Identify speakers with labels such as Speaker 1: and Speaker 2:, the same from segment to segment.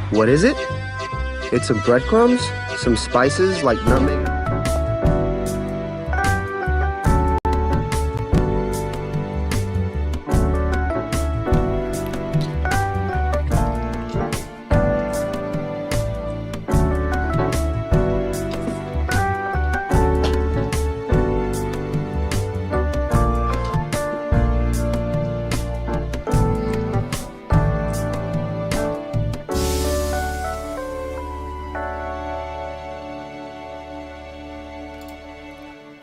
Speaker 1: What is it? It's some breadcrumbs, some spices like nutmeg.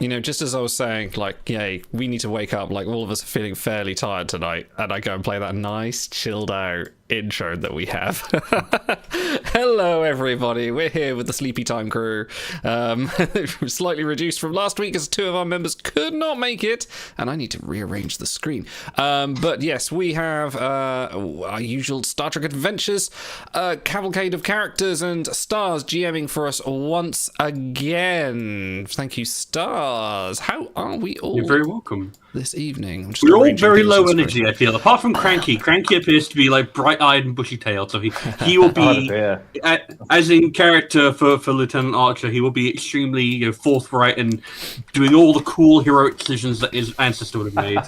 Speaker 2: You know, just as I was saying, like, yay, we need to wake up, like, all of us are feeling fairly tired tonight, and I go and play that nice, chilled out intro that we have. Hello, everybody. We're here with the Sleepy Time crew. Slightly reduced from last week as two of our members could not make it, and I need to rearrange the screen. But yes, we have our usual Star Trek adventures, cavalcade of characters and stars GMing for us once again. Thank you, stars. How are we all?
Speaker 3: You're very welcome.
Speaker 2: This evening,
Speaker 3: we're all very low energy. I feel, apart from Cranky. Cranky appears to be like bright-eyed and bushy-tailed, so he will be, as in character for Lieutenant Archer, he will be extremely forthright and doing all the cool heroic decisions that his ancestor would have made.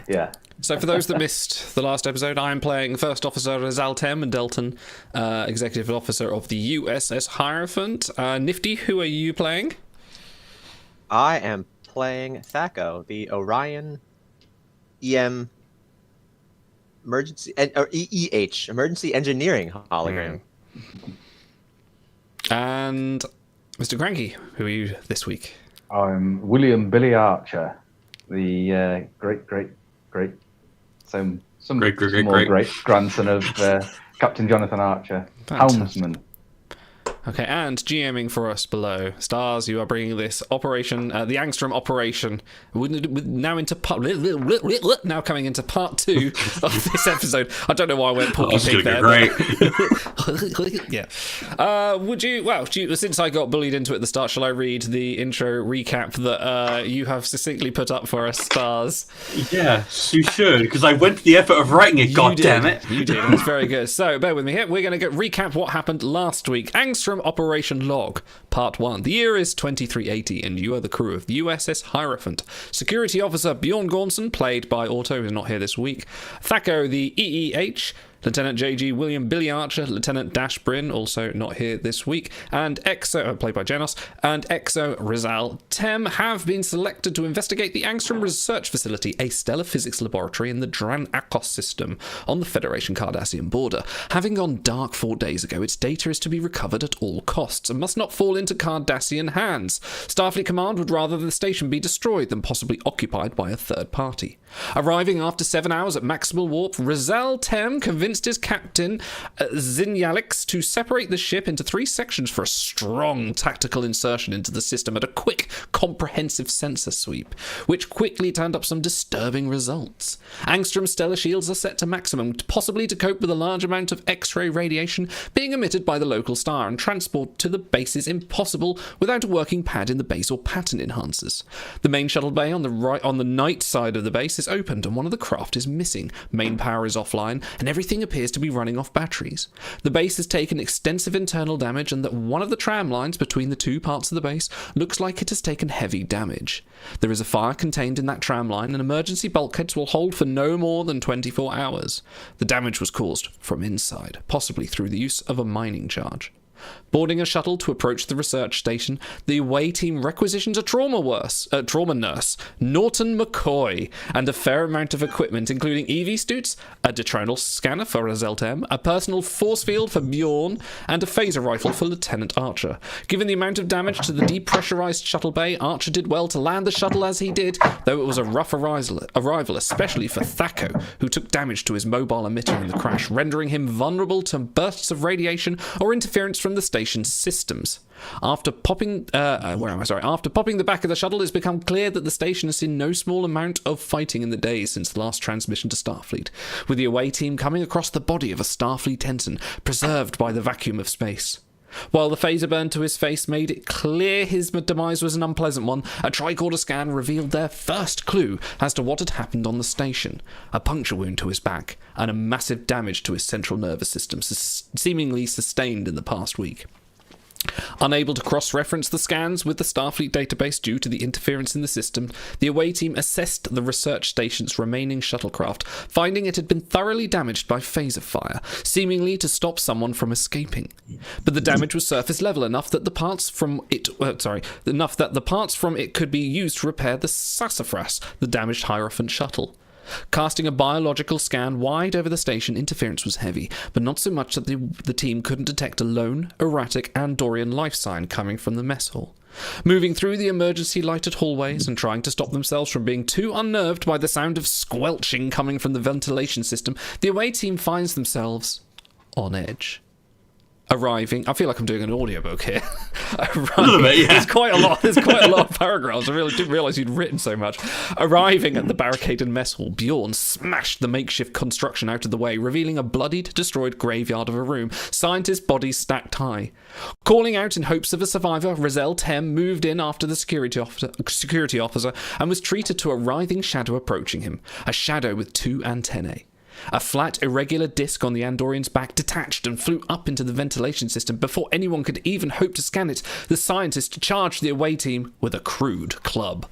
Speaker 4: Yeah.
Speaker 2: So for those that missed the last episode, I am playing First Officer Rizal Tem and Delton, Executive Officer of the USS Hierophant. Nifty, who are you playing?
Speaker 5: I am playing Thaco, the Orion EM emergency or EEH emergency engineering hologram.
Speaker 2: And Mr. Cranky, who are you this week?
Speaker 4: I'm William Billy Archer, the great grandson of Captain Jonathan Archer, helmsman.
Speaker 2: Okay, and GMing for us below, Stars, you are bringing this operation, the Angstrom operation, now coming into part 2 of this episode. I don't know why I went porky pig there.
Speaker 3: Great.
Speaker 2: Yeah. Would you, since I got bullied into it at the start, shall I read the intro recap that you have succinctly put up for us, Stars?
Speaker 3: Yes, you should, because I went to the effort of writing it, goddammit.
Speaker 2: You did, it was very good. So, bear with me here. We're going to recap what happened last week. Angstrom Operation Log, Part 1. The year is 2380, and you are the crew of the USS Hierophant. Security Officer Bjorn Gormson, played by Otto, who's not here this week. Thaco, the EEH. Lieutenant J.G. William Billy Archer, Lieutenant Dash Bryn, also not here this week, and Exo, played by Janos, and Exo Rizal Tem have been selected to investigate the Angstrom Research Facility, a stellar physics laboratory in the Dran Akos system on the Federation Cardassian border. Having gone dark 4 days ago, its data is to be recovered at all costs and must not fall into Cardassian hands. Starfleet Command would rather the station be destroyed than possibly occupied by a third party. Arriving after 7 hours at maximal warp, Rizal Tem convinced his captain, Zinyalix, to separate the ship into 3 sections for a strong tactical insertion into the system at a quick, comprehensive sensor sweep, which quickly turned up some disturbing results. Angstrom's stellar shields are set to maximum, possibly to cope with a large amount of X-ray radiation being emitted by the local star, and transport to the base is impossible without a working pad in the base or pattern enhancers. The main shuttle bay on the night side of the base is opened, and one of the craft is missing. Main power is offline, and everything appears to be running off batteries. The base has taken extensive internal damage, and that one of the tram lines between the 2 parts of the base looks like it has taken heavy damage. There is a fire contained in that tram line, and emergency bulkheads will hold for no more than 24 hours. The damage was caused from inside, possibly through the use of a mining charge. Boarding a shuttle to approach the research station, the away team requisitions a trauma nurse, Norton McCoy, and a fair amount of equipment, including EV suits, a detronal scanner for Azeltem, a personal force field for Bjorn, and a phaser rifle for Lieutenant Archer. Given the amount of damage to the depressurized shuttle bay, Archer did well to land the shuttle as he did, though it was a rough arrival, especially for Thaco, who took damage to his mobile emitter in the crash, rendering him vulnerable to bursts of radiation or interference from the station's systems. After popping the back of the shuttle, it's become clear that the station has seen no small amount of fighting in the days since the last transmission to Starfleet, with the away team coming across the body of a Starfleet ensign preserved by the vacuum of space. While the phaser burn to his face made it clear his demise was an unpleasant one, a tricorder scan revealed their first clue as to what had happened on the station. A puncture wound to his back, and a massive damage to his central nervous system, seemingly sustained in the past week. Unable to cross-reference the scans with the Starfleet database due to the interference in the system, the away team assessed the research station's remaining shuttlecraft, finding it had been thoroughly damaged by phaser fire, seemingly to stop someone from escaping. But the damage was surface level enough that the parts from it could be used to repair the sassafras, the damaged Hierophant shuttle. Casting a biological scan wide over the station, interference was heavy, but not so much that the team couldn't detect a lone, erratic Andorian life sign coming from the mess hall. Moving through the emergency lighted hallways and trying to stop themselves from being too unnerved by the sound of squelching coming from the ventilation system, the away team finds themselves on edge. Arriving, I feel like I'm doing an audiobook here. There's quite a lot of paragraphs. I really didn't realise you'd written so much. Arriving at the barricaded mess hall, Bjorn smashed the makeshift construction out of the way, revealing a bloodied, destroyed graveyard of a room, scientists' bodies stacked high. Calling out in hopes of a survivor, Rizal Tem moved in after the security officer and was treated to a writhing shadow approaching him, a shadow with 2 antennae. A flat, irregular disc on the Andorian's back detached and flew up into the ventilation system. Before anyone could even hope to scan it, the scientists charged the away team with a crude club.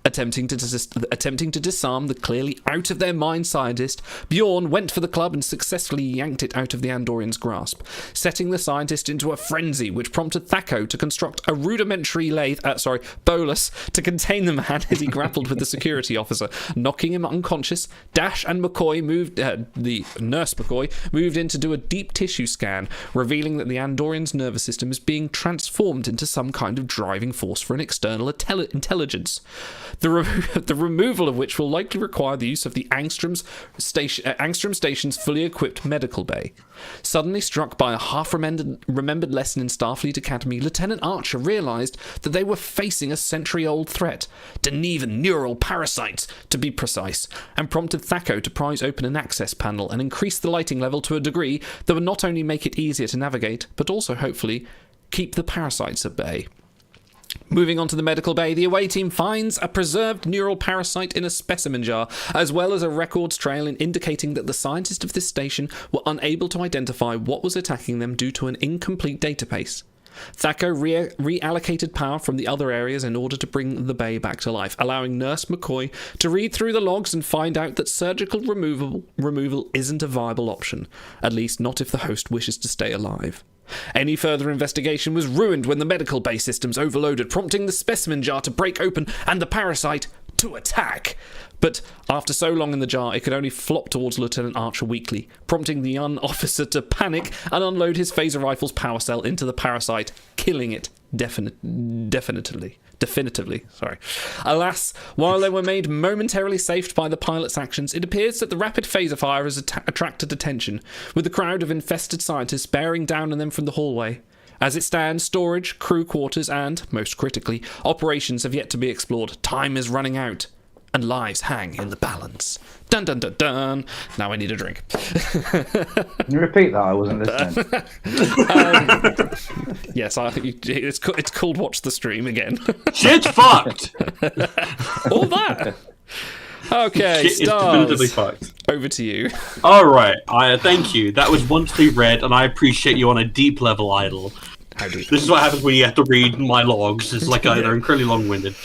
Speaker 2: Attempting to disarm the clearly out-of-their-mind scientist, Bjorn went for the club and successfully yanked it out of the Andorian's grasp, setting the scientist into a frenzy, which prompted Thaco to construct a rudimentary bolus to contain the man as he grappled with the security officer, knocking him unconscious. Dash and McCoy the nurse McCoy moved in to do a deep tissue scan, revealing that the Andorian's nervous system is being transformed into some kind of driving force for an external intelligence. The removal of which will likely require the use of the Angstrom Station's fully equipped medical bay. Suddenly struck by a half-remembered lesson in Starfleet Academy, Lieutenant Archer realised that they were facing a century-old threat, Denevan neural parasites, to be precise, and prompted Thaco to prise open an access panel and increase the lighting level to a degree that would not only make it easier to navigate, but also, hopefully, keep the parasites at bay. Moving on to the medical bay, the away team finds a preserved neural parasite in a specimen jar, as well as a records trail indicating that the scientists of this station were unable to identify what was attacking them due to an incomplete database. Thaco reallocated power from the other areas in order to bring the bay back to life, allowing Nurse McCoy to read through the logs and find out that surgical removal isn't a viable option, at least not if the host wishes to stay alive. Any further investigation was ruined when the medical bay systems overloaded, prompting the specimen jar to break open and the parasite to attack. But after so long in the jar, it could only flop towards Lieutenant Archer weakly, prompting the young officer to panic and unload his phaser rifle's power cell into the parasite, killing it definitively. Alas, while they were made momentarily safe by the pilot's actions, it appears that the rapid phaser fire has attracted attention, with the crowd of infested scientists bearing down on them from the hallway. As it stands, storage, crew quarters, and, most critically, operations have yet to be explored. Time is running out, and lives hang in the balance. Dun dun dun dun. Now I need a drink.
Speaker 4: Can you repeat that? I wasn't listening.
Speaker 2: Yes, it's called Watch the Stream again.
Speaker 3: Shit's fucked!
Speaker 2: All that. Okay,
Speaker 3: Shit
Speaker 2: Stars.
Speaker 3: is definitively fucked.
Speaker 2: Over to you.
Speaker 3: All right, thank you. That was wonderfully read, and I appreciate you on a deep level, Idle.
Speaker 2: How deep?
Speaker 3: This is what happens when you have to read my logs. It's like they're incredibly long-winded.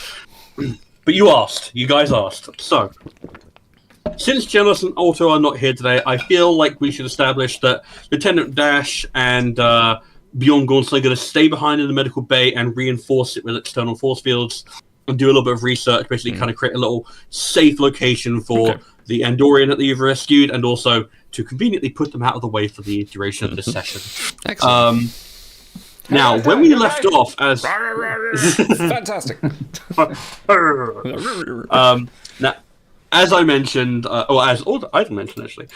Speaker 3: But you guys asked. So, since Jealous and Otto are not here today, I feel like we should establish that Lieutenant Dash and Bjorn Gornsley are going to stay behind in the medical bay and reinforce it with external force fields and do a little bit of research, basically kind of create a little safe location for the Andorian that you've rescued, and also to conveniently put them out of the way for the duration of this session.
Speaker 2: Excellent.
Speaker 3: Now, when we left off as...
Speaker 2: Fantastic.
Speaker 3: Now, as I mentioned, or as Idle mentioned, actually,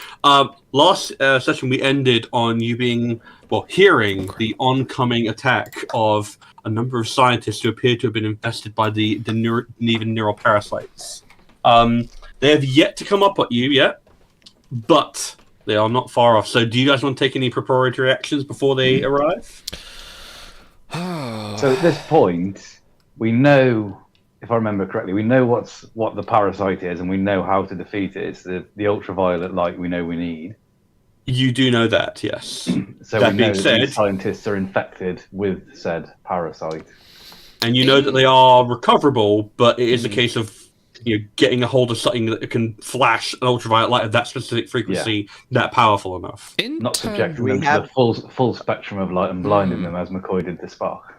Speaker 3: last session we ended on you hearing the oncoming attack of a number of scientists who appear to have been infested by the Denevan neural parasites. They have yet to come up at you yet, but they are not far off. So do you guys want to take any preparatory actions before they arrive?
Speaker 4: So at this point, we know, if I remember correctly, we know what the parasite is, and we know how to defeat it. It's the ultraviolet light we know we need.
Speaker 3: You do know that, yes.
Speaker 4: So
Speaker 3: That
Speaker 4: we know
Speaker 3: being
Speaker 4: that
Speaker 3: said,
Speaker 4: these scientists are infected with said parasite.
Speaker 3: and you know that they are recoverable, but it is a case of getting a hold of something that can flash an ultraviolet light of that specific frequency, that powerful enough.
Speaker 4: Not subjecting them to the full spectrum of light and blinding them as McCoy did the Spark.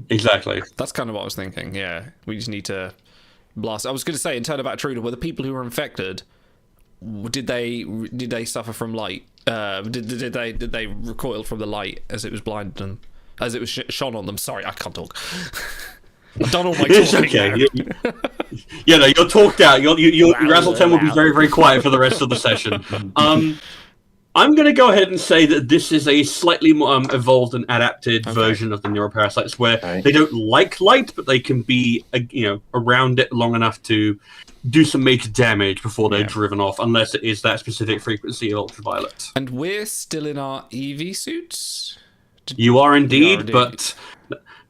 Speaker 3: Exactly.
Speaker 2: That's kind of what I was thinking. Yeah, we just need to blast. I was going to say in Turnabout Intruder, were the people who were infected, did they suffer from light? Did they recoil from the light as it was blinded them, as it was shone on them? Sorry, I can't talk. I've done all my talking.
Speaker 3: It's okay. No, you're talked out. Your Razzle-10 will be very, very quiet for the rest of the session. I'm going to go ahead and say that this is a slightly more evolved and adapted version of the neuroparasites, where they don't like light, but they can be, around it long enough to do some major damage before they're driven off, unless it is that specific frequency of ultraviolet.
Speaker 2: And we're still in our EV suits?
Speaker 3: You are indeed, but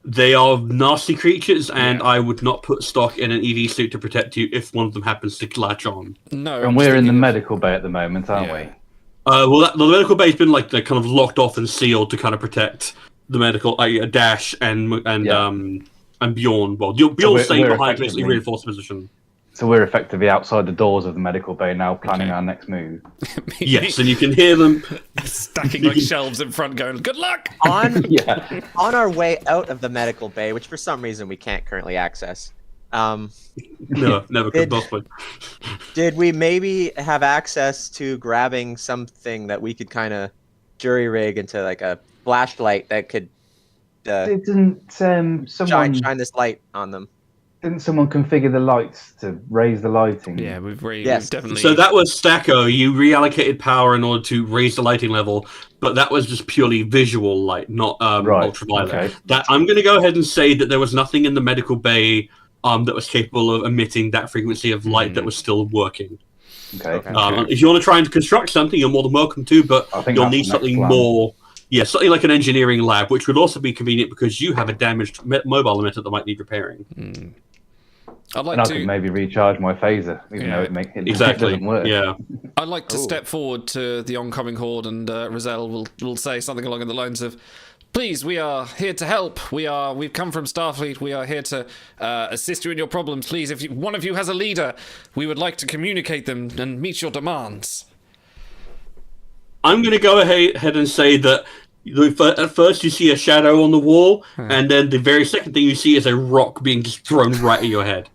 Speaker 3: they are nasty creatures, and I would not put stock in an EV suit to protect you if one of them happens to latch on.
Speaker 2: No,
Speaker 4: and we're in the medical bay at the moment, aren't we?
Speaker 3: The medical bay's been kind of locked off and sealed to kind of protect the medical Dash and Bjorn. Well, Bjorn's staying behind to basically reinforce the position.
Speaker 4: So we're effectively outside the doors of the medical bay now, planning our next move.
Speaker 3: Yes, and you can hear them
Speaker 2: stacking like shelves in front, going, "Good luck!"
Speaker 5: On our way out of the medical bay, which for some reason we can't currently access.
Speaker 3: No, never could possibly.
Speaker 5: Did we maybe have access to grabbing something that we could kind of jury rig into like a flashlight that could
Speaker 4: didn't someone
Speaker 5: shine this light on them?
Speaker 4: Didn't someone configure the lights to raise the lighting?
Speaker 2: Yeah, we've definitely.
Speaker 3: So that was Stacko. You reallocated power in order to raise the lighting level, but that was just purely visual light, not ultraviolet.
Speaker 4: Okay.
Speaker 3: That I'm going to go ahead and say that there was nothing in the medical bay that was capable of emitting that frequency of light that was still working.
Speaker 4: Okay.
Speaker 3: If you want to try and construct something, you're more than welcome to, but you'll need something more. Yeah, something like an engineering lab, which would also be convenient because you have a damaged mobile emitter that might need repairing.
Speaker 2: I'd like
Speaker 4: I
Speaker 2: to
Speaker 4: could maybe recharge my phaser, even though it doesn't work.
Speaker 3: Yeah.
Speaker 2: I'd like to step forward to the oncoming horde, and Rizal will say something along the lines of, "Please, we are here to help. We've come from Starfleet. We are here to assist you in your problems. Please, if one of you has a leader, we would like to communicate them and meet your demands."
Speaker 3: I'm going to go ahead and say that at first you see a shadow on the wall, and then the very second thing you see is a rock being just thrown right at your head.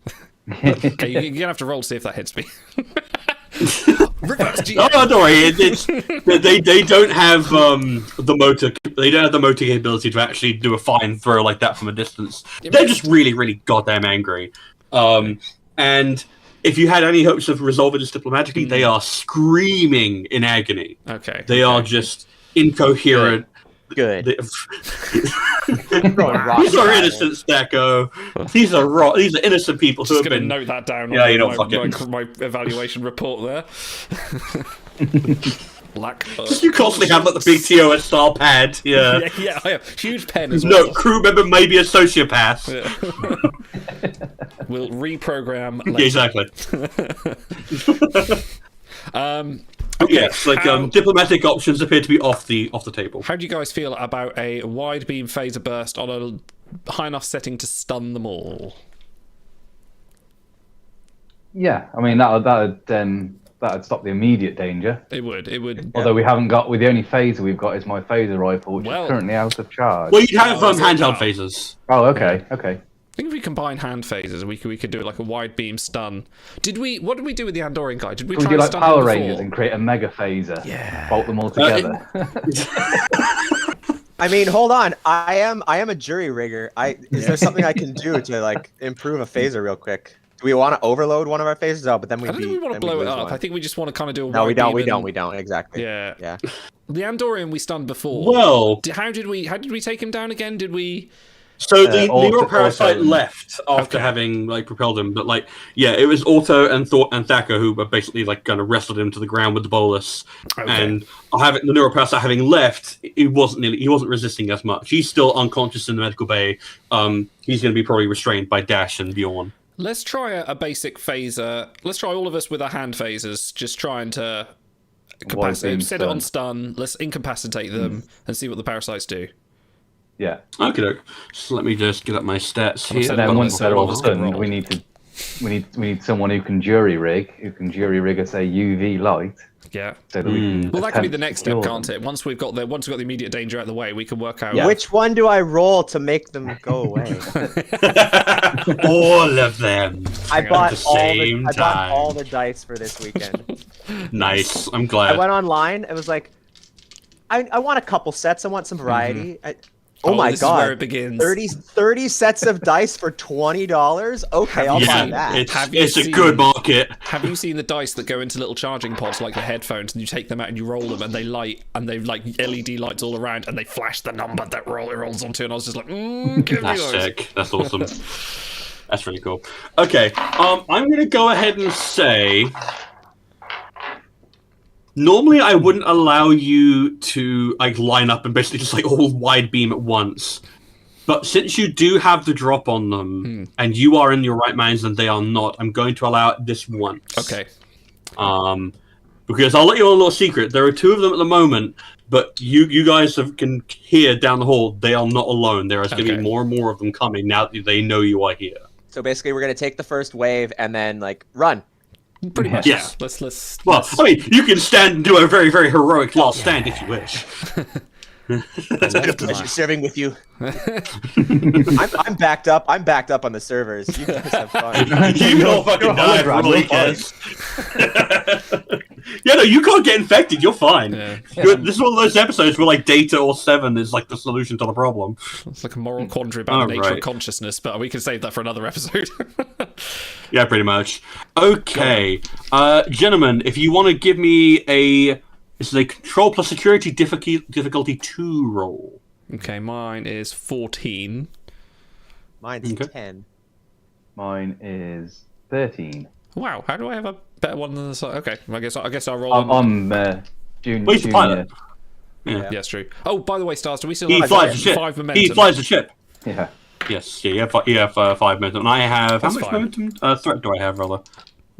Speaker 2: Okay, you're going to have to roll to see if that hits me. Reverse GM.
Speaker 3: Oh, don't worry. They don't have the motor. They don't have the motor capability to actually do a fine throw like that from a distance. They're just really, really goddamn angry. And if you had any hopes of resolving this diplomatically, they are screaming in agony.
Speaker 2: Okay.
Speaker 3: They are just incoherent.
Speaker 5: Good.
Speaker 3: These are innocent, Stacko. These are innocent people who
Speaker 2: Just
Speaker 3: have
Speaker 2: going to
Speaker 3: been.
Speaker 2: note that down on my evaluation report there. Black.
Speaker 3: You constantly have like the big TOS style pad. Yeah.
Speaker 2: Yeah, I have. Huge pen as well.
Speaker 3: No, crew member may be a sociopath.
Speaker 2: Yeah. We'll reprogram later.
Speaker 3: Exactly. Yes, diplomatic options appear to be off the table.
Speaker 2: How do you guys feel about a wide beam phaser burst on a high enough setting to stun them all?
Speaker 4: Yeah, I mean that'd stop the immediate danger.
Speaker 2: It would.
Speaker 4: Although we haven't got, the only phaser we've got is my phaser rifle, which is currently out of charge.
Speaker 3: Well, you'd have handheld phasers.
Speaker 4: Oh, okay.
Speaker 2: I think if we combine hand phasers, we could do like a wide beam stun. What did we do with the Andorian guy? Did we
Speaker 4: Could
Speaker 2: try
Speaker 4: we do
Speaker 2: and
Speaker 4: like
Speaker 2: stun
Speaker 4: Power
Speaker 2: him
Speaker 4: Rangers
Speaker 2: before?
Speaker 4: and create a mega phaser? Yeah. Bolt them all together.
Speaker 5: I mean, hold on. I am a jury rigger. Is there something I can do to like improve a phaser real quick? Do we want to overload one of our phasers? Oh, but then
Speaker 2: I don't think we want to blow it up. I think we just want to kind of do a
Speaker 5: No,
Speaker 2: wide
Speaker 5: we
Speaker 2: beam
Speaker 5: don't. Exactly.
Speaker 2: Yeah. The Andorian we stunned before.
Speaker 3: Well,
Speaker 2: how did we take him down again? Did we
Speaker 3: So the
Speaker 4: Auto-
Speaker 3: neuroparasite
Speaker 4: Auto-
Speaker 3: left after having like propelled him, but like it was Auto and Thought and Thacker who were basically like kind of wrestled him to the ground with the bolus. And the neuroparasite having left, he wasn't resisting as much. He's still unconscious in the medical bay. He's going to be probably restrained by Dash and Bjorn.
Speaker 2: Let's try a basic phaser. Let's try all of us with our hand phasers, just trying to set it on stun. Let's incapacitate them and see what the parasites do.
Speaker 4: Yeah.
Speaker 3: Okay. So let me just get up my stats here.
Speaker 4: And then once they're all stunned, we need someone who can jury rig a say UV light.
Speaker 2: Yeah.
Speaker 4: So that we can
Speaker 2: Well, that could be the next step, can't it? Once we've got the immediate danger out of the way, we can work out.
Speaker 5: Yeah. Which one do I roll to make them go away?
Speaker 3: All of them.
Speaker 5: I bought all the dice for this weekend.
Speaker 3: Nice. I'm glad.
Speaker 5: I went online. It was like, I want a couple sets. I want some variety. Oh my
Speaker 2: this
Speaker 5: god!
Speaker 2: Is where it begins.
Speaker 5: 30 sets of dice for $20. Okay, I'll buy that.
Speaker 3: It's a good market.
Speaker 2: Have you seen the dice that go into little charging pods like the headphones, and you take them out and you roll them, and they light, and they've like LED lights all around, and they flash the number that it rolls onto, and I was just like, give me those.
Speaker 3: Sick. That's awesome. That's really cool. Okay, I'm gonna go ahead and say. Normally, I wouldn't allow you to like line up and basically just like all wide beam at once. But since you do have the drop on them, and you are in your right minds and they are not, I'm going to allow it this once.
Speaker 2: Okay.
Speaker 3: Because I'll let you on a little secret. There are two of them at the moment, but you guys can hear down the hall they are not alone. There is going to be more and more of them coming now that they know you are here.
Speaker 5: So basically, we're going to take the first wave and then like run.
Speaker 2: Pretty much.
Speaker 3: Yeah.
Speaker 2: Let's.
Speaker 3: Well, I mean, you can stand and do a very, very heroic last stand if you wish.
Speaker 5: It's been a pleasure serving with you. I'm backed up. I'm backed up on the servers. You guys have fun.
Speaker 3: You can all fucking die for all you can. Yeah, no, you can't get infected. You're fine.
Speaker 2: Yeah.
Speaker 3: This is one of those episodes where like Data or Seven is like the solution to the problem.
Speaker 2: It's like a moral quandary about the nature of consciousness, but we can save that for another episode.
Speaker 3: Yeah, pretty much. Okay, gentlemen, if you want to give me this is a control plus security difficulty 2 roll.
Speaker 2: Okay, mine is 14.
Speaker 5: Mine's 10.
Speaker 4: Mine is 13.
Speaker 2: Wow, how do I have a better one than this? Okay, I guess I'll roll.
Speaker 4: I'm junior.
Speaker 3: Well, he's a pilot.
Speaker 2: Yeah, it's true. Oh, by the way, Stars, do we still
Speaker 3: He
Speaker 2: have
Speaker 3: flies the ship.
Speaker 2: 5 momentum?
Speaker 3: He flies the ship.
Speaker 4: Yeah.
Speaker 3: Yes, yeah, you have 5 momentum. And I have...
Speaker 2: That's
Speaker 3: how much
Speaker 2: fine.
Speaker 3: momentum threat do I have, rather?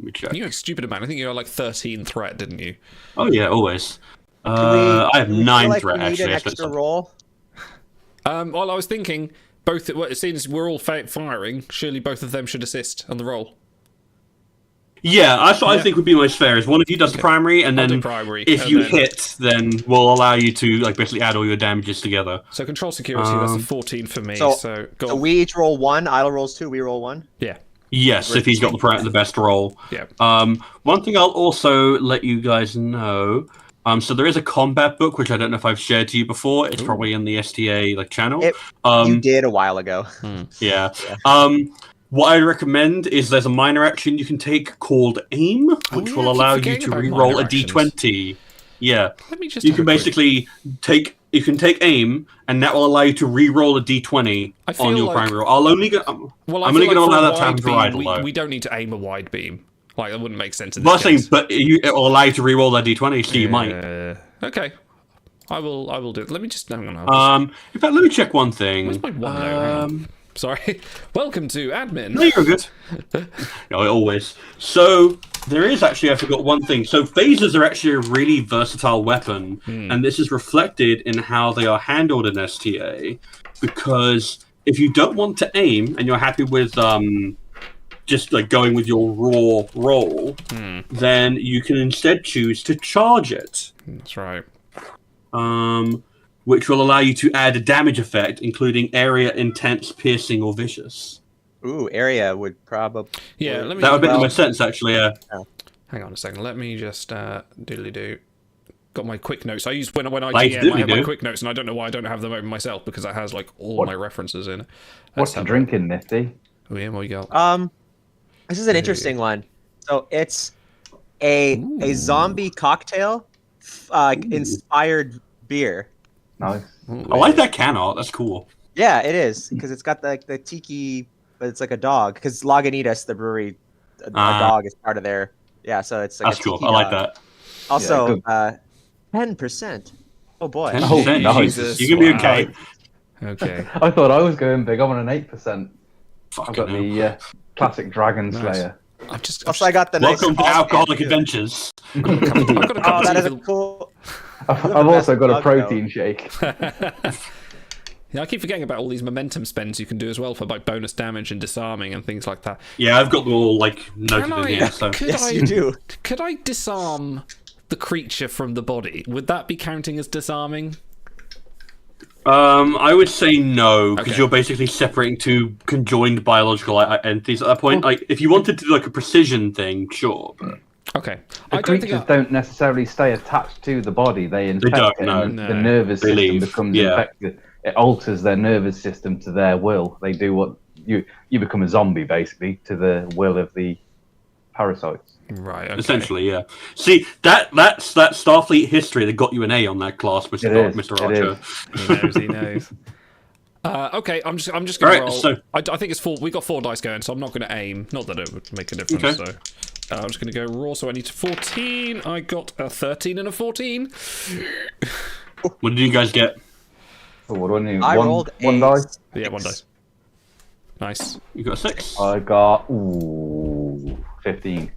Speaker 3: Let me check.
Speaker 2: You had a stupid amount. I think you had like 13 threat, didn't you?
Speaker 3: Oh, yeah, always. I have 9 threat, actually.
Speaker 5: Need an extra roll?
Speaker 2: Well, I was thinking, seeing as we're all firing, surely both of them should assist on the roll.
Speaker 3: Yeah, that's what I think would be most fair. Is one of you does the primary, and then if you hit, then we'll allow you to like basically add all your damages together.
Speaker 2: So control security, that's a 14 for me. So
Speaker 5: we each roll 1. Idle rolls 2. We roll 1.
Speaker 2: Yeah.
Speaker 3: Yes, if he's got the best roll.
Speaker 2: Yeah.
Speaker 3: One thing I'll also let you guys know. So there is a combat book which I don't know if I've shared to you before. It's probably in the STA channel.
Speaker 5: You did a while ago.
Speaker 3: Yeah. What I recommend is there's a minor action you can take called Aim, which will allow you to re-roll a d20. Yeah.
Speaker 2: Let me just.
Speaker 3: You can basically take Aim, and that will allow you to re-roll a d20 on your primary roll. I'm only going to allow that to happen for Idle, though.
Speaker 2: We don't need to aim a wide beam. Like, that wouldn't make sense in
Speaker 3: this
Speaker 2: case.
Speaker 3: Saying, but it will allow you to re-roll that d20, so you might.
Speaker 2: Okay. I will do it. Let me just... Hang on.
Speaker 3: In fact, let me check one thing.
Speaker 2: Where's my one note? Sorry. Welcome to admin.
Speaker 3: No, you're good. No, always. So, there is actually, I forgot one thing. So, phasers are actually a really versatile weapon, and this is reflected in how they are handled in STA, because if you don't want to aim, and you're happy with just like going with your raw roll, then you can instead choose to charge it.
Speaker 2: That's right.
Speaker 3: Which will allow you to add a damage effect, including area, intense, piercing, or vicious.
Speaker 5: Ooh, area would probably...
Speaker 2: Yeah,
Speaker 3: that would make the most sense, actually, yeah.
Speaker 2: Hang on a second, let me just doodly-doo. Got my quick notes. I use when I GM, I have my quick notes, and I don't know why I don't have them open myself, because it has like all my references in it.
Speaker 4: What's the drinking, Nifty?
Speaker 2: Oh yeah, what you got?
Speaker 5: This is an interesting one. So it's a zombie cocktail inspired beer.
Speaker 4: Nice.
Speaker 3: I like that can art. That's cool.
Speaker 5: Yeah, it is because it's got the tiki, but it's like a dog. Because Lagunitas, the brewery, a dog is part of their. Yeah, so it's like
Speaker 3: That's
Speaker 5: a tiki
Speaker 3: cool. I like
Speaker 5: dog.
Speaker 3: that.
Speaker 5: Also,
Speaker 4: Yeah,
Speaker 5: 10%. Oh boy.
Speaker 3: 10%.
Speaker 4: nice.
Speaker 3: Jesus, you can be okay.
Speaker 2: Okay.
Speaker 4: I thought I was going big. I'm on an 8%.
Speaker 3: Fucking
Speaker 4: I've got
Speaker 3: hell.
Speaker 4: the classic Dragon
Speaker 2: Nice.
Speaker 4: Slayer.
Speaker 5: Also, I got the nice.
Speaker 3: Welcome to
Speaker 5: Alt
Speaker 3: Alcoholic
Speaker 5: can, too.
Speaker 3: Adventures.
Speaker 2: I've got a cup
Speaker 5: Oh,
Speaker 2: of
Speaker 5: that
Speaker 2: tea
Speaker 5: is a
Speaker 2: for-
Speaker 5: cool.
Speaker 4: I've also got a
Speaker 5: bug,
Speaker 4: protein shake.
Speaker 2: Yeah, I keep forgetting about all these momentum spends you can do as well for like bonus damage and disarming and things like that.
Speaker 3: Yeah, I've got them all like noted in here. So
Speaker 5: Yes, you do.
Speaker 2: Could I disarm the creature from the body? Would that be counting as disarming?
Speaker 3: I would say no, because
Speaker 2: Okay.
Speaker 3: you're basically separating two conjoined biological entities at that point. Like, if you wanted to do like a precision thing, sure. But
Speaker 2: Okay.
Speaker 4: The
Speaker 2: I don't think
Speaker 4: creatures don't necessarily stay attached to the body. They infect
Speaker 3: don't,
Speaker 4: it,
Speaker 3: no.
Speaker 4: and
Speaker 2: No.
Speaker 4: the nervous
Speaker 3: They
Speaker 4: system
Speaker 3: leave,
Speaker 4: becomes
Speaker 3: yeah.
Speaker 4: infected. It alters their nervous system to their will. They do what you become a zombie basically to the will of the parasites.
Speaker 2: Right. Okay.
Speaker 3: essentially, yeah. See, that's that Starfleet history that got you an A on that class,
Speaker 4: It is,
Speaker 3: Mr.
Speaker 4: it
Speaker 3: Archer.
Speaker 4: is.
Speaker 2: He knows. Okay, I'm just gonna
Speaker 3: Alright,
Speaker 2: roll.
Speaker 3: so-
Speaker 2: I think it's 4. We got 4 dice going, so I'm not gonna aim. Not that it would make a difference.
Speaker 3: Okay.
Speaker 2: So I'm just gonna go raw. So I need 14. I got a 13 and a 14.
Speaker 3: What did you guys get?
Speaker 4: So what do I need?
Speaker 5: I
Speaker 4: one,
Speaker 5: rolled
Speaker 4: one
Speaker 5: a
Speaker 4: die.
Speaker 2: Yeah, 1 dice. Nice.
Speaker 3: You got a 6.
Speaker 4: I got 15.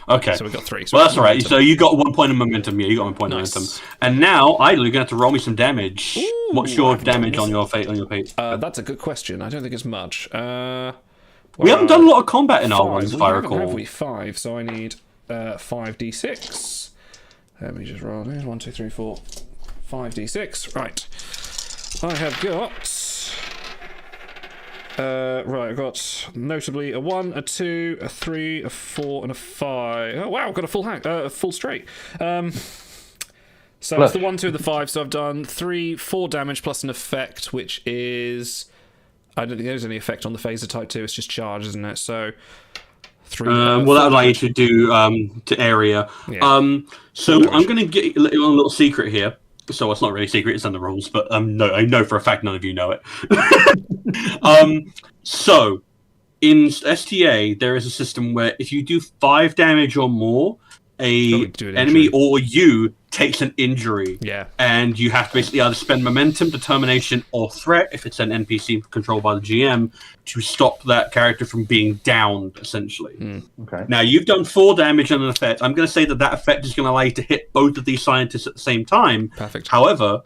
Speaker 3: Okay.
Speaker 2: So we got 3.
Speaker 3: Well, that's all right. So you got 1 point of momentum. Yeah, you got 1 point
Speaker 2: Nice.
Speaker 3: of momentum. And now, Idle, you're going to have to roll me some damage.
Speaker 2: Ooh,
Speaker 3: What's your
Speaker 2: I've done
Speaker 3: damage
Speaker 2: this.
Speaker 3: on your fate?
Speaker 2: That's a good question. I don't think it's much.
Speaker 3: We haven't done a lot of combat in our ones, if I
Speaker 2: Have
Speaker 3: recall.
Speaker 2: we? 5. So I need 5d6. Let me just roll. 1, 2, 3, 4, 5d6. Right. I have got. Right, I've got notably a 1, a 2, a 3, a 4, and a 5. Oh wow, I've got a full straight. So it's the 1, 2, and the 5. So I've done 4 damage plus an effect, which is. I don't think there's any effect on the phaser type 2. It's just charge, isn't it? So 3.
Speaker 3: Well, that allows you to do to area.
Speaker 2: Yeah.
Speaker 3: So
Speaker 2: Damage.
Speaker 3: I'm going to get you a little secret here. So it's not really a secret; it's in the rules. But no, I know for a fact none of you know it. So in STA, there is a system where if you do 5 damage or more,
Speaker 2: we
Speaker 3: a
Speaker 2: do an
Speaker 3: enemy
Speaker 2: injury.
Speaker 3: or you takes an injury.
Speaker 2: Yeah.
Speaker 3: And you have to basically either spend momentum, determination, or threat, if it's an NPC controlled by the GM, to stop that character from being downed, essentially.
Speaker 4: Okay.
Speaker 3: Now, you've done 4 damage and an effect. I'm going to say that effect is going to allow you to hit both of these scientists at the same time.
Speaker 2: Perfect.
Speaker 3: However,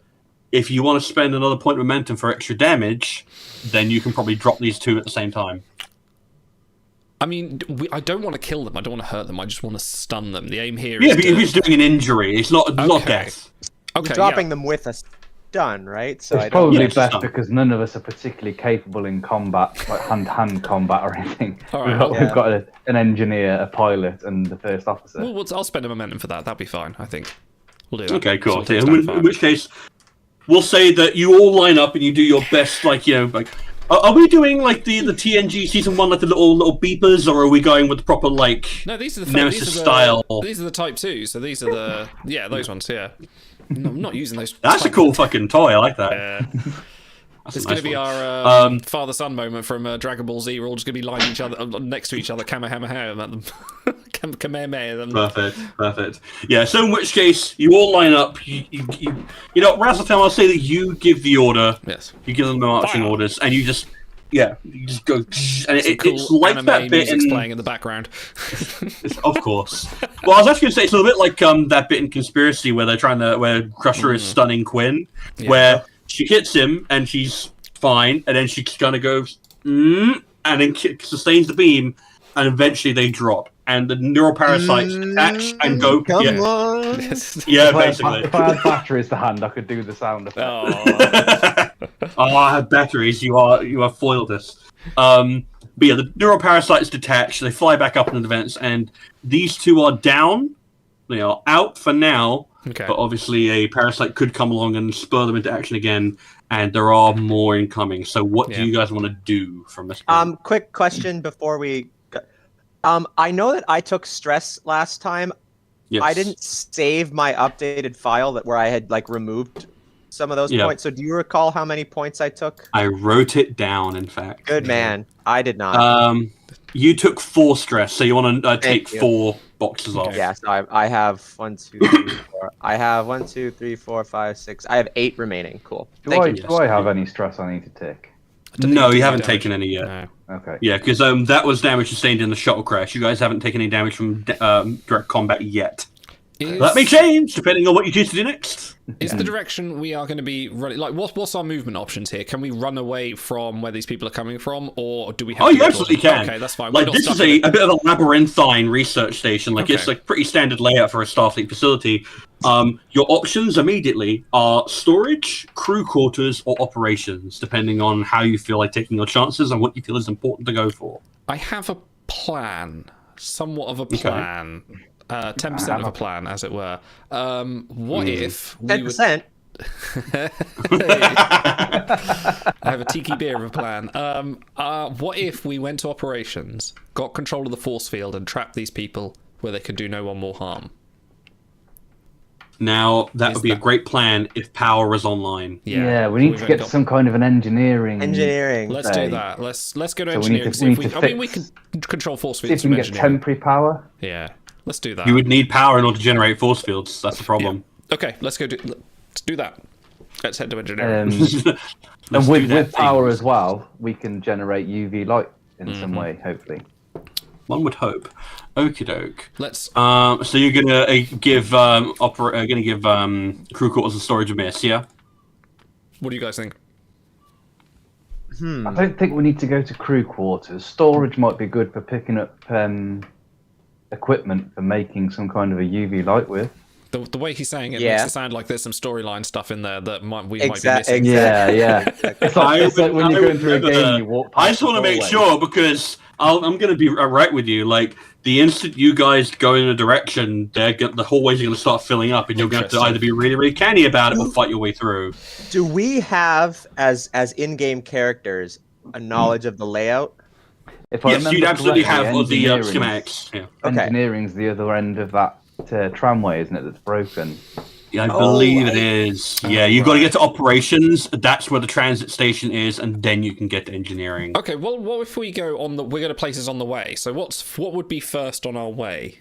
Speaker 3: if you want to spend another point of momentum for extra damage, then you can probably drop these 2 at the same time.
Speaker 2: I mean, I don't want to kill them. I don't want to hurt them. I just want to stun them. The aim here
Speaker 3: Yeah,
Speaker 2: is
Speaker 3: but
Speaker 2: to...
Speaker 3: if he's doing an injury, it's not death.
Speaker 2: Okay,
Speaker 5: Dropping
Speaker 2: yeah.
Speaker 5: them with a stun, right? So
Speaker 4: It's
Speaker 5: I don't.
Speaker 4: probably
Speaker 3: Yes,
Speaker 4: best
Speaker 3: done.
Speaker 4: because none of us are particularly capable in combat, like hand-to-hand combat or anything.
Speaker 2: All right,
Speaker 4: We've got an engineer, a pilot, and the first officer.
Speaker 2: Well, I'll spend a momentum for that. That'll be fine, I think. We'll do that.
Speaker 3: Okay, cool.
Speaker 2: So
Speaker 3: Yeah,
Speaker 2: we'll take
Speaker 3: in
Speaker 2: stand
Speaker 3: which case, we'll say that you all line up and you do your best, like, you know, like... Are we doing, like, the TNG Season 1, like, the little beepers, or are we going with the proper, like...
Speaker 2: No, these are the
Speaker 3: Nemesis style.
Speaker 2: These are the Type 2, so these are the... Yeah, those ones, yeah. No, I'm not using those...
Speaker 3: That's a
Speaker 2: Type-
Speaker 3: cool fucking toy, I like that. That's a
Speaker 2: It's
Speaker 3: nice
Speaker 2: going to be
Speaker 3: one.
Speaker 2: our father-son moment from Dragon Ball Z. We're all just going to be lining each other next to each other, Kamehameha at them. Kamehameha them.
Speaker 3: Perfect. Yeah, so in which case, you all line up. You know, Razzletam, I'll say that you give the order.
Speaker 2: Yes.
Speaker 3: You give them the marching
Speaker 2: Fire.
Speaker 3: orders, and you just go. And
Speaker 2: Some
Speaker 3: it's
Speaker 2: cool
Speaker 3: like
Speaker 2: anime
Speaker 3: that bit
Speaker 2: music's
Speaker 3: in...
Speaker 2: playing in the background.
Speaker 3: Of course. Well, I was actually going to say, it's a little bit like that bit in Conspiracy where where Crusher is stunning Quinn, where she hits him, and she's fine, and then she kind of goes, and then sustains the beam, and eventually they drop. And the neural parasites attach and go.
Speaker 5: Come
Speaker 3: Yeah,
Speaker 5: on.
Speaker 3: yeah,
Speaker 4: If I
Speaker 3: basically.
Speaker 4: had batteries to hand, I could do the sound effect.
Speaker 2: Oh,
Speaker 3: I have batteries. You are foiled us. But yeah, the neural parasites detach. They fly back up in the vents, and these 2 are down. They are out for now.
Speaker 2: okay.
Speaker 3: But obviously, a parasite could come along and spur them into action again, and there are more incoming. So, what do
Speaker 2: Yeah.
Speaker 3: you guys want to do from this point?
Speaker 5: Quick question before we. I know that I took stress last time.
Speaker 3: Yes.
Speaker 5: I didn't save my updated file where I had like removed some of those
Speaker 3: Yeah.
Speaker 5: points. So do you recall how many points I took?
Speaker 3: I wrote it down, in fact.
Speaker 5: Good man. I did not.
Speaker 3: You took 4 stress, so you want to take
Speaker 5: you.
Speaker 3: 4 boxes off.
Speaker 5: Yeah, so I have 1, 2, 3, 4. I have 1, 2, 3, 4, 5, 6. I have 8 remaining. Cool.
Speaker 4: Do I have any stress I need to take?
Speaker 3: No, you haven't taken any yet.
Speaker 2: No.
Speaker 4: Okay.
Speaker 3: Yeah, because that was damage sustained in the shuttle crash. You guys haven't taken any damage from direct combat yet. That may change depending on what you choose to do next.
Speaker 2: Is the direction we are going to be running? Like, what's our movement options here? Can we run away from where these people are coming from, or do we have?
Speaker 3: Oh,
Speaker 2: to
Speaker 3: you
Speaker 2: go
Speaker 3: absolutely
Speaker 2: towards-
Speaker 3: can.
Speaker 2: Okay, that's fine.
Speaker 3: Like, this is a bit of a labyrinthine research station. Like, it's
Speaker 2: Okay.
Speaker 3: like pretty standard layout for a Starfleet facility. Your options immediately are storage, crew quarters, or operations, depending on how you feel like taking your chances and what you feel is important to go for.
Speaker 2: I have a plan, somewhat of a plan. 10% of a plan, as it were. What if we
Speaker 5: 10%.
Speaker 2: I have a tiki beer of a plan. What if we went to operations, got control of the force field, and trapped these people where they could do no one more harm?
Speaker 3: Now, that would be a great plan if power was online.
Speaker 4: Yeah, we need to get some kind of an engineering.
Speaker 2: Let's do that. Let's go to
Speaker 4: So we
Speaker 2: engineering.
Speaker 4: need to-
Speaker 2: See
Speaker 4: we
Speaker 2: if
Speaker 4: need to
Speaker 2: I mean, we
Speaker 4: fix-
Speaker 2: can control force
Speaker 4: See
Speaker 2: fields
Speaker 4: if we
Speaker 2: from
Speaker 4: can get
Speaker 2: engineering.
Speaker 4: temporary power.
Speaker 2: Yeah, let's do that.
Speaker 3: You would need power in order to generate force fields. That's the problem.
Speaker 2: Okay, let's do that. Let's head to engineering.
Speaker 4: And with power as well, we can generate UV light in some way, hopefully.
Speaker 3: One would hope. Okie doke.
Speaker 2: Let's.
Speaker 3: So you're gonna give crew quarters and storage a miss, yeah?
Speaker 2: What do you guys think?
Speaker 4: I don't think we need to go to crew quarters. Storage might be good for picking up equipment for making some kind of a UV light with.
Speaker 2: The way he's saying it
Speaker 5: Yeah.
Speaker 2: makes it sound like there's some storyline stuff in there that might be missing.
Speaker 4: Yeah. It's like when you're going through a game and you walk past
Speaker 3: I just want to make sure because I'm going to be right with you. Like the instant you guys go in a direction, the hallways are going to start filling up, and you're going to have to either be really, really canny about it or fight your way through.
Speaker 5: Do we have, as in-game characters, a knowledge of the layout?
Speaker 4: If I
Speaker 3: Yes,
Speaker 4: remember
Speaker 3: you'd absolutely
Speaker 4: correctly,
Speaker 3: have all the
Speaker 4: engineering's-
Speaker 3: schematics. Yeah.
Speaker 5: Okay.
Speaker 4: Engineering's the other end of that tramway, isn't it? That's broken.
Speaker 3: Yeah, I believe it is. Yeah, you've got to get to operations. That's where the transit station is, and then you can get to engineering.
Speaker 2: Okay, well, what if we go on the? We're going to places on the way. So what would be first on our way?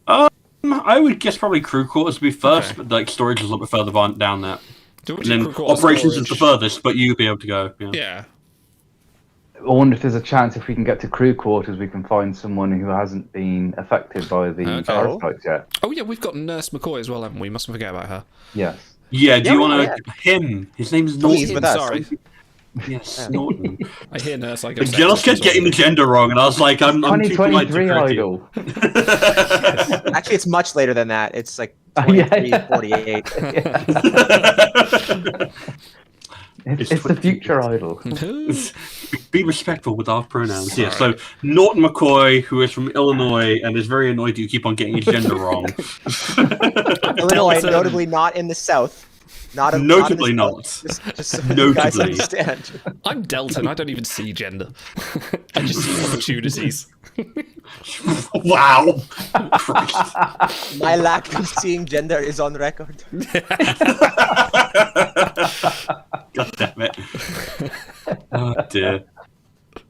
Speaker 3: I would guess probably crew quarters would be first,
Speaker 2: Okay.
Speaker 3: but like storage is a little bit further down that.
Speaker 2: Do
Speaker 3: And then operations is the furthest, but you'd be able to go. Yeah.
Speaker 2: Yeah.
Speaker 4: I wonder if there's a chance if we can get to crew quarters, we can find someone who hasn't been affected by the parasites yet.
Speaker 2: Oh yeah, we've got Nurse McCoy as well, haven't we? Mustn't forget about her.
Speaker 4: Yes.
Speaker 3: Yeah, do you want
Speaker 5: yeah.
Speaker 3: to him? His name is
Speaker 5: Please,
Speaker 3: Norton.
Speaker 5: with us.
Speaker 2: Sorry,
Speaker 3: Yes, Norton.
Speaker 2: I hear Nurse. I
Speaker 3: I just kept getting the gender wrong, and I was like, I'm too polite to
Speaker 4: 2023
Speaker 3: correct you.
Speaker 4: idol.
Speaker 5: Actually, it's much later than that. It's like
Speaker 4: Yeah.
Speaker 5: 23, 48.
Speaker 4: It's the future idol.
Speaker 3: Be respectful with our pronouns. Yeah, so Norton McCoy, who is from Illinois and is very annoyed that you keep on getting his gender wrong.
Speaker 5: Illinois, notably not in the South.
Speaker 3: Notably
Speaker 5: not.
Speaker 3: not.
Speaker 5: Just so you guys
Speaker 3: Notably.
Speaker 5: understand.
Speaker 2: I'm Delton. I don't even see gender. I just see opportunities.
Speaker 3: Wow. Christ.
Speaker 5: My lack of seeing gender is on record.
Speaker 3: God damn it. Oh dear.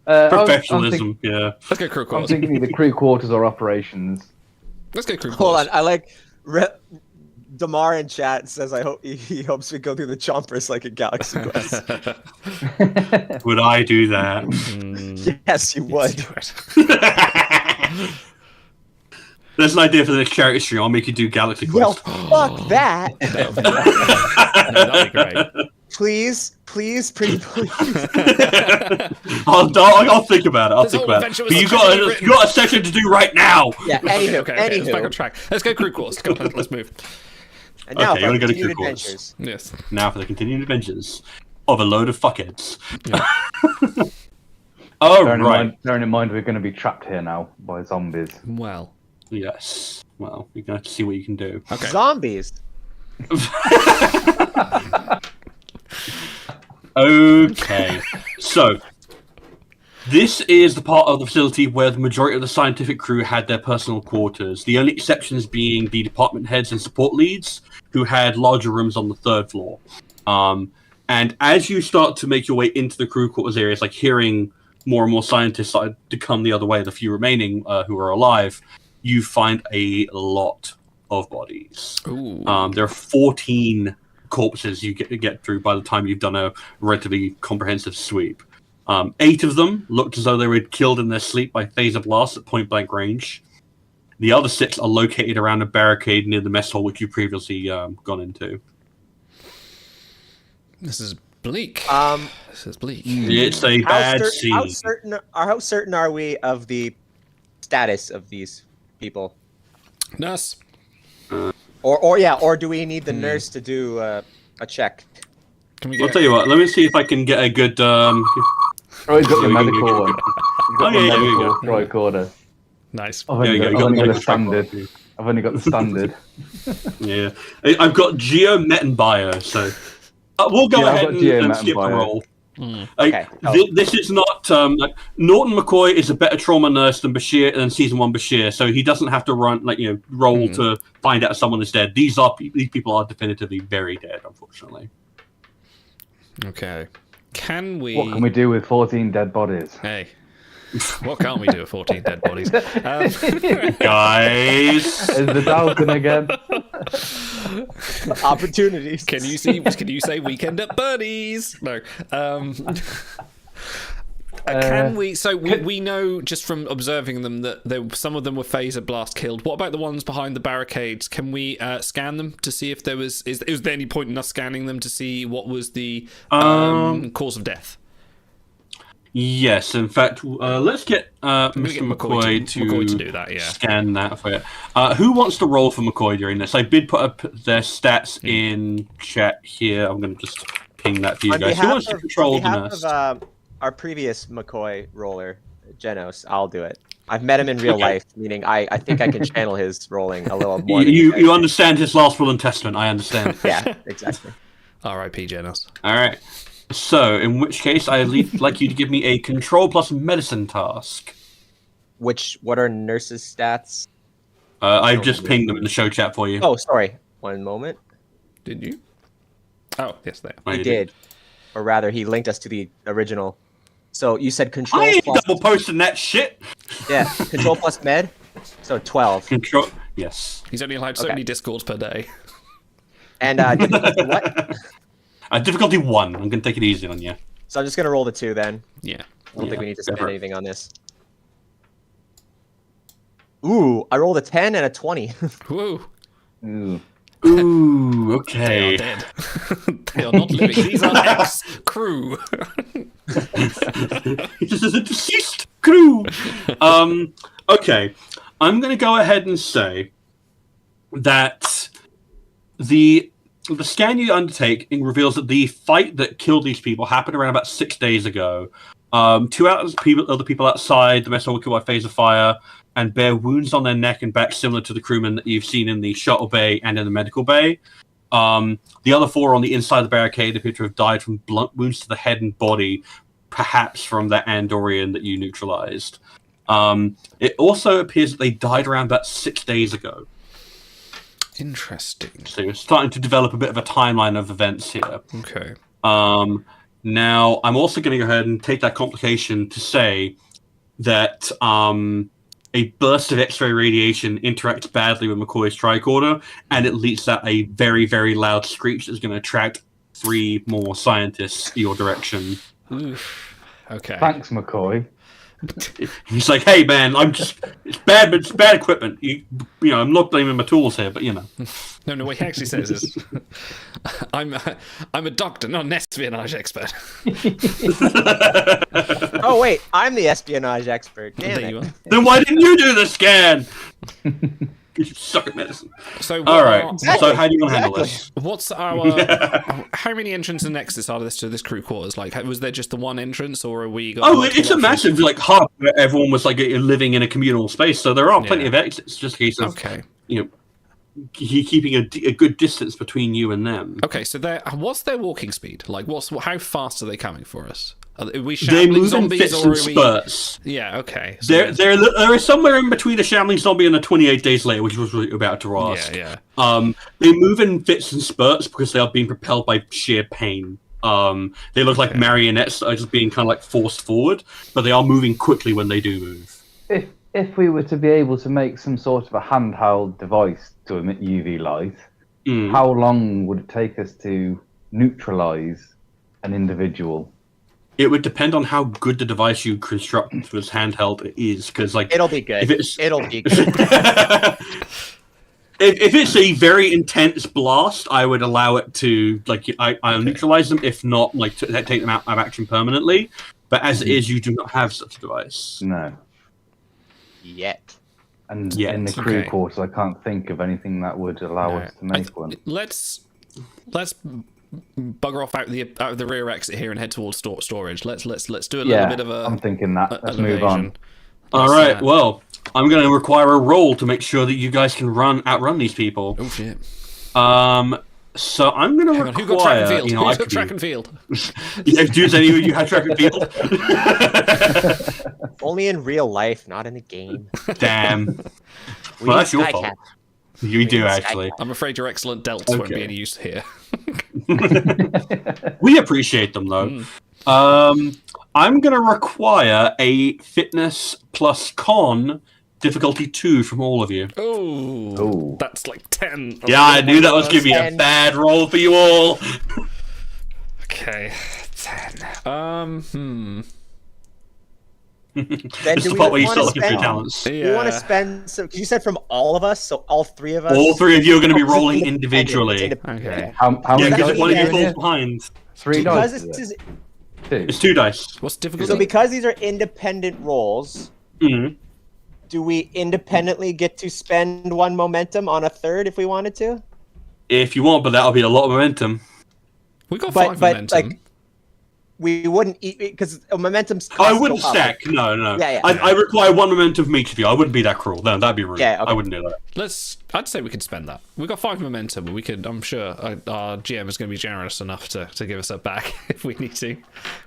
Speaker 4: I'm
Speaker 3: Professionalism, yeah.
Speaker 2: Let's go crew quarters.
Speaker 4: thinking either crew quarters or operations.
Speaker 2: Let's go crew
Speaker 5: Hold
Speaker 2: quarters.
Speaker 5: on, I like Damar in chat says I hope he hopes we go through the chompers like a Galaxy Quest.
Speaker 3: Would I do that?
Speaker 5: Yes, you would.
Speaker 3: There's an idea for the next charity stream. I'll make you do Galaxy
Speaker 5: Well,
Speaker 3: Quest.
Speaker 5: fuck that.
Speaker 2: That'd be great.
Speaker 5: Please, pretty please.
Speaker 3: I'll think about it. I'll
Speaker 2: This
Speaker 3: think
Speaker 2: whole
Speaker 3: about it.
Speaker 2: adventure
Speaker 3: But
Speaker 2: was
Speaker 3: you
Speaker 2: already
Speaker 3: got you got a session to do right now.
Speaker 5: Yeah, anywho,
Speaker 2: Okay, let's back on
Speaker 5: anywho.
Speaker 2: track. Let's go crew quarters. Come on, let's move.
Speaker 5: And now
Speaker 3: Okay,
Speaker 5: for
Speaker 3: you wanna go to
Speaker 5: continued
Speaker 3: crew quarters.
Speaker 5: adventures.
Speaker 2: Yes.
Speaker 3: Now for the continuing adventures of a load of fuckheads. Oh right.
Speaker 4: Bearing in mind we're going to be trapped here now by zombies.
Speaker 2: Well.
Speaker 3: Yes. Well, you're gonna have to see what you can do.
Speaker 2: Okay.
Speaker 5: Zombies.
Speaker 3: Okay. So this is the part of the facility where the majority of the scientific crew had their personal quarters. The only exceptions being the department heads and support leads, who had larger rooms on the third floor. And as you start to make your way into the crew quarters areas, like hearing more and more scientists start to come the other way, the few remaining who are alive, you find a lot of bodies. There are 14 corpses you get through by the time you've done a relatively comprehensive sweep. 8 of them looked as though they were killed in their sleep by phaser blasts at point blank range. The other 6 are located around a barricade near the mess hall, which you previously gone into.
Speaker 2: This is bleak. This is bleak.
Speaker 3: It's a bad scene.
Speaker 5: How certain are we of the status of these people?
Speaker 2: Nurse.
Speaker 5: Or do we need the nurse to do a check?
Speaker 3: I'll tell you what. Let me see if I can get a good.
Speaker 4: Oh, he's got the medical one. He's got the
Speaker 3: medical
Speaker 4: tricorder.
Speaker 2: Nice.
Speaker 4: I've only got the standard. I've only got the standard.
Speaker 3: Yeah, I've got Geo, Met, and Bio. So we'll go ahead and skip the roll.
Speaker 5: Okay.
Speaker 3: This is not Norton McCoy is a better trauma nurse than Bashir than season 1 Bashir, so he doesn't have to roll to find out if someone is dead. These people are definitively very dead, unfortunately.
Speaker 2: Okay.
Speaker 4: What can we do with 14 dead bodies?
Speaker 2: Hey. What can't we do with 14 dead bodies?
Speaker 3: Guys,
Speaker 4: is the Dalton again?
Speaker 5: Opportunities.
Speaker 2: Can you say weekend at Bernie's? No. Can we? So we know just from observing them that some of them were phaser blast killed. What about the ones behind the barricades? Can we scan them to see if there was? Is there any point in us scanning them to see what was the cause of death?
Speaker 3: Yes, in fact, let's get Mr. McCoy to
Speaker 2: do that. Yeah,
Speaker 3: scan that for you. Who wants to roll for McCoy during this? I did put up their stats in chat here. I'm going to just ping that to you guys. Who wants to control the nurse?
Speaker 5: Of our previous McCoy roller, Genos, I'll do it. I've met him in real life, meaning I think I can channel his rolling a little more.
Speaker 3: You understand his last will and testament. I understand.
Speaker 5: Yeah, exactly.
Speaker 2: R.I.P. Genos.
Speaker 3: All right. So, in which case, I'd like you to give me a control plus medicine task.
Speaker 5: What are nurses' stats?
Speaker 3: I've just pinged them in the show chat for you.
Speaker 5: Oh, sorry. One moment.
Speaker 2: Did you? Oh, yes, they are.
Speaker 5: He did. Or rather, he linked us to the original. So, you said control
Speaker 3: I ain't
Speaker 5: plus...
Speaker 3: double posting that shit!
Speaker 5: Yeah, control plus med? So, 12.
Speaker 3: Control... Yes.
Speaker 2: He's only allowed so many discords per day.
Speaker 5: And difficulty what?
Speaker 3: Difficulty 1. I'm going to take it easy on you.
Speaker 5: So I'm just going to roll the 2 then.
Speaker 2: Yeah.
Speaker 5: I don't think we need to spend anything on this. Ooh, I rolled a 10 and a 20.
Speaker 2: Woo.
Speaker 3: Ooh, okay.
Speaker 2: They are dead. They are not living. These are ex-crew.
Speaker 3: This is a deceased crew. Okay. I'm going to go ahead and say that the scan you undertake reveals that the fight that killed these people happened around about 6 days ago. 2 other people outside the mess hall were killed by phaser fire and bear wounds on their neck and back similar to the crewmen that you've seen in the shuttle bay and in the medical bay. The other 4 on the inside of the barricade appear to have died from blunt wounds to the head and body, perhaps from that Andorian that you neutralized. It also appears that they died around about 6 days ago.
Speaker 2: Interesting.
Speaker 3: So you're starting to develop a bit of a timeline of events here.
Speaker 2: Okay.
Speaker 3: Now, I'm also going to go ahead and take that complication to say that a burst of X-ray radiation interacts badly with McCoy's tricorder, and it leads out a very, very loud screech that's going to attract 3 more scientists your direction.
Speaker 2: Oof. Okay.
Speaker 4: Thanks, McCoy.
Speaker 3: He's like, hey man, it's bad equipment. You know, I'm not blaming my tools here, but you know.
Speaker 2: No, what he actually says is, I'm a doctor, not an espionage expert.
Speaker 5: Oh wait, I'm the espionage expert. Damn it.
Speaker 2: You are.
Speaker 3: Then why didn't you do the scan? You suck at medicine.
Speaker 2: So
Speaker 3: all right. So how do you want to handle this?
Speaker 2: What's our? How many entrances and exits are there to this crew quarters? Like, was there just the one entrance, or are we?
Speaker 3: It's a massive hub where everyone was living in a communal space. So there are plenty of exits. Just in case of keeping a good distance between you and them.
Speaker 2: Okay, so what's their walking speed? Like, how fast are they coming for us? Are we
Speaker 3: They
Speaker 2: shambling
Speaker 3: move in
Speaker 2: zombies
Speaker 3: fits
Speaker 2: or
Speaker 3: and
Speaker 2: are we?
Speaker 3: spurts.
Speaker 2: Yeah, okay. So
Speaker 3: There is somewhere in between a shambling zombie and a 28 days later, which was what you were about to ask.
Speaker 2: yeah.
Speaker 3: They move in fits and spurts because they are being propelled by sheer pain. They look like marionettes that are just being kind of like forced forward, but they are moving quickly when they do move.
Speaker 4: If we were to be able to make some sort of a handheld device to emit UV light, how long would it take us to neutralize an individual?
Speaker 3: It would depend on how good the device you construct for this handheld is, because like
Speaker 5: It'll be good. It'll be good.
Speaker 3: if it's a very intense blast, I would allow it to I'll neutralize them. If not, like to take them out of action permanently. But as it is, you do not have such a device.
Speaker 4: No.
Speaker 5: Yet.
Speaker 4: And in the crew quarters, I can't think of anything that would allow us to make one.
Speaker 2: Let's bugger off out the rear exit here and head towards storage. Let's do a little bit of a.
Speaker 4: I'm thinking that. Let's move on.
Speaker 3: All right. Well, I'm going to require a roll to make sure that you guys can outrun these people.
Speaker 2: Oh shit.
Speaker 3: So I'm going to require.
Speaker 2: Who got track and field? Who's got track and field?
Speaker 3: Yeah, dudes, any of you had track and field?
Speaker 5: Only in real life, not in a game.
Speaker 3: Damn. Well, that's your fault.
Speaker 5: Cap.
Speaker 3: You do actually.
Speaker 2: I'm afraid your excellent delts won't be any use here.
Speaker 3: We appreciate them though. I'm going to require a fitness plus con difficulty 2 from all of you.
Speaker 2: Oh, that's like 10.
Speaker 3: Yeah, I knew that was going to be a bad roll for you all.
Speaker 2: Okay, 10.
Speaker 5: Then do we want to spend?
Speaker 3: Talents.
Speaker 5: Do we want to spend some? You said from all of us, so all 3 of us.
Speaker 3: All 3 of you are going to be rolling individually.
Speaker 2: Okay.
Speaker 4: How many
Speaker 3: because
Speaker 4: dice
Speaker 3: one of you
Speaker 4: is
Speaker 3: falls
Speaker 4: it?
Speaker 3: behind.
Speaker 4: 3
Speaker 5: Because
Speaker 4: dice.
Speaker 5: this is,
Speaker 3: It's 2 dice.
Speaker 2: What's difficult?
Speaker 5: so because these are independent rolls, do we independently get to spend 1 momentum on a third if we wanted to?
Speaker 3: If you want, but that'll be a lot of momentum.
Speaker 2: We got 5 momentum.
Speaker 5: Like, we wouldn't eat because momentum's.
Speaker 3: I wouldn't stack. No.
Speaker 5: Yeah.
Speaker 3: I require 1 momentum from each of you. I wouldn't be that cruel. No, that'd be rude.
Speaker 5: Yeah, okay.
Speaker 3: I wouldn't do that.
Speaker 2: I'd say we could spend that. We got 5 momentum, but we could. I'm sure our GM is going to be generous enough to give us that back if we need to,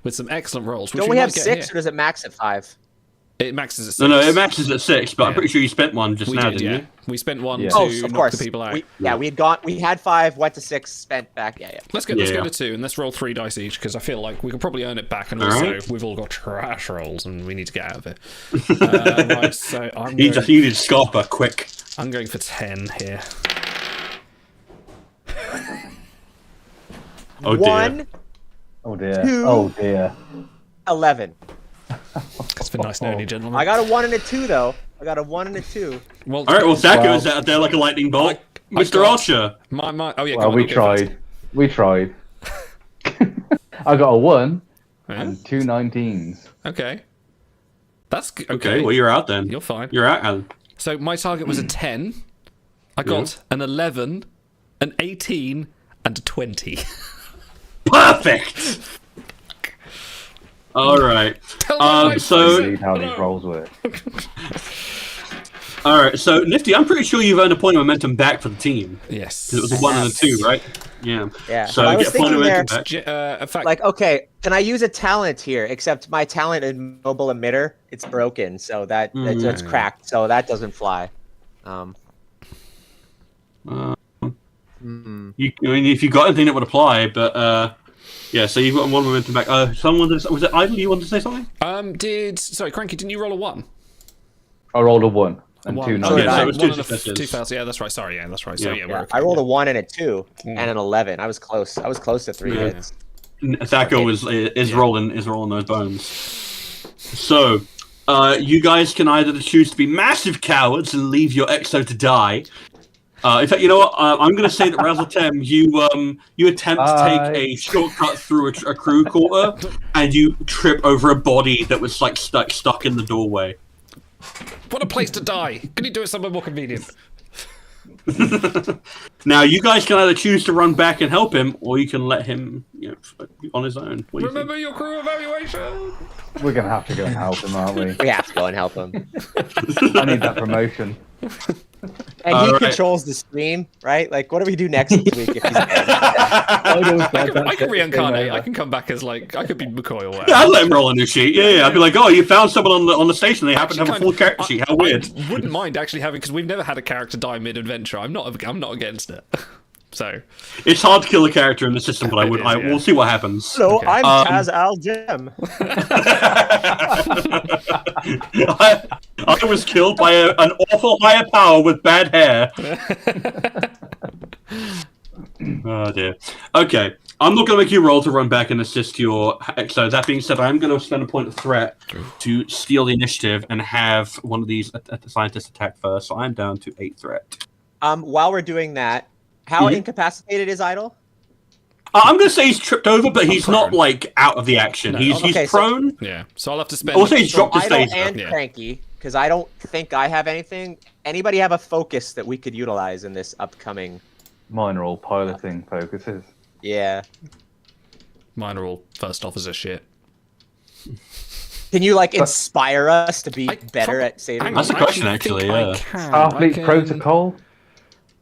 Speaker 2: with some excellent rolls.
Speaker 5: Don't we have 6, or does it max at 5?
Speaker 2: It maxes at 6.
Speaker 3: No, it maxes at 6. But I'm pretty sure you spent 1 just now, didn't you?
Speaker 2: We spent 1 to
Speaker 5: of
Speaker 2: knock
Speaker 5: course.
Speaker 2: the people out.
Speaker 5: We had 5, went to 6, spent back. Yeah.
Speaker 2: Let's go to 2 and let's roll 3 dice each because I feel like we can probably earn it back, and also we've all got trash rolls and we need to get out of it. Right, so
Speaker 3: You need to scarper quick.
Speaker 2: I'm going for 10 here.
Speaker 3: Oh dear.
Speaker 5: 1,
Speaker 4: Oh dear.
Speaker 5: 2,
Speaker 4: Oh dear.
Speaker 5: 11.
Speaker 2: It's been nice knowing you, gentlemen.
Speaker 5: I got a 1 and a 2 though. I got a 1 and a 2.
Speaker 2: Well,
Speaker 3: All right. Well, Zach goes out there like a lightning bolt. Mr. Archer.
Speaker 2: Oh yeah.
Speaker 4: Well, we tried. We tried. I got a 1 and 2 19s.
Speaker 2: Okay. That's okay.
Speaker 3: Okay. Well, you're out then.
Speaker 2: You're fine.
Speaker 3: You're out, Alan.
Speaker 2: So my target was a 10. I got an 11, an 18, and a 20.
Speaker 3: Perfect. All right.
Speaker 4: See how these rolls work.
Speaker 3: All right. So Nifty, I'm pretty sure you've earned a point of momentum back for the team.
Speaker 2: Yes.
Speaker 3: It was a 1 and a 2, right? Yeah.
Speaker 5: Yeah.
Speaker 3: So
Speaker 5: I
Speaker 3: you
Speaker 5: was
Speaker 3: get a point of
Speaker 5: thinking
Speaker 3: momentum back.
Speaker 2: In fact,
Speaker 5: Like, okay, can I use a talent here? Except my talent in mobile emitter, it's broken, so that's cracked, so that doesn't fly.
Speaker 3: I mean, if you got anything that would apply, but yeah. So you've got 1 momentum back. Was it Idle? You wanted to say something?
Speaker 2: Sorry, Cranky, didn't you roll a 1?
Speaker 4: I rolled a 1 and 2
Speaker 2: Oh, yeah,
Speaker 4: 19s.
Speaker 3: so it was
Speaker 2: 1
Speaker 3: 2
Speaker 2: and a
Speaker 3: successes.
Speaker 2: 2 fails. Yeah, that's right. Sorry, yeah, that's right. So yeah, we're okay.
Speaker 5: I rolled a 1 and a 2 and an 11. I was close. I was close to 3 hits.
Speaker 3: Thaco is rolling those bones. So you guys can either choose to be massive cowards and leave your exo to die. In fact, you know what? I'm going to say that Razzletem, you attempt to take a shortcut through a crew quarter, and you trip over a body that was like stuck in the doorway.
Speaker 2: What a place to die! Can you do it somewhere more convenient?
Speaker 3: Now, you guys can either choose to run back and help him, or you can let him, on his own. What do you
Speaker 2: Remember your crew evaluation.
Speaker 4: We're going to have to go and help him, aren't we?
Speaker 5: We have to go and help him.
Speaker 4: I need that promotion.
Speaker 5: And he controls the stream, right? Like, what do we do next week if he's dead?
Speaker 2: I can reincarnate. I can come back as like I could be McCoy or whatever.
Speaker 3: Yeah, I'd let him roll a new sheet. Yeah. I'd be like, oh, you found someone on the station. They happen to have a full character sheet. How weird.
Speaker 2: I wouldn't mind actually having, because we've never had a character die mid-adventure. I'm not against it. So
Speaker 3: it's hard to kill a character in the system, but we'll see what happens.
Speaker 5: So okay. I'm Taz Al Gem.
Speaker 3: I was killed by an awful higher power with bad hair. Oh dear. Okay, I'm not going to make you roll to run back and assist your. So that being said, I'm going to spend a point of threat to steal the initiative and have one of these scientists attack first. So I'm down to 8 threat.
Speaker 5: While we're doing that, how incapacitated is Idle?
Speaker 3: I'm going to say he's tripped over, but he's not like out of the action. No, he's prone.
Speaker 2: So I'll have to spend.
Speaker 3: I'll say he's dropped his
Speaker 5: Idle and Cranky, because I don't think I have anything. Anybody have a focus that we could utilize in this upcoming?
Speaker 4: Mine are all piloting focuses.
Speaker 5: Yeah.
Speaker 2: Mine are all first officer shit.
Speaker 5: Can you like inspire us to be better at saving?
Speaker 3: That's a question, actually. Yeah.
Speaker 4: Starfleet protocol.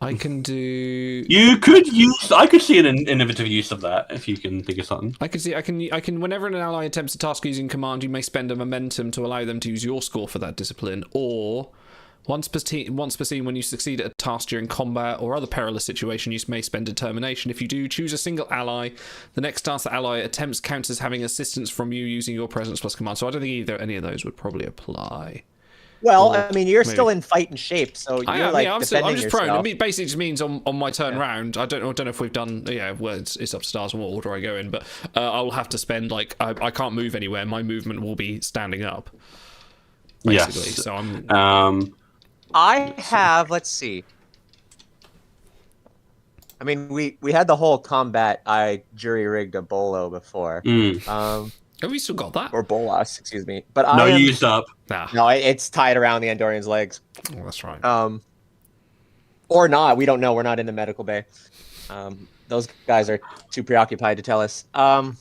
Speaker 2: I can do.
Speaker 3: You could use. I could see an innovative use of that if you can think of something.
Speaker 2: I can see. I can. Whenever an ally attempts a task using command, you may spend a momentum to allow them to use your score for that discipline. Or once per scene, when you succeed at a task during combat or other perilous situation, you may spend determination. If you do, choose a single ally. The next task the ally attempts counts as having assistance from you using your presence plus command. So I don't think any of those would probably apply.
Speaker 5: Well, I mean, you're still in fighting shape, so you're
Speaker 2: I'm just
Speaker 5: yourself.
Speaker 2: prone. It basically just means on my turn round. I don't know if we've done. Yeah, well, it's up to stars on what order I go in, but I'll have to spend like I can't move anywhere. My movement will be standing up. Basically,
Speaker 3: yes.
Speaker 2: So I'm.
Speaker 5: I have. Let's see. I mean, we had the whole combat. I jury rigged a bolo before.
Speaker 2: Have we still got that?
Speaker 5: Or bolas, excuse me. But
Speaker 3: no, used up.
Speaker 5: No, it's tied around the Andorian's legs.
Speaker 2: Oh, that's right.
Speaker 5: Or not. We don't know. We're not in the medical bay. Those guys are too preoccupied to tell us.
Speaker 3: They're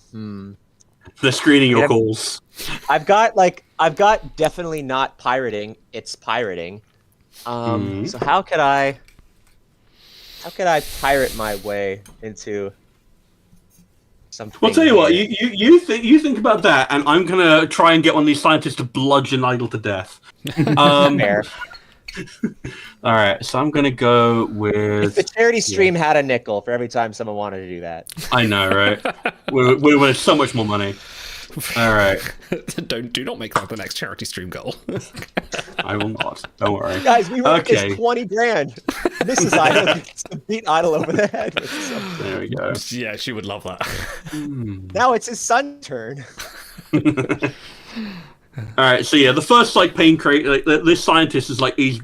Speaker 3: screening your calls.
Speaker 5: I've got definitely not pirating. It's pirating. So how could I pirate my way into something?
Speaker 3: Well, I'll tell you what, you think about that, and I'm gonna try and get one of these scientists to bludgeon Idle to death.
Speaker 5: Fair.
Speaker 3: All right, so I'm gonna go with.
Speaker 5: If the charity stream had a nickel for every time someone wanted to do that.
Speaker 3: I know, right? we win so much more money. All right.
Speaker 2: Do not make that the next charity stream goal.
Speaker 3: I will not. Don't worry.
Speaker 5: Guys, we want this 20 grand. Mrs. Idle gets to beat Idle over the head with something.
Speaker 3: There we go.
Speaker 2: Yeah, she would love that.
Speaker 5: Now it's his son's turn.
Speaker 3: All right, so yeah, the first like pain crate, like this scientist is like he's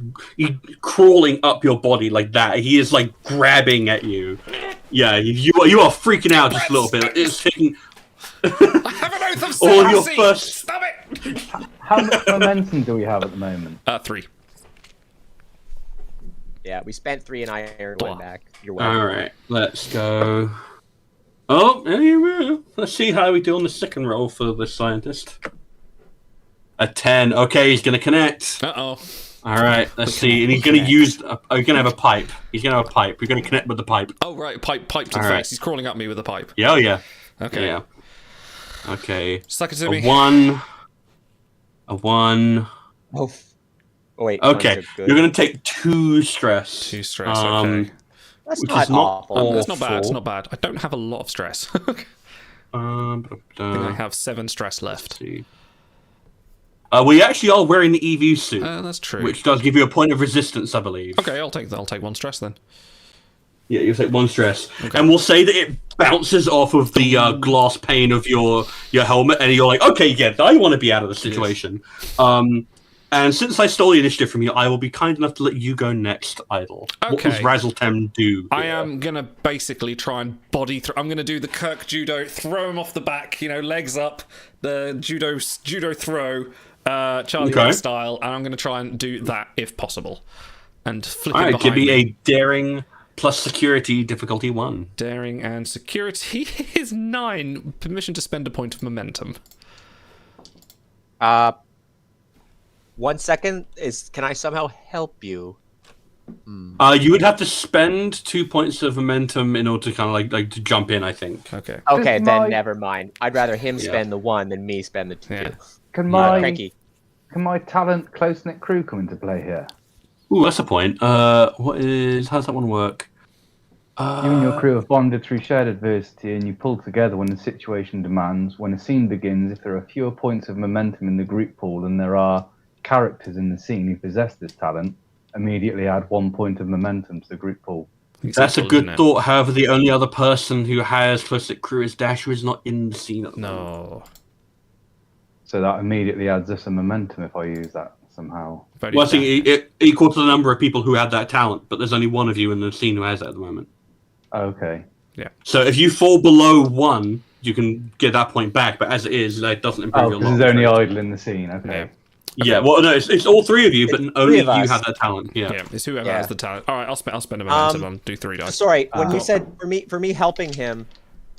Speaker 3: crawling up your body like that. He is like grabbing at you. Yeah, you are freaking out just a little bit. It's taking.
Speaker 2: I have an oath of secrecy.
Speaker 3: All your first.
Speaker 2: Stop it.
Speaker 4: How much momentum do we have at the moment?
Speaker 2: 3.
Speaker 5: Yeah, we spent 3 and I earned 1 back. You're welcome.
Speaker 3: All right, let's go. Oh, anyway, let's see how we do on the second roll for the scientist. A 10. Okay, he's gonna connect.
Speaker 2: Uh-oh.
Speaker 3: All right, let's see. And he's gonna use. He's gonna have a pipe. He's gonna have a pipe. We're gonna connect with the pipe.
Speaker 2: Oh right, pipe to the face. He's crawling at me with a pipe.
Speaker 3: Yeah, oh yeah.
Speaker 2: Okay.
Speaker 3: Yeah. Okay.
Speaker 2: Suck it to me.
Speaker 3: A 1.
Speaker 5: Oh wait.
Speaker 3: Okay, you're gonna take 2 stress.
Speaker 2: 2 stress. Okay.
Speaker 5: That's
Speaker 3: which
Speaker 5: not
Speaker 3: is not
Speaker 5: awful.
Speaker 2: That's not bad. It's not bad. I don't have a lot of stress. I think I have 7 stress left.
Speaker 3: We actually are wearing the EV suit.
Speaker 2: That's true.
Speaker 3: Which does give you a point of resistance, I believe.
Speaker 2: Okay, I'll take 1 stress then.
Speaker 3: Yeah, you'll take 1 stress. Okay. And we'll say that it bounces off of the glass pane of your helmet, and you're like, okay, yeah, I want to be out of the situation. Yes. And since I stole the initiative from you, I will be kind enough to let you go next, Idle. Okay. What does Razzletem do here?
Speaker 2: I am going to basically try and I'm going to do the Kirk judo, throw him off the back, legs up, the judo throw, Charlie style, and I'm going to try and do that if possible. And flip it behind
Speaker 3: give me a daring plus security difficulty 1.
Speaker 2: Daring and security is 9. Permission to spend a point of momentum.
Speaker 5: 1 second can I somehow help you?
Speaker 3: You would have to spend 2 points of momentum in order to kind of like to jump in, I think.
Speaker 2: Okay.
Speaker 5: Okay,
Speaker 4: Does
Speaker 5: then
Speaker 4: my-
Speaker 5: never mind. I'd rather him spend the 1 than me spend the 2.
Speaker 2: Yeah.
Speaker 4: Can
Speaker 5: Cranky.
Speaker 4: my talent close knit crew come into play here?
Speaker 3: Ooh, that's a point. How does that one work?
Speaker 4: You and your crew have bonded through shared adversity, and you pull together when the situation demands. When a scene begins, if there are fewer points of momentum in the group pool than there are characters in the scene who possess this talent, immediately add 1 point of momentum to the group pool.
Speaker 3: That's a good thought. However, the only other person who has close-knit crew is Dash, who is not in the scene at the moment.
Speaker 2: No.
Speaker 4: So that immediately adds us a momentum if I use that somehow.
Speaker 3: Well, I think it equal to the number of people who have that talent, but there's only one of you in the scene who has it at the moment.
Speaker 4: Okay.
Speaker 2: Yeah.
Speaker 3: So if you fall below 1, you can get that point back, but as it is, that doesn't improve your
Speaker 4: because
Speaker 3: lot.
Speaker 4: there's only idle in the scene. Okay.
Speaker 3: Yeah, well, no, it's all 3 of you, but only
Speaker 5: of
Speaker 3: you
Speaker 5: us.
Speaker 3: have that talent. Yeah.
Speaker 2: Yeah, it's whoever has the talent. All right, I'll spend a momentum on do 3 dice.
Speaker 5: Sorry, when you said for me helping him,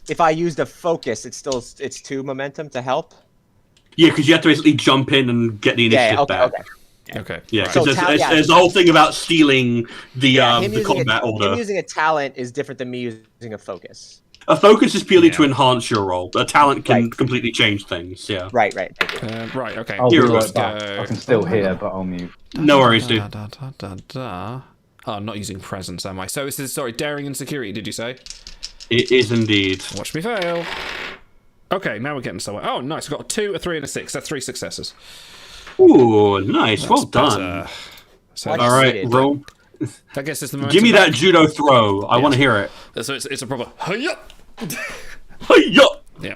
Speaker 5: if I used a focus, it's 2 momentum to help.
Speaker 3: Yeah, because you have to basically jump in and get the initiative back.
Speaker 2: Okay.
Speaker 3: Yeah,
Speaker 2: right.
Speaker 3: because there's the whole thing about stealing the combat order.
Speaker 5: Him using a talent is different than me using a focus.
Speaker 3: A focus is purely to enhance your role. A talent can completely change things. Yeah.
Speaker 5: Right. Thank you.
Speaker 2: Right. Okay.
Speaker 4: I'll be
Speaker 3: Here,
Speaker 4: right
Speaker 3: let's
Speaker 4: back.
Speaker 2: go.
Speaker 4: I can still hear, but I'll mute.
Speaker 3: No worries, dude.
Speaker 2: Oh, I'm not using presence, am I? So this is daring and security. Did you say?
Speaker 3: It is indeed.
Speaker 2: Watch me fail. Okay, now we're getting somewhere. Oh, nice. We've got a 2, a 3, and a 6. That's 3 successes.
Speaker 3: Ooh, nice. Well done.
Speaker 2: Better. So
Speaker 3: All right, roll.
Speaker 2: I guess it's the
Speaker 3: Give me that judo throw. I want to hear it.
Speaker 2: So it's a proper hiya.
Speaker 3: Hiya!
Speaker 2: Yeah.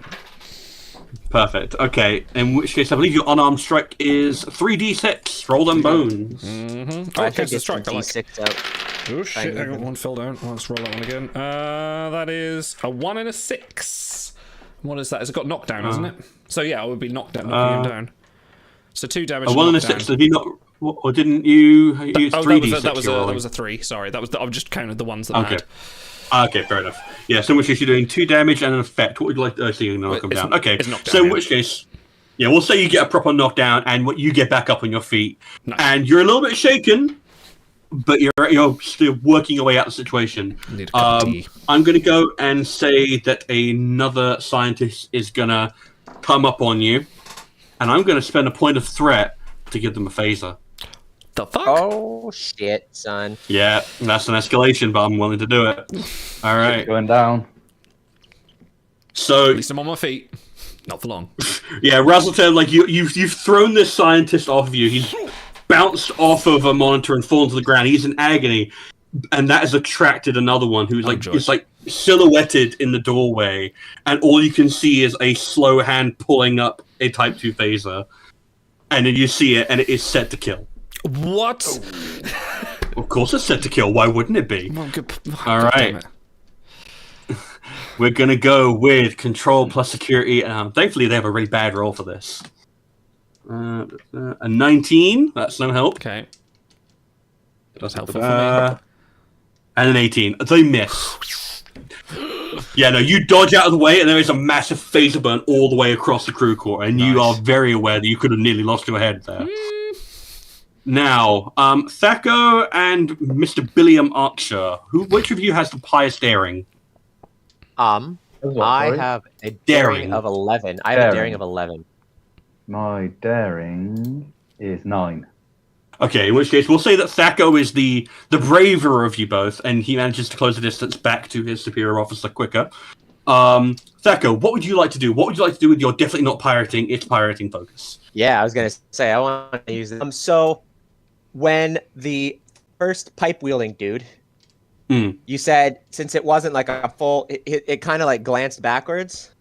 Speaker 3: Perfect. Okay. In which case, I believe your unarmed strike is 3d6. Roll them bones.
Speaker 2: Mm-hmm. Oh,
Speaker 5: I
Speaker 2: okay,
Speaker 5: think
Speaker 2: so
Speaker 5: it's
Speaker 2: strike. I like.
Speaker 5: D6 out.
Speaker 2: Oh shit! I got one fell down. Let's roll that one again. That is a 1 and a 6. What is that? Has it got knockdown, hasn't it? So yeah, it would be knockdown, knocking him down. So 2 damage.
Speaker 3: A 1 and a 6. Have you not? Or didn't you use 3d6?
Speaker 2: that was a 3. Sorry, I've just counted the ones that
Speaker 3: Okay.
Speaker 2: I had.
Speaker 3: Okay, fair enough. Yeah, so in which case you're doing 2 damage and an effect. What would you like to see you knock him down? Okay,
Speaker 2: it's knockdown,
Speaker 3: so in
Speaker 2: yeah.
Speaker 3: which case, yeah, we'll say you get a proper knockdown and you get back up on your feet.
Speaker 2: Nice.
Speaker 3: And you're a little bit shaken, but you're still working your way out of the situation.
Speaker 2: Need a cup of tea.
Speaker 3: I'm going to go and say that another scientist is going to come up on you, and I'm going to spend a point of threat to give them a phaser.
Speaker 2: The fuck?
Speaker 5: Oh shit, son.
Speaker 3: Yeah, that's an escalation, but I'm willing to do it. All right.
Speaker 4: Going down.
Speaker 3: So
Speaker 2: At least I'm on my feet. Not for long.
Speaker 3: yeah, Razzleton, like you've thrown this scientist off of you. He's bounced off of a monitor and fallen to the ground. He's in agony, and that has attracted another one who's like
Speaker 2: joy.
Speaker 3: is like silhouetted in the doorway, and all you can see is a slow hand pulling up a Type 2 phaser, and then you see it, and it is set to kill.
Speaker 2: What?
Speaker 3: Of course, it's set to kill. Why wouldn't it be?
Speaker 2: Well, good.
Speaker 3: All
Speaker 2: God
Speaker 3: right.
Speaker 2: damn it.
Speaker 3: We're gonna go with control plus security. Thankfully, they have a really bad roll for this. A 19. That's no help.
Speaker 2: Okay. That's helpful for me.
Speaker 3: And an 18. They miss. Yeah, no, you dodge out of the way, and there is a massive phaser burn all the way across the crew core, and you are very aware that you could have nearly lost your head there. Now, Thaco and Mr. Billiam Archer, which of you has the highest daring?
Speaker 5: I have a daring of 11. I have a daring of 11.
Speaker 4: My daring is 9.
Speaker 3: Okay, in which case we'll say that Thaco is the braver of you both, and he manages to close the distance back to his superior officer quicker. Thaco, what would you like to do? What would you like to do with your definitely not pirating, it's pirating focus?
Speaker 5: Yeah, I was gonna say I want to use it. So when the first pipe wielding dude, you said since it wasn't like a full, it kind of like glanced backwards.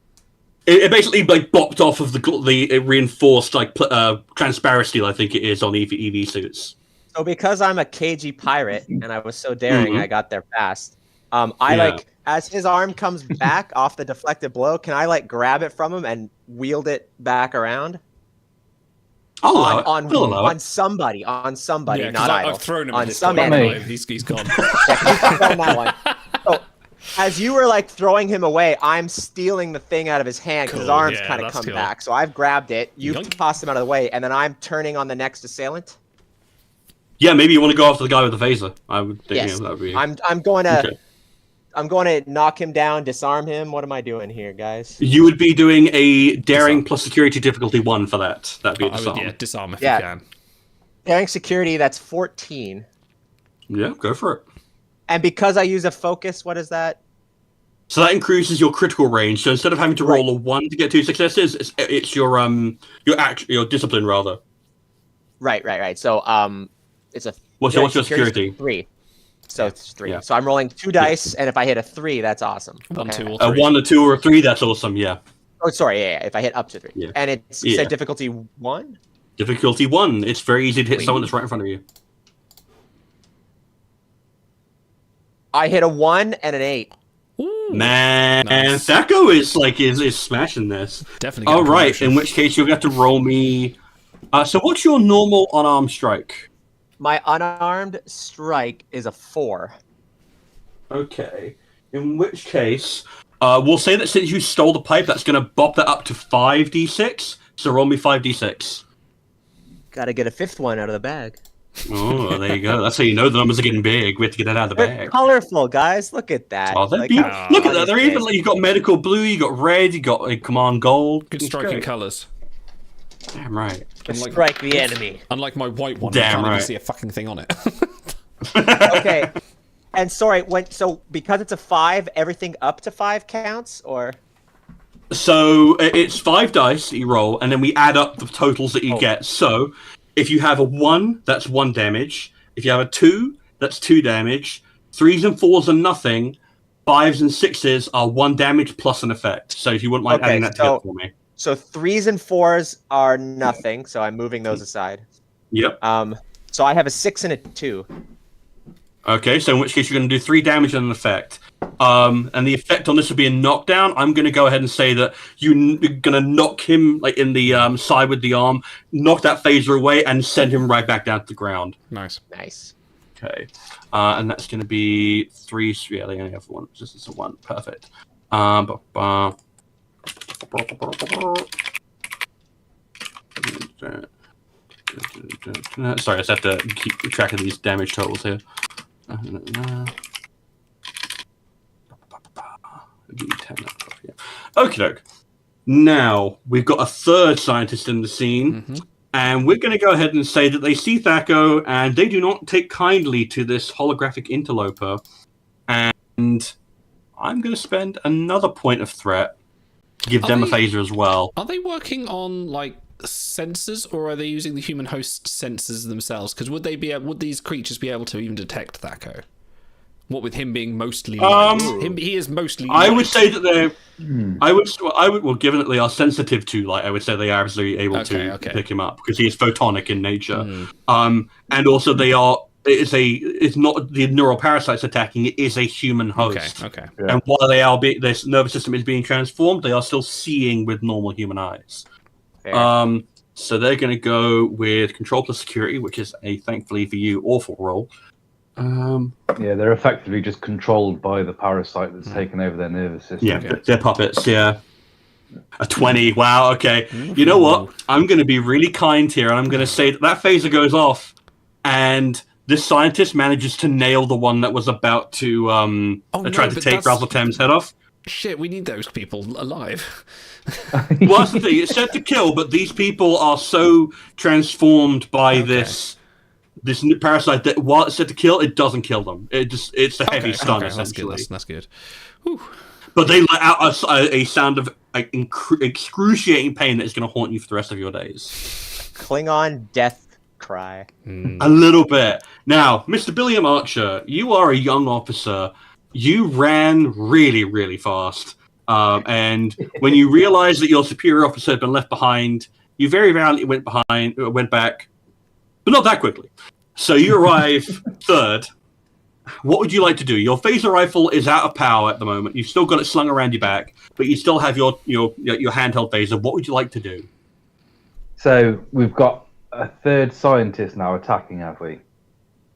Speaker 3: It basically like bopped off of the reinforced like transparency, I think it is, on EV suits.
Speaker 5: So because I'm a KG pirate and I was so daring, I got there fast. Like as his arm comes back off the deflected blow, can I like grab it from him and wield it back around? On somebody,
Speaker 2: Yeah,
Speaker 5: not idle.
Speaker 2: I've thrown him
Speaker 5: on
Speaker 2: at this
Speaker 5: some
Speaker 2: point.
Speaker 5: enemy.
Speaker 2: He's gone.
Speaker 5: Yeah, that one. So, as you were like throwing him away, I'm stealing the thing out of his hand because his arms kind of come back. So I've grabbed it. You've tossed him out of the way, and then I'm turning on the next assailant.
Speaker 3: Yeah, maybe you want to go after the guy with the phaser. I would think
Speaker 5: Yes.
Speaker 3: that would be.
Speaker 5: I'm going to.
Speaker 3: Okay.
Speaker 5: I'm going to knock him down, disarm him. What am I doing here, guys?
Speaker 3: You would be doing a daring
Speaker 2: Disarm.
Speaker 3: plus security difficulty 1 for that. That'd be a
Speaker 2: I
Speaker 3: disarm.
Speaker 2: would, disarm if
Speaker 5: Yeah.
Speaker 2: you can.
Speaker 5: Daring security, that's 14.
Speaker 3: Yeah, go for it.
Speaker 5: And because I use a focus, what is that?
Speaker 3: So that increases your critical range. So instead of having to roll a 1 to get 2 successes, it's your discipline rather.
Speaker 5: Right. So it's a.
Speaker 3: What's your security?
Speaker 5: 3. So it's 3.
Speaker 3: Yeah.
Speaker 5: So I'm rolling 2 dice, and if I hit a 3, that's awesome.
Speaker 2: 1,
Speaker 5: Okay.
Speaker 2: 2, or
Speaker 3: A
Speaker 2: 3.
Speaker 3: 1, a 2, or a 3. That's awesome. Yeah.
Speaker 5: Oh, sorry. Yeah. If I hit up to 3,
Speaker 3: Yeah.
Speaker 5: and it's
Speaker 3: Yeah.
Speaker 5: said difficulty 1.
Speaker 3: Difficulty 1. It's very easy to hit someone that's right in front of you.
Speaker 5: I hit a 1 and an 8.
Speaker 2: Ooh,
Speaker 3: Man,
Speaker 2: nice.
Speaker 3: Thaco is smashing this.
Speaker 2: Definitely.
Speaker 3: All
Speaker 2: get a
Speaker 3: right.
Speaker 2: promotion.
Speaker 3: In which case you'll have to roll me. So what's your normal unarmed strike?
Speaker 5: My unarmed strike is a 4.
Speaker 3: Okay. In which case, we'll say that since you stole the pipe, that's going to bop that up to 5d6. So roll me 5d6.
Speaker 5: Got to get a 5th one out of the bag.
Speaker 3: Oh, there you go. That's how you know the numbers are getting big. We have to get that out of the
Speaker 5: They're
Speaker 3: bag.
Speaker 5: colorful, guys. Look at that.
Speaker 3: Oh, they're
Speaker 5: Like,
Speaker 3: beautiful.
Speaker 5: how
Speaker 3: Look at
Speaker 5: fun
Speaker 3: that.
Speaker 5: is
Speaker 3: They're even
Speaker 5: this?
Speaker 3: like you've got medical blue, you got red, you got command gold.
Speaker 2: Good
Speaker 3: It's
Speaker 2: striking
Speaker 3: great.
Speaker 2: colours.
Speaker 3: Damn right.
Speaker 2: Unlike,
Speaker 5: Strike the enemy.
Speaker 2: unlike my white one,
Speaker 3: Damn
Speaker 2: you can't
Speaker 3: right.
Speaker 2: even see a fucking thing on it.
Speaker 5: Okay. And sorry, so because it's a 5, everything up to 5 counts, or
Speaker 3: So it's 5 dice that you roll, and then we add up the totals that you
Speaker 5: Oh.
Speaker 3: get. So if you have a 1, that's 1 damage. If you have a 2, that's 2 damage. 3s and 4s are nothing. 5s and 6s are 1 damage plus an effect. So if you wouldn't mind
Speaker 5: Okay,
Speaker 3: adding that
Speaker 5: so-
Speaker 3: together for me.
Speaker 5: so 3s and 4s are nothing. So I'm moving those aside.
Speaker 3: Yep.
Speaker 5: So I have a 6 and a 2.
Speaker 3: Okay, so in which case you're going to do 3 damage and an effect. And the effect on this would be a knockdown. I'm going to go ahead and say that you're going to knock him like in the side with the arm, knock that phaser away, and send him right back down to the ground.
Speaker 2: Nice.
Speaker 5: Nice.
Speaker 3: Okay, and that's going to be 3. Yeah, they only have 1. This is a 1. Perfect. Sorry, I just have to keep track of these damage totals here. Okay, doke. Now we've got a third scientist in the scene,
Speaker 2: Mhm.
Speaker 3: and we're going to go ahead and say that they see Thaco, and they do not take kindly to this holographic interloper. And I'm going to spend another point of threat to give
Speaker 2: Are
Speaker 3: them a
Speaker 2: they-
Speaker 3: phaser as well.
Speaker 2: Are they working on like sensors, or are they using the human host sensors themselves? Because would these creatures be able to even detect Thaco? What with him being mostly light? He is mostly
Speaker 3: I would
Speaker 2: light.
Speaker 3: say that they're. I would. Well, given that they are sensitive to light, I would say they are absolutely able to
Speaker 2: Okay.
Speaker 3: pick him up because he is photonic in nature. And also they are. It's not the neural parasites attacking. It is a human host.
Speaker 2: Okay.
Speaker 4: Yeah.
Speaker 3: And while this nervous system is being transformed, they are still seeing with normal human eyes.
Speaker 5: Fair.
Speaker 3: So they're going to go with control plus security, which is a thankfully for you awful roll.
Speaker 4: Yeah, they're effectively just controlled by the parasite that's taken over their nervous system.
Speaker 3: Yeah,
Speaker 2: Okay.
Speaker 3: they're puppets. Yeah, a 20. Wow. Okay. You know what? I'm going to be really kind here, and I'm going to say that phaser goes off, and this scientist manages to nail the one that was about to try to
Speaker 2: but
Speaker 3: take
Speaker 2: that's-
Speaker 3: Razzletem's head off.
Speaker 2: Shit, we need those people alive.
Speaker 3: Well, that's the thing. It's set to kill, but these people are so transformed by this parasite that while it's set to kill, it doesn't kill them. It's a heavy stun
Speaker 2: That's good.
Speaker 3: essentially.
Speaker 2: That's good. Whew.
Speaker 3: But they let out a sound of excruciating pain that is going to haunt you for the rest of your days.
Speaker 5: Klingon death cry.
Speaker 3: A little bit. Now, Mr. Billiam Archer, you are a young officer. You ran really, really fast. And when you realized that your superior officer had been left behind, you very valiantly went back, but not that quickly. So you arrive third. What would you like to do? Your phaser rifle is out of power at the moment. You've still got it slung around your back, but you still have your handheld phaser. What would you like to do?
Speaker 4: So we've got a third scientist now attacking, have we?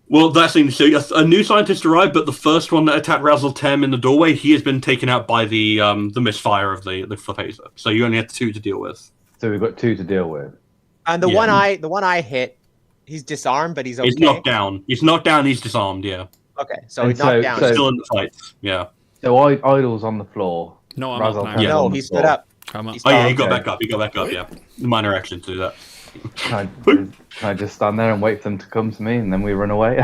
Speaker 3: Well, that's the thing. So a new scientist arrived, but the first one that attacked Razzletem in the doorway, he has been taken out by the misfire of the phaser. So you only have 2 to deal with.
Speaker 4: So we've got 2 to deal with.
Speaker 5: And the
Speaker 3: Yeah.
Speaker 5: one I hit, He's disarmed, but he's okay.
Speaker 3: He's knocked down. He's knocked down. He's disarmed. Yeah.
Speaker 5: Okay, so
Speaker 4: And
Speaker 5: he's knocked down.
Speaker 3: He's still in the fights. Yeah.
Speaker 4: So Idle's on the floor.
Speaker 2: No, I'm up
Speaker 4: Razzle
Speaker 2: now.
Speaker 4: Dazzle's
Speaker 5: No,
Speaker 4: on the
Speaker 5: he stood
Speaker 4: floor.
Speaker 5: up.
Speaker 2: I'm up.
Speaker 5: He's
Speaker 3: Oh yeah, he
Speaker 5: stopped.
Speaker 3: got back up. He got back up. Yeah. Minor action to do that.
Speaker 4: Can I just stand there and wait for them to come to me, and then we run away?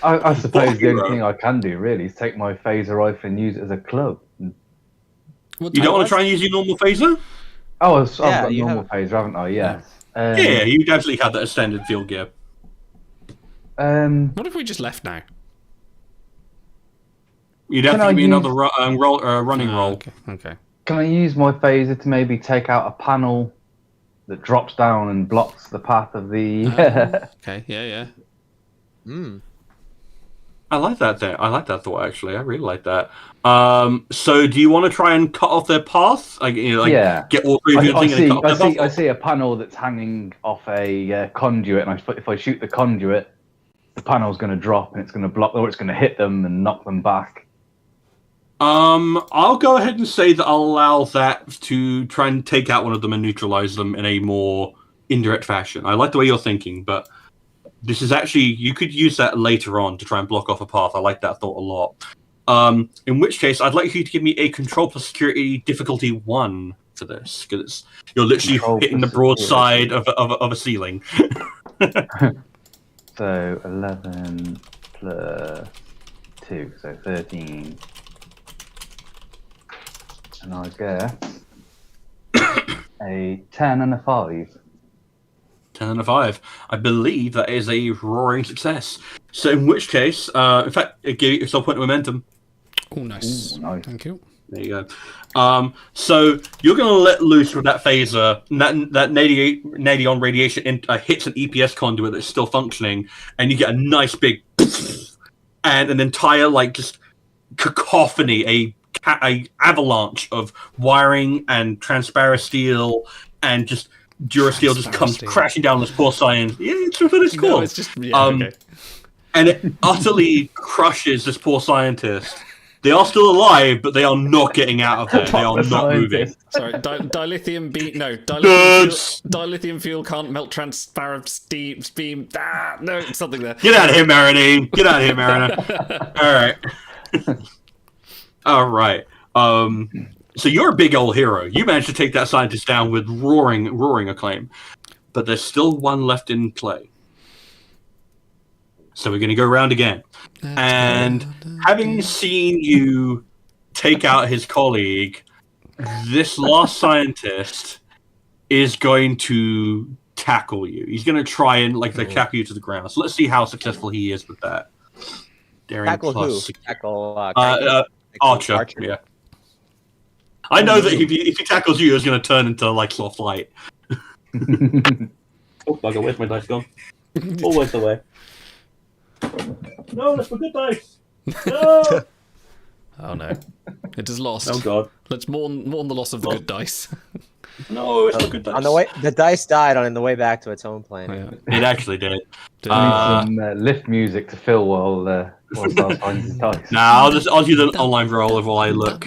Speaker 4: I suppose the only thing I can do really is take my phaser rifle and use it as a club.
Speaker 3: You don't want to try and use your normal phaser?
Speaker 4: Oh, I've
Speaker 5: Yeah,
Speaker 4: got a
Speaker 5: you
Speaker 4: normal phaser, haven't I? Yes.
Speaker 3: Yeah, you absolutely have that extended field gear.
Speaker 2: What if we just left now?
Speaker 3: You'd have
Speaker 4: Can
Speaker 3: to
Speaker 4: I
Speaker 3: give me
Speaker 4: use-
Speaker 3: another running roll.
Speaker 2: Okay.
Speaker 4: Can I use my phaser to maybe take out a panel that drops down and blocks the path of the?
Speaker 2: Okay. Yeah.
Speaker 3: I like that thing. I like that thought actually. I really like that. So do you want to try and cut off their path?
Speaker 4: Yeah.
Speaker 3: Get all three of you thinking and cut off their
Speaker 4: I
Speaker 3: path?
Speaker 4: see a panel that's hanging off a conduit, and if I shoot the conduit, the panel's going to drop and it's going to block, or it's going to hit them and knock them back.
Speaker 3: I'll go ahead and say that I'll allow that to try and take out one of them and neutralize them in a more indirect fashion. I like the way you're thinking, but this is actually, you could use that later on to try and block off a path. I like that thought a lot. In which case, I'd like you to give me a control plus security difficulty 1 for this, because you're literally
Speaker 4: Control
Speaker 3: hitting the
Speaker 4: plus
Speaker 3: broad
Speaker 4: security.
Speaker 3: side of a ceiling.
Speaker 4: So 11 plus 2, so 13. And I get a 10 and a 5.
Speaker 3: 10 and a 5. I believe that is a roaring success. So in which case, in fact, give yourself a point of momentum.
Speaker 2: Oh, nice.
Speaker 4: Ooh, nice.
Speaker 2: Thank you.
Speaker 3: There you go. So you're going to let loose with that phaser, and that Nadion radiation hits an EPS conduit that's still functioning, and you get a nice big and an entire just cacophony, a avalanche of wiring and transparent steel and just Durasteel just comes
Speaker 2: Steel.
Speaker 3: crashing down this poor science. Yeah, it's what it's called.
Speaker 2: No, it's just okay.
Speaker 3: And it utterly crushes this poor scientist. They are still alive, but they are not getting out of there. They are not moving.
Speaker 2: Sorry, dilithium
Speaker 3: Nerds.
Speaker 2: dilithium fuel can't melt transparent steam. No, it's something there.
Speaker 3: Get out of here, Marinine. Get out of here, Marina. All right. So you're a big old hero. You managed to take that scientist down with roaring acclaim. But there's still one left in play. So we're going to go around again. And having seen you take out his colleague, this last scientist is going to tackle you. He's going to try and tackle you to the ground. So let's see how successful he is with that. Daring
Speaker 5: Tackle
Speaker 3: plus
Speaker 5: who? Tackle
Speaker 3: Archer. Yeah. I know that if he tackles you, it's going to turn into soft light. Oh bugger! Where's my dice gone? Always away. No, that's for good dice. No.
Speaker 2: Oh no, it is lost.
Speaker 3: Oh god.
Speaker 2: Let's mourn the loss of the good dice.
Speaker 3: No, it's for good dice.
Speaker 5: On the way, the dice died on the way back to its home planet.
Speaker 2: Yeah.
Speaker 3: It actually did.
Speaker 4: Some lift music to fill while Star finds his dice.
Speaker 3: Nah, I'll do the online roll while I look.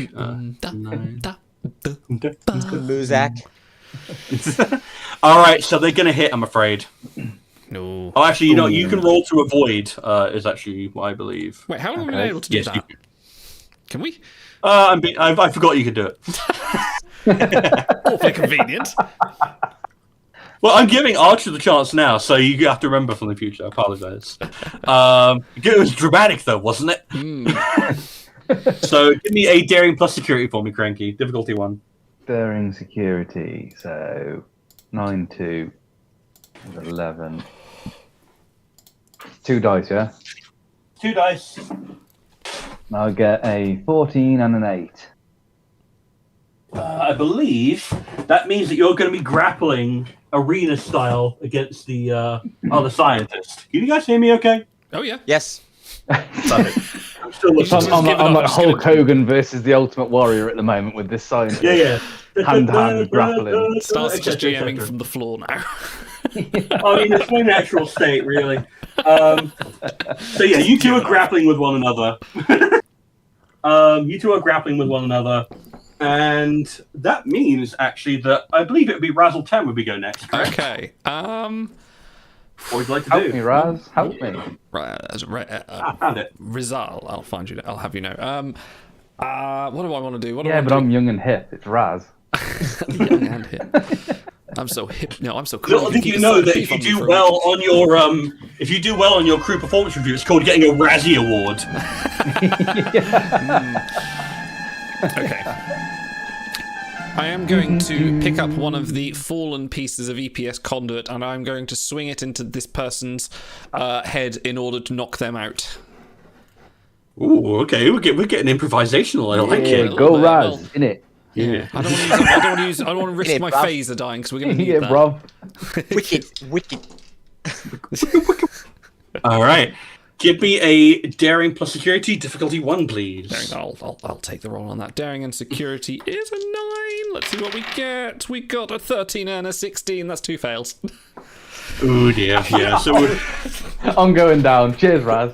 Speaker 5: Muzak.
Speaker 3: All right, so they're gonna hit. I'm afraid.
Speaker 2: No.
Speaker 3: Oh, actually, you can roll to avoid. Is actually what I believe.
Speaker 2: Wait, how long have we been able to do
Speaker 3: Yes, you
Speaker 2: that? Can we?
Speaker 3: I forgot you could do it.
Speaker 2: Awfully convenient.
Speaker 3: Well, I'm giving Archer the chance now, so you have to remember from the future. I apologize. It was dramatic, though, wasn't it? So give me a daring plus security for me, Cranky. Difficulty 1.
Speaker 4: Daring security, so 9, 2, 11. 2 dice, yeah?
Speaker 3: 2 dice.
Speaker 4: I get a 14 and an 8.
Speaker 3: I believe that means that you're going to be grappling arena style against the other scientist. Can you guys hear me okay?
Speaker 2: Oh yeah.
Speaker 5: Yes.
Speaker 3: Perfect. I'm still listening.
Speaker 4: I'm like Hulk Hogan versus the Ultimate Warrior at the moment with this scientist.
Speaker 3: Yeah.
Speaker 4: Hand-to-hand grappling.
Speaker 2: Star's just GMing from the floor now.
Speaker 3: I mean, it's my natural state, really. So yeah, you two are grappling with one another. And that means, actually, that I believe it would be Razzle 10 would we go next. Correct?
Speaker 2: Okay.
Speaker 3: What would you like to
Speaker 4: Help
Speaker 3: do?
Speaker 4: me, Raz. Help me.
Speaker 3: Found it.
Speaker 2: Rizal, I'll find you. I'll have you know. What do I want to do?
Speaker 4: I'm young and hip. It's Raz.
Speaker 2: Young and hip. I'm so hip. No, I'm so
Speaker 3: I
Speaker 2: cool.
Speaker 3: don't think you know that if you do well on your crew performance review, it's called getting a Razzie Award.
Speaker 2: Okay. I am going to pick up one of the fallen pieces of EPS conduit, and I'm going to swing it into this person's head in order to knock them out.
Speaker 3: Ooh, okay, we're getting improvisational. I like it.
Speaker 4: Go Raz, in it.
Speaker 2: Yeah. I don't want to risk my phaser dying because we're going to need that.
Speaker 4: Rob.
Speaker 5: Wicked.
Speaker 3: All right. Give me a daring plus security, difficulty 1, please.
Speaker 2: Daring, I'll take the roll on that. Daring and security is a 9. Let's see what we get. We got a 13 and a 16. That's 2 fails.
Speaker 3: Oh dear. Yeah. So
Speaker 4: I'm going down. Cheers, Raz.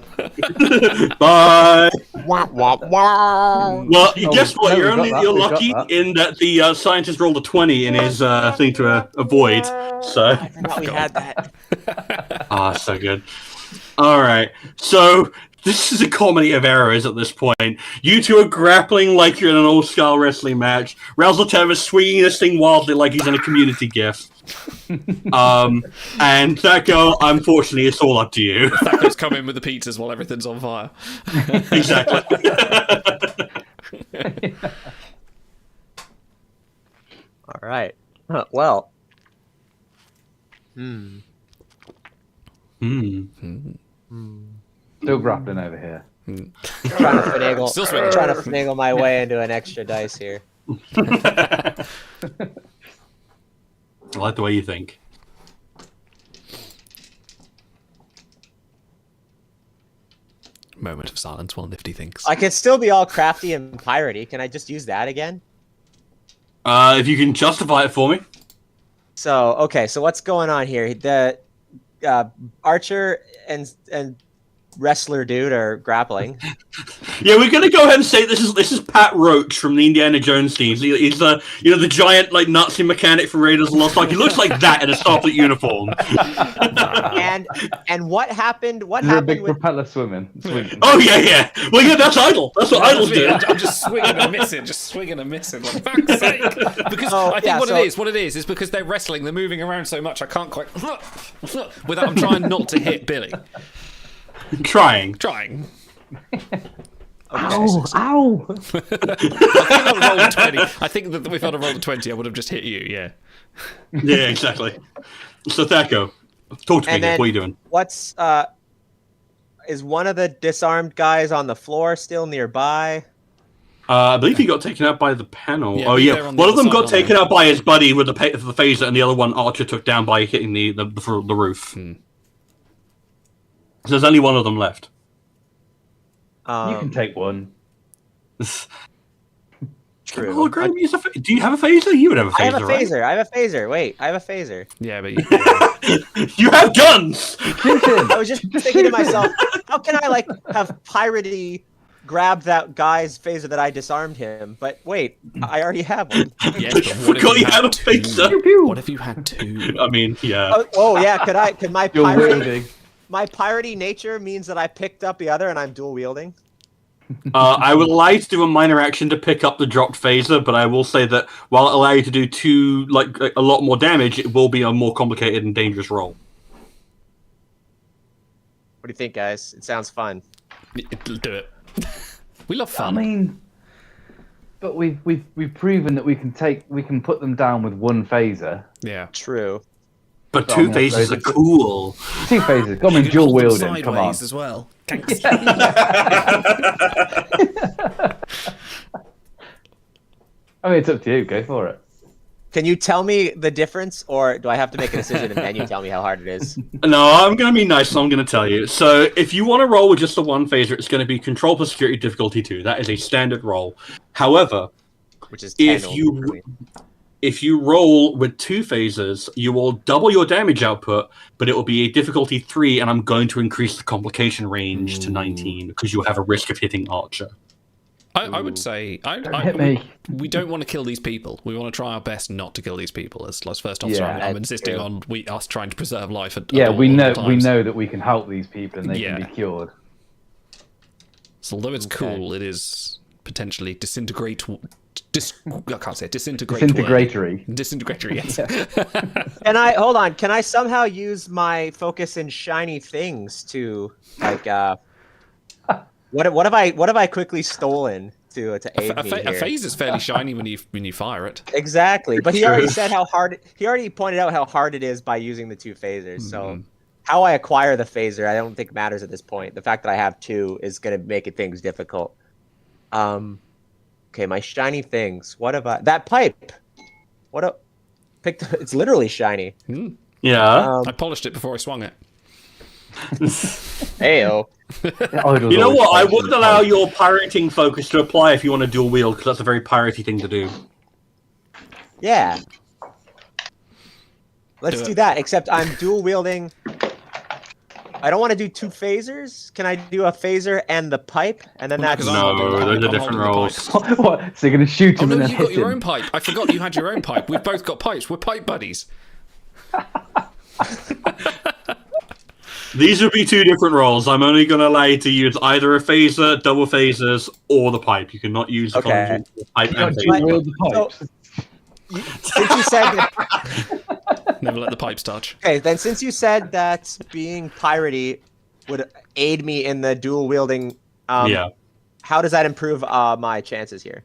Speaker 3: bye.
Speaker 5: Wah, wah, wah.
Speaker 3: Well, guess what?
Speaker 4: no,
Speaker 3: You're
Speaker 4: we got
Speaker 3: lucky
Speaker 4: that.
Speaker 3: in that the scientist rolled a 20 in his thing to avoid. So.
Speaker 5: I forgot we had that.
Speaker 3: Ah, so good. All right. So this is a comedy of errors at this point. You two are grappling like you're in an old-style wrestling match. Razzle is swinging this thing wildly like he's in a community gif. And Thaco, unfortunately, it's all up to you.
Speaker 2: Thaco's come in with the pizzas while everything's on fire.
Speaker 3: Exactly.
Speaker 5: All right. Well.
Speaker 4: Still grappling over here.
Speaker 5: Trying to finagle,
Speaker 2: Still swinging.
Speaker 5: trying to finagle my way into an extra dice here.
Speaker 3: I like the way you think.
Speaker 2: Moment of silence while Nifty thinks.
Speaker 5: I could still be all crafty and piratey. Can I just use that again?
Speaker 3: If you can justify it for me.
Speaker 5: So, okay, so what's going on here? The archer and wrestler dude are grappling.
Speaker 3: Yeah, we're gonna go ahead and say this is Pat Roach from the Indiana Jones teams. He's the the giant like Nazi mechanic from Raiders of the Lost Ark. He looks like that in a Starfleet uniform.
Speaker 5: and what happened? What
Speaker 4: You're a
Speaker 5: happened
Speaker 4: big
Speaker 5: with?
Speaker 4: propeller swinging.
Speaker 3: Oh yeah. Well, yeah, that's Idol. That's what Idol's do.
Speaker 2: I'm just swinging and missing. Like, fuck's sake. Because I think what it is is because they're wrestling, they're moving around so much, I can't quite. Without, I'm trying not to hit Billy.
Speaker 3: Trying.
Speaker 4: Ow!
Speaker 2: I think that if I'd have rolled a 20, I would have just hit you. Yeah.
Speaker 3: Yeah, exactly. So Thaco, talk to me.
Speaker 5: Then
Speaker 3: What are you doing?
Speaker 5: What's is one of the disarmed guys on the floor still nearby?
Speaker 3: I believe he got taken out by the panel.
Speaker 2: Yeah,
Speaker 3: Oh
Speaker 2: they're
Speaker 3: yeah,
Speaker 2: on the
Speaker 3: one of them
Speaker 2: other
Speaker 3: got
Speaker 2: side,
Speaker 3: taken out by his buddy with the phaser, and the other one Archer took down by hitting the roof. So there's only one of them left.
Speaker 4: You can take one.
Speaker 5: True.
Speaker 3: Hologram, do you have a phaser? You would have a phaser,
Speaker 5: I have a
Speaker 3: right?
Speaker 5: phaser. I have a phaser. Wait, I have a phaser.
Speaker 2: Yeah, but
Speaker 3: You have guns!
Speaker 5: I was just thinking to myself, how can I like have piratey grab that guy's phaser that I disarmed him? But wait, I already have one.
Speaker 2: yes, but what if
Speaker 3: Forgot you had a
Speaker 2: two?
Speaker 3: phaser.
Speaker 2: What if you had 2?
Speaker 3: I mean, yeah.
Speaker 5: Oh yeah, could my
Speaker 4: You're
Speaker 5: piratey
Speaker 4: wielding.
Speaker 5: my piratey nature means that I picked up the other and I'm dual wielding?
Speaker 3: I would allow you to do a minor action to pick up the dropped phaser, but I will say that while it allows you to do a lot more damage, it will be a more complicated and dangerous roll.
Speaker 5: What do you think, guys? It sounds fun.
Speaker 2: It'll do it. We love
Speaker 4: I
Speaker 2: fun.
Speaker 4: mean, but we've proven that we can put them down with one phaser.
Speaker 2: Yeah.
Speaker 5: True.
Speaker 3: But 2 phasers are cool.
Speaker 4: 2 phasers. Come on, dual wielding. Come on.
Speaker 2: as well.
Speaker 4: I mean, it's up to you. Go for it.
Speaker 5: Can you tell me the difference, or do I have to make a decision and then you tell me how hard it is?
Speaker 3: No, I'm going to be nice, so I'm going to tell you. So, if you want to roll with just the one phaser, it's going to be control plus security difficulty 2. That is a standard roll. However,
Speaker 5: Which is 10
Speaker 3: if you roll with 2 phasers, you will double your damage output, but it will be a difficulty 3, and I'm going to increase the complication range to 19 because you have a risk of hitting Archer.
Speaker 2: I would say
Speaker 4: hit me.
Speaker 2: we don't want to kill these people. We want to try our best not to kill these people. As first officer,
Speaker 4: Yeah,
Speaker 2: I'm insisting on us trying to preserve life.
Speaker 4: Yeah, we
Speaker 2: all
Speaker 4: know
Speaker 2: the times.
Speaker 4: that we can help these people and they can be cured.
Speaker 2: So although it's cool, it is potentially I can't say it.
Speaker 4: Disintegratory.
Speaker 2: Disintegratory, yes.
Speaker 5: Hold on? Can I somehow use my focus in shiny things to like what have I quickly stolen to aid me
Speaker 2: A
Speaker 5: here?
Speaker 2: phase is fairly shiny when you fire it.
Speaker 5: Exactly, but he already said how hard. He already pointed out how hard it is by using the 2 phasers. So how I acquire the phaser, I don't think matters at this point. The fact that I have 2 is going to make things difficult. Okay, my shiny things. What about that pipe? It's literally shiny.
Speaker 3: Yeah.
Speaker 2: I polished it before I swung it.
Speaker 5: Heyo.
Speaker 3: You know what? I would allow your pirating focus to apply if you want to dual wield, because that's a very piratey thing to do.
Speaker 5: Yeah. Let's do that, except I'm dual wielding. I don't want to do 2 phasers. Can I do a phaser and the pipe? And then that's...
Speaker 3: No, those are different roles.
Speaker 4: What? So you're going to shoot him and then
Speaker 2: you
Speaker 4: hit
Speaker 2: got your
Speaker 4: him?
Speaker 2: own pipe. I forgot you had your own pipe. We've both got pipes. We're pipe buddies.
Speaker 3: These would be 2 different roles. I'm only going to allow you to use either a phaser, double phasers, or the pipe. You cannot use the pipe and
Speaker 4: Wield the pipes.
Speaker 5: Since you said that,
Speaker 2: Never let the pipes touch.
Speaker 5: okay, then since you said that being piratey would aid me in the dual wielding,
Speaker 3: yeah.
Speaker 5: how does that improve my chances here?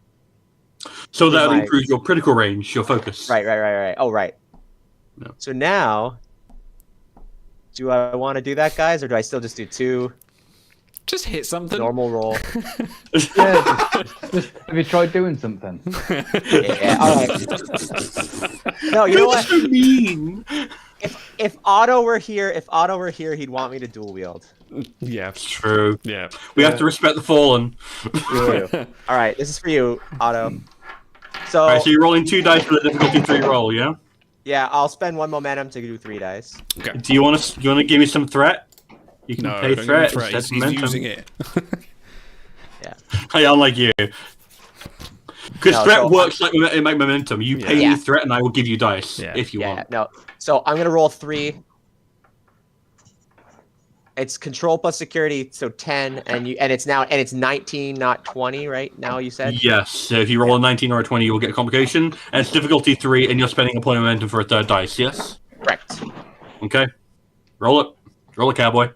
Speaker 3: So that would improve your critical range, your focus.
Speaker 5: Right. Oh, right.
Speaker 3: No.
Speaker 5: So now, do I want to do that, guys, or do I still just do 2
Speaker 2: Just hit something.
Speaker 5: normal roll?
Speaker 4: Yeah, just have you tried doing something?
Speaker 5: Yeah. All right. No, you know what?
Speaker 3: so mean.
Speaker 5: If Otto were here, he'd want me to dual wield.
Speaker 2: Yeah.
Speaker 3: It's true.
Speaker 2: Yeah.
Speaker 3: We have to respect the fallen.
Speaker 5: All right, this is for you, Otto. So,
Speaker 3: Alright, so you're rolling 2 dice for the difficulty 3 roll, yeah?
Speaker 5: yeah, I'll spend 1 momentum to do 3 dice.
Speaker 2: Okay.
Speaker 3: Do you want to give me some threat? You can
Speaker 2: No,
Speaker 3: pay
Speaker 2: don't
Speaker 3: threat.
Speaker 2: give him threat. He's using it.
Speaker 5: Yeah.
Speaker 3: Hey, unlike you. Because
Speaker 5: No,
Speaker 3: threat
Speaker 5: so
Speaker 3: works like momentum. You pay
Speaker 5: Yeah.
Speaker 3: me threat and I will give you dice
Speaker 2: Yeah.
Speaker 3: if you want.
Speaker 5: No. So I'm gonna roll 3. It's control plus security, so 10, and it's 19, not 20, right? Now you said.
Speaker 3: Yes, so if you roll a 19 or a 20, you will get a complication. And it's difficulty 3, and you're spending a point of momentum for a 3rd dice, yes?
Speaker 5: Correct.
Speaker 3: Okay. Roll it. Roll it, cowboy.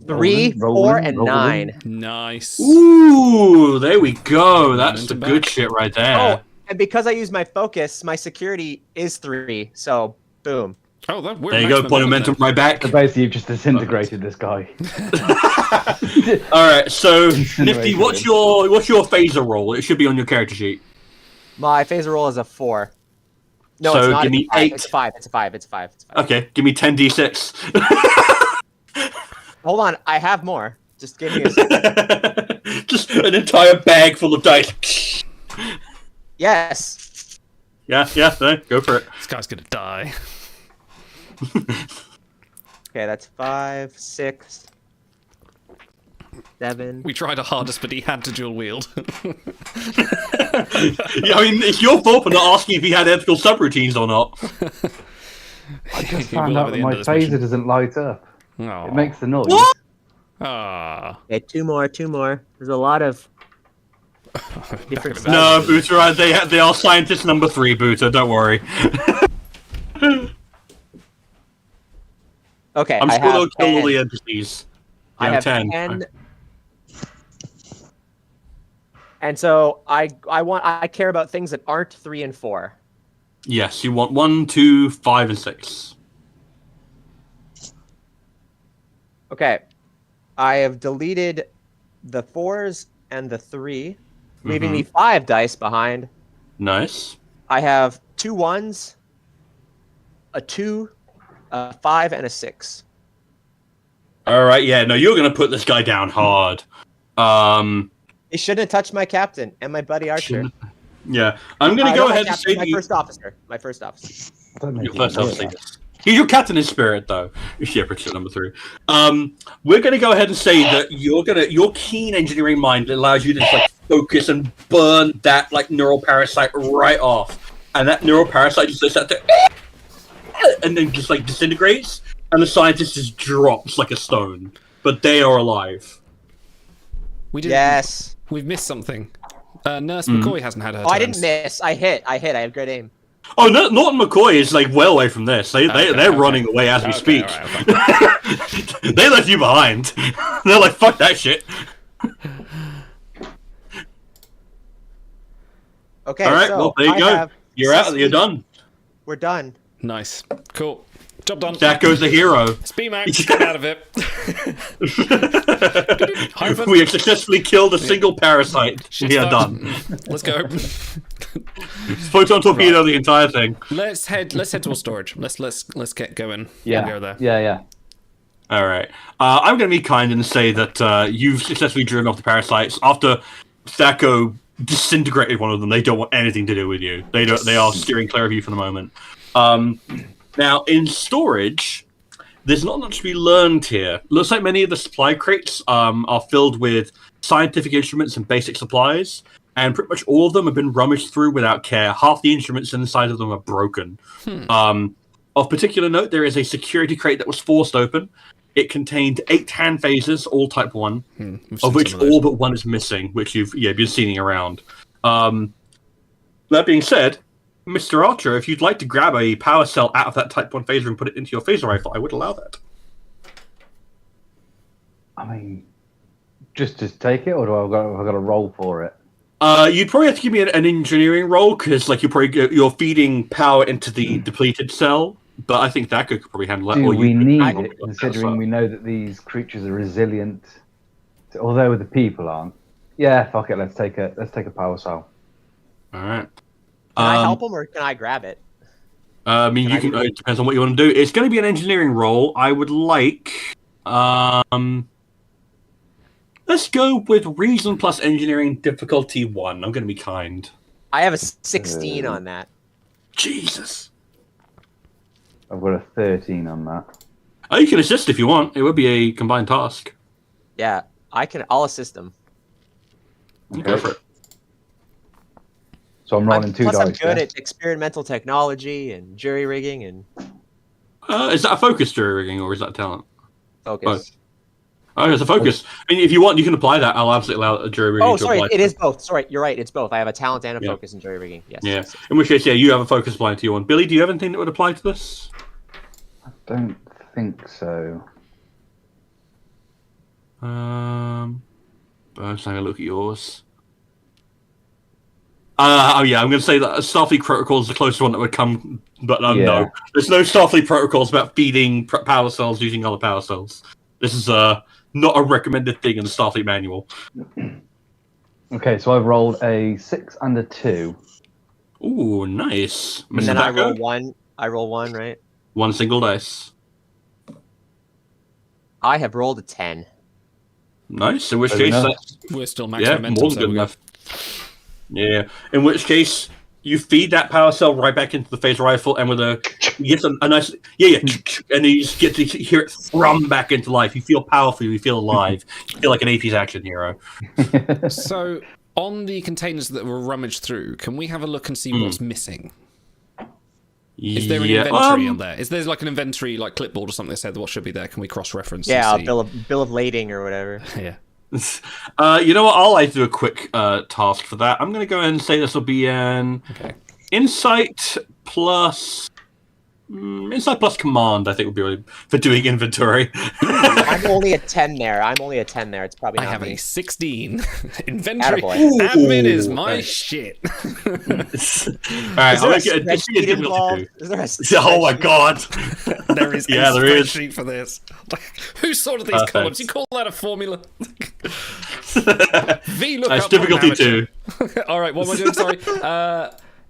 Speaker 5: 3, 4, and 9.
Speaker 2: Nice.
Speaker 3: Ooh, there we go. That's the
Speaker 2: Momentum
Speaker 3: good
Speaker 2: back.
Speaker 3: shit right there.
Speaker 5: Oh, and because I use my focus, my security is 3. So boom.
Speaker 2: Oh, we're
Speaker 3: There you go, point of momentum right back.
Speaker 4: So basically, you've just disintegrated this guy.
Speaker 3: Alright, so Nifty,
Speaker 4: Incineration.
Speaker 3: what's your phaser roll? It should be on your character sheet.
Speaker 5: My phaser roll is a 4. No,
Speaker 3: So
Speaker 5: it's not.
Speaker 3: give me 8.
Speaker 5: It's 5. It's a 5. It's a 5. It's a 5.
Speaker 3: Okay, give me 10d6.
Speaker 5: Hold on, I have more. Just give me a second.
Speaker 3: Just an entire bag full of dice.
Speaker 5: Yes.
Speaker 3: Yeah, no, go for it.
Speaker 2: This guy's gonna die.
Speaker 5: Okay, that's 5, 6, 7.
Speaker 2: We tried our hardest, but he had to dual wield.
Speaker 3: Yeah, I mean, it's your fault for not asking if he had ethical subroutines or not.
Speaker 4: I just
Speaker 2: He will
Speaker 4: found
Speaker 2: at
Speaker 4: out
Speaker 2: the
Speaker 4: that
Speaker 2: end
Speaker 4: my
Speaker 2: of this
Speaker 4: phaser
Speaker 2: mission.
Speaker 4: doesn't light up.
Speaker 2: Aw.
Speaker 4: It makes the noise.
Speaker 3: What?
Speaker 2: Ah.
Speaker 5: Okay, 2 more. There's a lot of different
Speaker 3: No, Booter, they are scientist number 3, Booter, don't worry.
Speaker 5: Okay,
Speaker 3: I'm
Speaker 5: I
Speaker 3: sure
Speaker 5: have
Speaker 3: they'll kill all
Speaker 5: 10.
Speaker 3: the entities.
Speaker 5: I
Speaker 3: Yeah,
Speaker 5: have
Speaker 3: 10.
Speaker 5: 10. And so I care about things that aren't 3 and 4.
Speaker 3: Yes, you want 1, 2, 5, and 6.
Speaker 5: Okay. I have deleted the 4s and the 3, leaving me 5 dice behind.
Speaker 3: Nice.
Speaker 5: I have 2 1s, a 2, a 5, and a 6.
Speaker 3: Alright, yeah, no, you're gonna put this guy down hard.
Speaker 5: He shouldn't have touched my captain and my buddy Archer.
Speaker 3: Yeah, I'm gonna go ahead and say
Speaker 5: my first officer. My first officer.
Speaker 4: Don't make
Speaker 3: your
Speaker 4: it
Speaker 3: first
Speaker 4: weird.
Speaker 3: officer. He's your captain in spirit, though. Yeah, prediction number 3. We're going to go ahead and say that your keen engineering mind allows you to just, like, focus and burn that like neural parasite right off, and that neural parasite just sits out there, and then just like disintegrates, and the scientist just drops like a stone. But they are alive.
Speaker 2: We did.
Speaker 5: Yes.
Speaker 2: We've missed something. Nurse McCoy hasn't had her.
Speaker 5: Oh, I
Speaker 2: turns.
Speaker 5: didn't miss. I hit. I have great aim.
Speaker 3: Oh, no, Norton McCoy is like well away from this. They're running away as we speak.
Speaker 2: Right,
Speaker 3: They left you behind. They're like, fuck that shit.
Speaker 5: Okay.
Speaker 3: All right,
Speaker 5: so
Speaker 3: well there you go. You're out. You're done.
Speaker 5: We're done.
Speaker 2: Nice. Cool. Job done.
Speaker 3: That goes the hero.
Speaker 2: Speedmax, get out of it.
Speaker 3: We have successfully killed a single parasite. We are done.
Speaker 2: Let's go.
Speaker 3: Photon torpedo the entire thing.
Speaker 2: Let's head to a storage. Let's get going.
Speaker 4: Yeah.
Speaker 2: Go there.
Speaker 4: Yeah.
Speaker 3: All right. I'm going to be kind and say that you've successfully driven off the parasites. After Thaco disintegrated one of them, they don't want anything to do with you. They are steering clear of you for the moment. Now, in storage, there's not much to be learned here. Looks like many of the supply crates are filled with scientific instruments and basic supplies, and pretty much all of them have been rummaged through without care. Half the instruments inside of them are broken. Of particular note, there is a security crate that was forced open. It contained 8 hand phasers, all Type 1, of which all but one is missing, which you've been seeing around. That being said, Mr. Archer, if you'd like to grab a power cell out of that Type 1 phaser and put it into your phaser rifle, I would allow that.
Speaker 4: I mean, just to take it, or have I got to roll for it?
Speaker 3: You'd probably have to give me an engineering roll, because like you're feeding power into the depleted cell, but I think that could probably handle that.
Speaker 4: Do we need
Speaker 3: probably
Speaker 4: it, considering we know that these creatures are resilient, although the people aren't? Yeah, fuck it, let's take a power cell.
Speaker 3: All right.
Speaker 5: Can I help him or can I grab it?
Speaker 3: I mean, it depends on what you want to do. It's going to be an engineering roll. I would like... let's go with reason plus engineering difficulty 1. I'm going to be kind.
Speaker 5: I have a 16 on that.
Speaker 3: Jesus.
Speaker 4: I've got a 13 on that.
Speaker 3: Oh, you can assist if you want. It would be a combined task.
Speaker 5: Yeah, I'll assist him.
Speaker 3: Go for it.
Speaker 4: So I'm rolling 2
Speaker 5: plus
Speaker 4: dice.
Speaker 5: I'm good at experimental technology and jury rigging and
Speaker 3: Is that a focus jury rigging or is that talent?
Speaker 5: focus.
Speaker 3: Oh, it's a focus. I mean, if you want, you can apply that. I'll absolutely allow a jury rigging to apply.
Speaker 5: It is both. Sorry, you're right. It's both. I have a talent and a focus in jury rigging. Yes.
Speaker 3: Yeah. In which case, you have a focus applying to your one. Billy, do you have anything that would apply to this?
Speaker 4: I don't think so.
Speaker 3: I'm just having a look at yours. I'm going to say that Starfleet Protocol is the closest one that would come, but no. There's no Starfleet Protocols about feeding power cells using other power cells. This is not a recommended thing in the Starfleet manual.
Speaker 4: Okay, so I've rolled a 6 and a 2.
Speaker 3: Ooh, nice.
Speaker 5: And then I roll 1. I roll 1, right?
Speaker 3: 1 single dice.
Speaker 5: I have rolled a 10.
Speaker 3: Nice. In which case,
Speaker 2: we're still max momentum.
Speaker 3: More than good enough. Yeah. In which case, you feed that power cell right back into the phaser rifle, and with you get a nice, and you just get to hear it thrum back into life. You feel powerful. You feel alive. You feel like an 80s action hero.
Speaker 2: So, on the containers that were rummaged through, can we have a look and see what's missing? Is there an inventory on there? Is there like an inventory, like clipboard or something that said what should be there? Can we cross-reference?
Speaker 5: Yeah, a bill of lading or whatever.
Speaker 2: Yeah.
Speaker 3: You know what? I'll like to do a quick task for that. I'm going to go ahead and say this will be an insight plus command. I think would be really for doing inventory.
Speaker 5: I'm only a 10 there. It's probably not
Speaker 2: I have
Speaker 5: me.
Speaker 2: a 16. Inventory.
Speaker 5: Attaboy.
Speaker 2: Admin is my shit.
Speaker 3: All right, I'll make it a
Speaker 5: Spreadsheet involved? Is there a
Speaker 3: Oh my god!
Speaker 2: There is
Speaker 3: Yeah,
Speaker 2: a
Speaker 3: there is.
Speaker 2: spreadsheet for this. Who sorted these columns? You call that a formula? VLOOKUP.
Speaker 3: That's difficulty 2.
Speaker 2: All right, what am I doing? Sorry.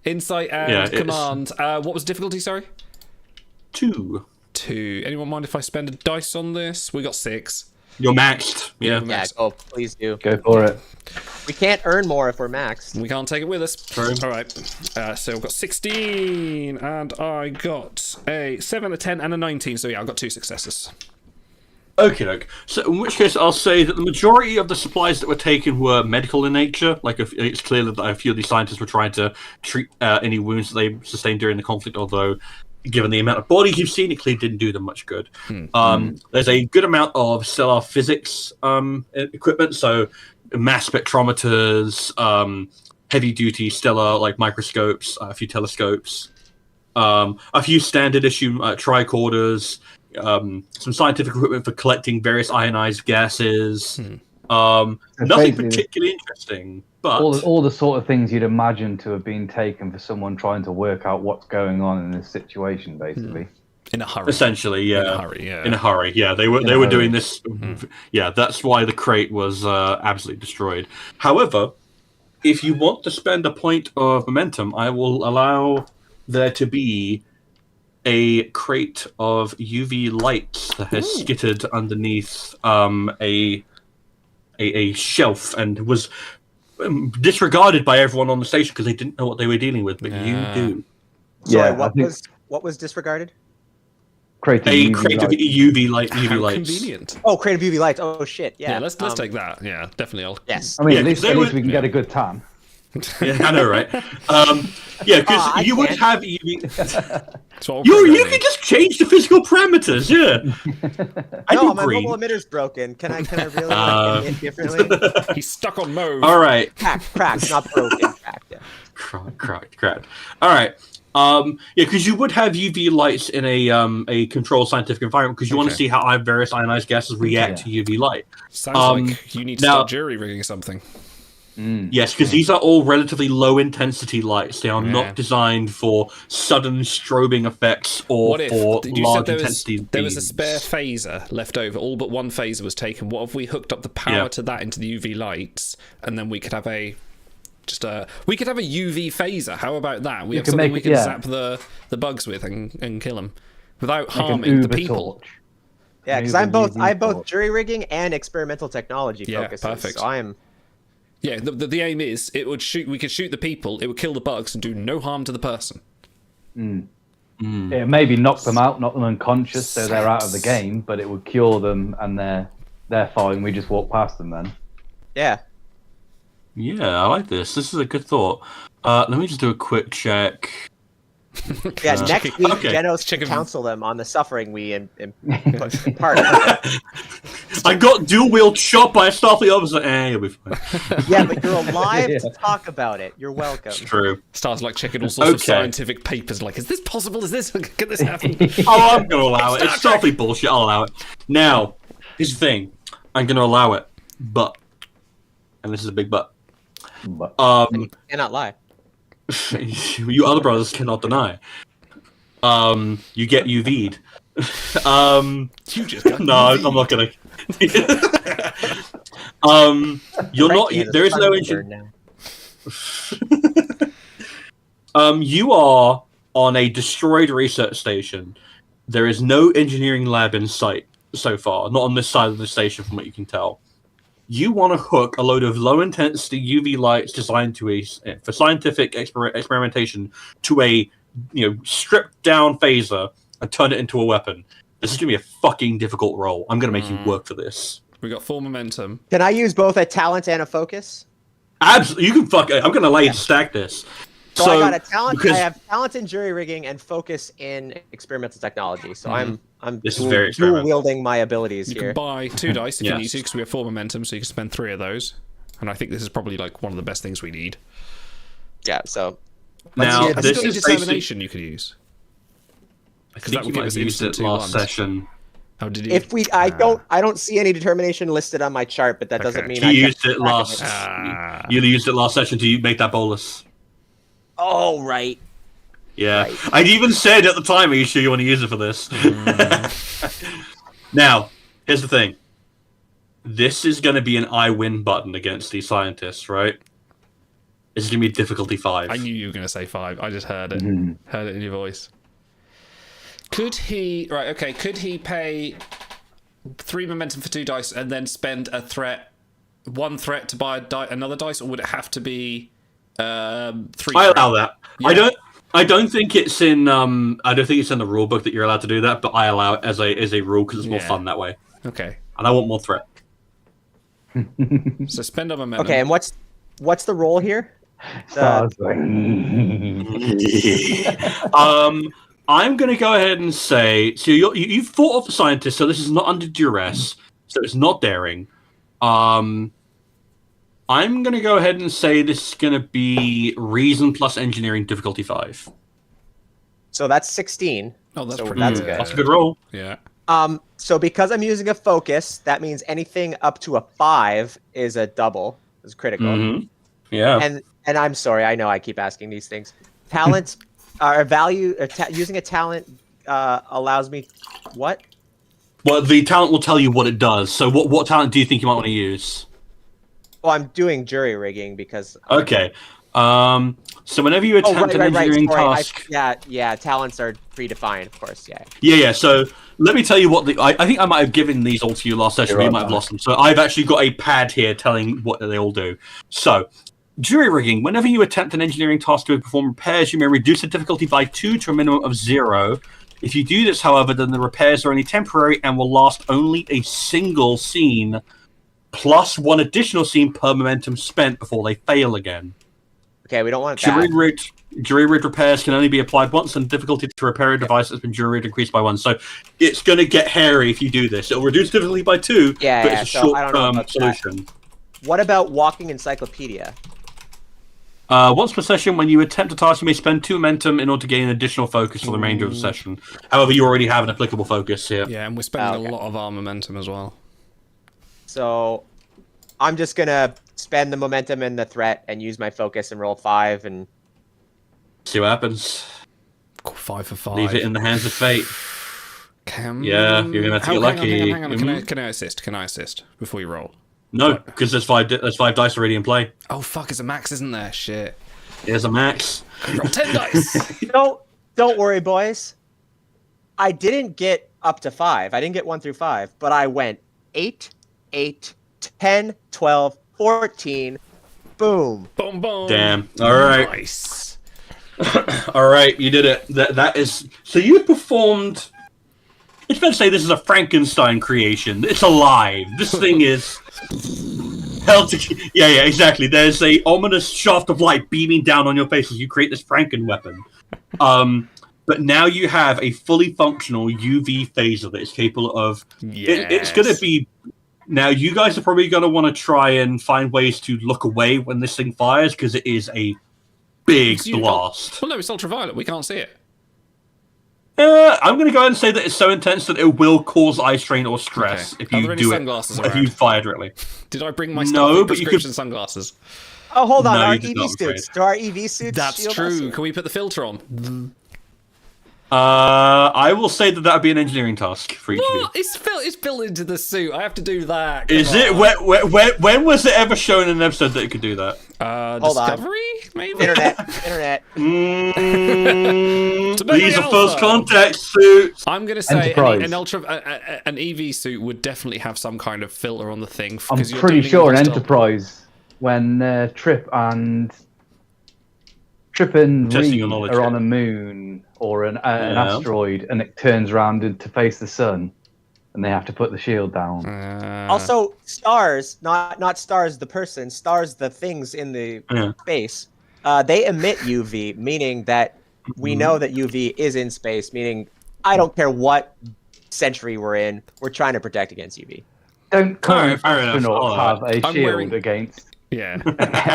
Speaker 2: Insight and command. What was difficulty? Sorry.
Speaker 3: 2.
Speaker 2: 2. Anyone mind if I spend a dice on this? We got 6.
Speaker 3: You're maxed. Yeah.
Speaker 2: we're
Speaker 5: Yeah,
Speaker 2: maxed.
Speaker 5: go. Please do.
Speaker 4: Go for it.
Speaker 5: We can't earn more if we're maxed.
Speaker 2: We can't take it with us.
Speaker 3: True.
Speaker 2: All right. So I've got 16, and I got a 7, a 10, and a 19. So yeah, I've got 2 successes.
Speaker 3: Okay, doke. So in which case, I'll say that the majority of the supplies that were taken were medical in nature. Like, it's clear that a few of these scientists were trying to treat any wounds that they sustained during the conflict, although, given the amount of bodies you've seen, it clearly didn't do them much good. There's a good amount of stellar physics equipment, so mass spectrometers, heavy-duty stellar like microscopes, a few telescopes, a few standard issue tricorders, some scientific equipment for collecting various ionized gases. Nothing
Speaker 4: basically-
Speaker 3: particularly interesting, but
Speaker 4: All the sort of things you'd imagine to have been taken for someone trying to work out what's going on in this situation, basically.
Speaker 2: In a hurry.
Speaker 3: essentially, yeah,
Speaker 2: In a hurry, yeah.
Speaker 3: in a hurry, yeah. They were
Speaker 4: hurry.
Speaker 3: doing this. Yeah, that's why the crate was absolutely destroyed. However, if you want to spend a point of momentum, I will allow there to be a crate of UV lights that has skittered underneath a shelf and was disregarded by everyone on the station because they didn't know what they were dealing with. But you do.
Speaker 5: Sorry,
Speaker 4: Yeah, I think-
Speaker 5: what was disregarded?
Speaker 4: Crate of
Speaker 3: A
Speaker 4: UV
Speaker 3: crate of
Speaker 4: lights.
Speaker 3: UV lights.
Speaker 2: How convenient.
Speaker 5: Oh, creative UV lights. Oh shit. Yeah.
Speaker 2: Yeah, let's take that. Yeah, definitely.
Speaker 5: Yes.
Speaker 4: I mean,
Speaker 3: Yeah,
Speaker 4: at least
Speaker 3: 'cause they
Speaker 4: we
Speaker 3: would-
Speaker 4: can get a good tan.
Speaker 3: Yeah, I know, right? Yeah, because
Speaker 5: I
Speaker 3: you would
Speaker 5: can't.
Speaker 3: have UV.
Speaker 2: That's what
Speaker 3: You
Speaker 2: programming.
Speaker 3: can just change the physical parameters. Yeah. I
Speaker 5: No,
Speaker 3: do
Speaker 5: my
Speaker 3: green.
Speaker 5: mobile emitter's broken. Can I really like, emit differently?
Speaker 2: He's stuck on mauve.
Speaker 3: All right.
Speaker 5: Cracked, not broken. Cracked. Yeah.
Speaker 3: Correct. All right. Yeah, because you would have UV lights in a controlled scientific environment because you want to
Speaker 2: Okay.
Speaker 3: see how various ionized gases react to UV light.
Speaker 2: Sounds like you need to
Speaker 3: now-
Speaker 2: start jury rigging something.
Speaker 3: Yes, because these are all relatively low intensity lights. They are
Speaker 2: Yeah.
Speaker 3: not designed for sudden strobing effects or
Speaker 2: What if
Speaker 3: for
Speaker 2: you
Speaker 3: large
Speaker 2: said
Speaker 3: intensity
Speaker 2: there was a
Speaker 3: beams.
Speaker 2: spare phaser left over? All but one phaser was taken. What if we hooked up the power
Speaker 3: Yeah.
Speaker 2: to that into the UV lights, and then we could have a UV phaser? How about that? We have
Speaker 4: can
Speaker 2: something
Speaker 4: make
Speaker 2: we
Speaker 4: it-
Speaker 2: can
Speaker 4: yeah.
Speaker 2: zap the bugs with and kill them without
Speaker 4: Like an
Speaker 2: harming the
Speaker 4: Uber
Speaker 2: people.
Speaker 4: torch.
Speaker 5: Yeah, because
Speaker 4: Maybe
Speaker 5: I'm both
Speaker 4: UV torch.
Speaker 5: jury rigging and experimental technology
Speaker 2: Yeah,
Speaker 5: focuses.
Speaker 2: perfect.
Speaker 5: So I'm
Speaker 2: Yeah, the aim is it would shoot. We could shoot the people. It would kill the bugs and do no harm to the person.
Speaker 4: It maybe knock them out, knock them unconscious, so they're out of the game, but it would cure them and they're fine. We just walk past them then.
Speaker 5: yeah.
Speaker 3: Yeah, I like this. This is a good thought. Let me just do a quick check.
Speaker 5: Yeah, next week
Speaker 3: okay.
Speaker 5: Genos
Speaker 2: Chicken-
Speaker 5: can counsel them on the suffering we impart.
Speaker 3: I got dual wield shot by a Starfleet officer. You'll be fine.
Speaker 5: Yeah, but you're alive to talk about it. You're welcome.
Speaker 3: It's true.
Speaker 2: Starts like checking all sorts of
Speaker 3: Okay.
Speaker 2: scientific papers. Like, is this possible? Is this can this happen?
Speaker 3: Oh, I'm gonna allow it. It's Starfleet bullshit. I'll allow it. Now, here's the thing. I'm gonna allow it, but, and this is a big but.
Speaker 4: But
Speaker 5: Cannot lie.
Speaker 3: You other brothers cannot deny. You get UV'd.
Speaker 2: You just got
Speaker 3: No, I'm not gonna. You're not.
Speaker 5: Frankly,
Speaker 3: There is no
Speaker 5: Thunderbird
Speaker 3: engine.
Speaker 5: now.
Speaker 3: You are on a destroyed research station. There is no engineering lab in sight so far. Not on this side of the station, from what you can tell. You want to hook a load of low-intensity UV lights designed for scientific experimentation to a stripped-down phaser and turn it into a weapon. This is gonna be a fucking difficult role. I'm gonna make you work for this.
Speaker 2: We got full momentum.
Speaker 5: Can I use both a talent and a focus?
Speaker 3: Absolutely, you can fuck it. I'm gonna allow you to stack this.
Speaker 5: So I got a talent.
Speaker 3: because-
Speaker 5: I have talent in jury rigging and focus in experimental technology. So I'm
Speaker 3: This is very
Speaker 5: dual
Speaker 3: experimental.
Speaker 5: wielding my abilities
Speaker 2: You
Speaker 5: here.
Speaker 2: can buy 2 dice if you need
Speaker 3: Yes.
Speaker 2: to, because we have 4 momentum, so you can spend 3 of those. And I think this is probably like one of the best things we need.
Speaker 5: Yeah. So
Speaker 3: Now,
Speaker 5: see it.
Speaker 2: Have
Speaker 3: this
Speaker 2: you got any
Speaker 3: is basically.
Speaker 2: determination you could use?
Speaker 3: I
Speaker 2: that
Speaker 3: think
Speaker 2: would
Speaker 3: you
Speaker 2: give
Speaker 3: might
Speaker 2: us
Speaker 3: have used
Speaker 2: instant
Speaker 3: it
Speaker 2: 2
Speaker 3: last
Speaker 2: ones.
Speaker 3: session.
Speaker 2: Oh, did you?
Speaker 5: if we, I don't see any determination listed on my chart, but that doesn't
Speaker 2: Okay.
Speaker 5: mean
Speaker 3: You
Speaker 5: I
Speaker 3: used
Speaker 5: kept
Speaker 3: it
Speaker 5: track of
Speaker 3: last.
Speaker 2: Ah.
Speaker 3: You used it last session to make that bolus.
Speaker 5: Oh right.
Speaker 3: Yeah,
Speaker 5: Right.
Speaker 3: I even said at the time, "Are you sure you want to use it for this?" Now, here's the thing. This is going to be an I win button against these scientists, right? It's going to be difficulty 5.
Speaker 2: I knew you were going to say 5. I just heard it. Heard it in your voice. Could he... Right, okay. Could he pay 3 momentum for 2 dice, and then spend one threat to buy another dice, or would it have to be 3?
Speaker 3: I allow that. Yeah. I don't think it's in the rule book that you're allowed to do that, but I allow it as a rule because it's more fun that way.
Speaker 2: Okay.
Speaker 3: And I want more threat.
Speaker 2: So spend a momentum.
Speaker 5: Okay, and what's the roll here?
Speaker 3: I'm going to go ahead and say, so you've fought off a scientist, so this is not under duress, so it's not daring. I'm going to go ahead and say this is going to be reason plus engineering difficulty 5.
Speaker 5: So that's 16.
Speaker 2: Oh, that's
Speaker 5: good.
Speaker 3: That's a good roll.
Speaker 2: Yeah.
Speaker 5: So because I'm using a focus, that means anything up to a 5 is a double, is critical.
Speaker 3: Mm-hmm. Yeah.
Speaker 5: And I'm sorry, I know I keep asking these things. Talents are value. Using a talent allows me what?
Speaker 3: Well, the talent will tell you what it does. So what talent do you think you might want to use?
Speaker 5: Well, I'm doing jury rigging because.
Speaker 3: Okay. So whenever you attempt an engineering task,
Speaker 5: talents are predefined, of course. Yeah.
Speaker 3: Yeah. So let me tell you what I think I might have given these all to you last session. But you might have lost them. So I've actually got a pad here telling what they all do. So jury rigging. Whenever you attempt an engineering task to perform repairs, you may reduce the difficulty by 2 to a minimum of 0. If you do this, however, then the repairs are only temporary and will last only a single scene, plus 1 additional scene per momentum spent before they fail again.
Speaker 5: Okay, we don't want that.
Speaker 3: Jury rigged repairs can only be applied once, and difficulty to repair a device has been jury rigged increased by 1. So it's going to get hairy if you do this. It'll reduce difficulty by 2, but it's a short-term solution.
Speaker 5: That. What about walking encyclopedia?
Speaker 3: Once per session, when you attempt a task, you may spend 2 momentum in order to gain additional focus for the remainder of the session. However, you already have an applicable focus here.
Speaker 2: Yeah, and we're spending a lot of our momentum as well.
Speaker 5: So I'm just going to spend the momentum and the threat and use my focus and roll 5 and...
Speaker 3: See what happens.
Speaker 2: 5 for 5.
Speaker 3: Leave it in the hands of fate. Yeah, you're going to have to get lucky.
Speaker 2: Hang on. Can I assist? Can I assist before you roll?
Speaker 3: No, because there's 5 dice already in play.
Speaker 2: Oh, fuck, it's a max, isn't there? Shit.
Speaker 3: There's a max.
Speaker 2: Roll 10 dice.
Speaker 5: Don't worry, boys. I didn't get up to 5. I didn't get 1 through 5, but I went 8, 10, 12, 14. Boom.
Speaker 2: Boom, boom.
Speaker 3: Damn. All right.
Speaker 2: Nice.
Speaker 3: All right, you did it. That is... So you performed... It's fair to say this is a Frankenstein creation. It's alive. This thing is... Yeah, exactly. There's a ominous shaft of light beaming down on your face as you create this Franken weapon. But now you have a fully functional UV phaser that is capable of...
Speaker 2: Yes.
Speaker 3: It's going to be... Now, you guys are probably going to want to try and find ways to look away when this thing fires, because it is a big blast.
Speaker 2: Well, no, it's ultraviolet. We can't see it.
Speaker 3: I'm going to go ahead and say that it's so intense that it will cause eye strain or stress if you do it. If you fire directly.
Speaker 2: Did I bring my Starfleet prescription sunglasses?
Speaker 5: Oh, hold on.
Speaker 3: No,
Speaker 5: Our EV suits. Do our EV suits
Speaker 2: That's
Speaker 5: shield
Speaker 2: true.
Speaker 5: us?
Speaker 2: Can we put the filter on?
Speaker 3: I will say that would be an engineering task for each of you.
Speaker 2: It's built into the suit. I have to do that.
Speaker 3: Is it? When was it ever shown in an episode that it could do that?
Speaker 2: Discovery, maybe?
Speaker 5: Internet.
Speaker 3: These are first contact suits.
Speaker 2: I'm going to say an EV suit would definitely have some kind of filter on the thing.
Speaker 4: I'm pretty sure an Enterprise, when Trip and Reed are on a moon or an asteroid, and it turns around to face the sun, and they have to put the shield down.
Speaker 5: Also, stars, not stars the person, stars the things in the space, they emit UV, meaning that we know that UV is in space, meaning I don't care what century we're in, we're trying to protect against UV.
Speaker 4: Don't astronauts have a shield against...
Speaker 2: Yeah.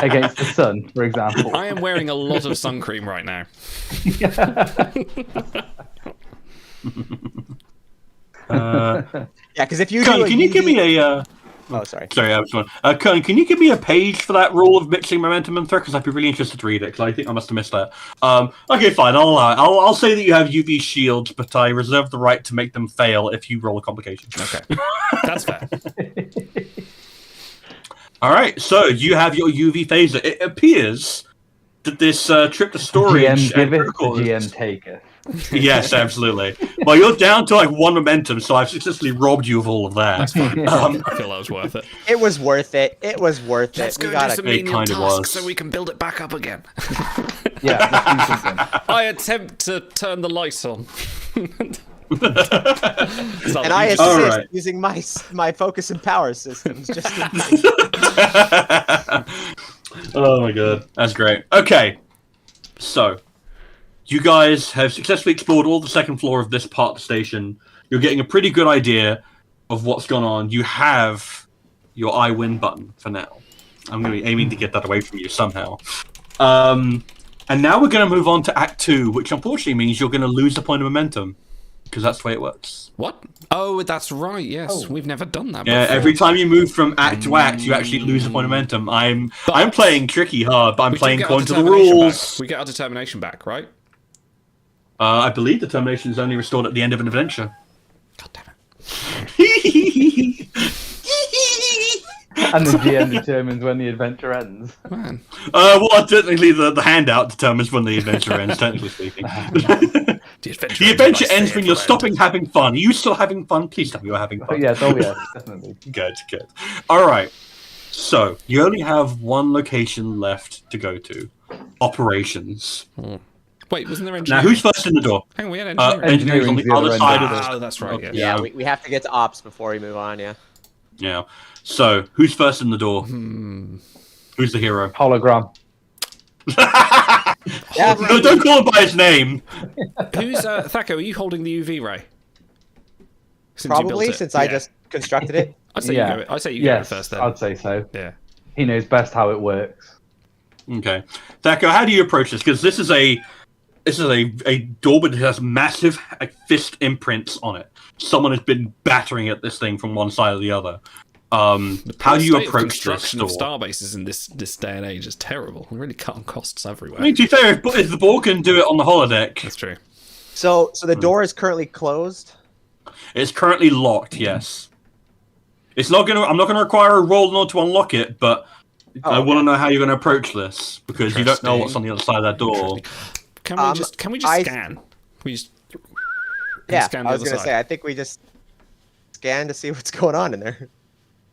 Speaker 4: against the sun, for example.
Speaker 2: I am wearing a lot of sun cream right now.
Speaker 5: Because if you
Speaker 3: can you give me a...
Speaker 5: Oh, sorry.
Speaker 3: Sorry, I was going. Kern, can you give me a page for that rule of mixing momentum and threat? Because I'd be really interested to read it, because I think I must have missed that. Okay, fine. I'll say that you have UV shields, but I reserve the right to make them fail if you roll a complication.
Speaker 2: Okay. That's fair.
Speaker 3: All right, so you have your UV phaser. It appears this trip to storage.
Speaker 4: GM giveth, the
Speaker 3: protocols.
Speaker 4: GM taketh.
Speaker 3: Yes, absolutely. Well, you're down to like 1 momentum, so I've successfully robbed you of all of that.
Speaker 2: That's fine.
Speaker 3: Um,
Speaker 2: I feel that was worth it.
Speaker 5: It was worth it. It was worth
Speaker 2: Let's
Speaker 5: it.
Speaker 2: go
Speaker 5: We
Speaker 2: do
Speaker 5: gotta.
Speaker 2: some
Speaker 3: It
Speaker 2: menial
Speaker 3: kinda
Speaker 2: tasks
Speaker 3: was.
Speaker 2: so we can build it back up again.
Speaker 4: Yeah, let's do something.
Speaker 2: I attempt to turn the lights on.
Speaker 5: And I assist
Speaker 3: Alright.
Speaker 5: using my focus and power systems. Just in case.
Speaker 3: Oh my god, that's great. Okay, so you guys have successfully explored all the second floor of this part of the station. You're getting a pretty good idea of what's gone on. You have your I win button for now. I'm going to be aiming to get that away from you somehow. And now we're going to move on to Act 2, which unfortunately means you're going to lose a point of momentum. Because that's the way it works.
Speaker 2: What? Oh, that's right. Yes,
Speaker 4: Oh.
Speaker 2: we've never done that.
Speaker 3: Yeah,
Speaker 2: before.
Speaker 3: every time you move from act to act, you actually lose a point of momentum. I'm playing tricky hard, but I'm
Speaker 2: We do
Speaker 3: playing
Speaker 2: get our
Speaker 3: according to the
Speaker 2: determination
Speaker 3: rules.
Speaker 2: back. We get our determination back, right?
Speaker 3: I believe determination is only restored at the end of an adventure.
Speaker 2: God damn it.
Speaker 4: And the GM determines when the adventure ends.
Speaker 2: Man.
Speaker 3: Well, technically, the handout determines when the adventure ends, technically speaking.
Speaker 2: The adventure,
Speaker 3: The adventure
Speaker 2: ends
Speaker 3: ends when you're stopping having fun. Are you still having fun? Please tell me you're having
Speaker 4: Oh,
Speaker 3: fun.
Speaker 4: yes, oh yes, definitely.
Speaker 3: Good, good. All right. So, you only have one location left to go to. Operations.
Speaker 2: Wait, wasn't there
Speaker 3: Now,
Speaker 2: engineering?
Speaker 3: who's first in the door?
Speaker 2: Hang on, we had engineering.
Speaker 3: Engineering's on the
Speaker 4: Engineering's
Speaker 3: other
Speaker 4: the other
Speaker 3: side
Speaker 4: end
Speaker 3: of
Speaker 4: of
Speaker 3: the...
Speaker 2: Oh, that's right, yes.
Speaker 5: Yeah, we have to get to ops before we move on. Yeah.
Speaker 3: Yeah. So, who's first in the door? Who's the hero?
Speaker 4: Hologram.
Speaker 5: Yeah.
Speaker 3: No, don't call him by his name.
Speaker 2: Who's, Thaco, are you holding the UV ray? Since you built
Speaker 5: Probably
Speaker 2: it.
Speaker 5: since I
Speaker 2: Yeah.
Speaker 5: just constructed it.
Speaker 2: I'd say
Speaker 4: Yeah.
Speaker 2: you go. I'd say you
Speaker 4: Yes,
Speaker 2: go first then.
Speaker 4: I'd say so.
Speaker 2: Yeah.
Speaker 4: He knows best how it works.
Speaker 3: Okay. Thaco, how do you approach this? Because this is a door that has massive fist imprints on it. Someone has been battering at this thing from one side or the other. How do you
Speaker 2: state of
Speaker 3: approach this
Speaker 2: construction
Speaker 3: door?
Speaker 2: of star bases in this day and age is terrible. We're really cutting costs everywhere.
Speaker 3: I mean, to be fair, if the ball can do it on the holodeck,
Speaker 2: That's true.
Speaker 5: So the door is currently closed.
Speaker 3: it's currently locked. Yes. It's not gonna. I'm not gonna require a roll in order to unlock it, but I want to know how you're gonna approach this because you don't know what's on the other side of that door.
Speaker 2: Can we just scan? We just
Speaker 5: Yeah,
Speaker 2: scan
Speaker 5: I
Speaker 2: the
Speaker 5: was
Speaker 2: other
Speaker 5: gonna
Speaker 2: side.
Speaker 5: say I think we just scan to see what's going on in there.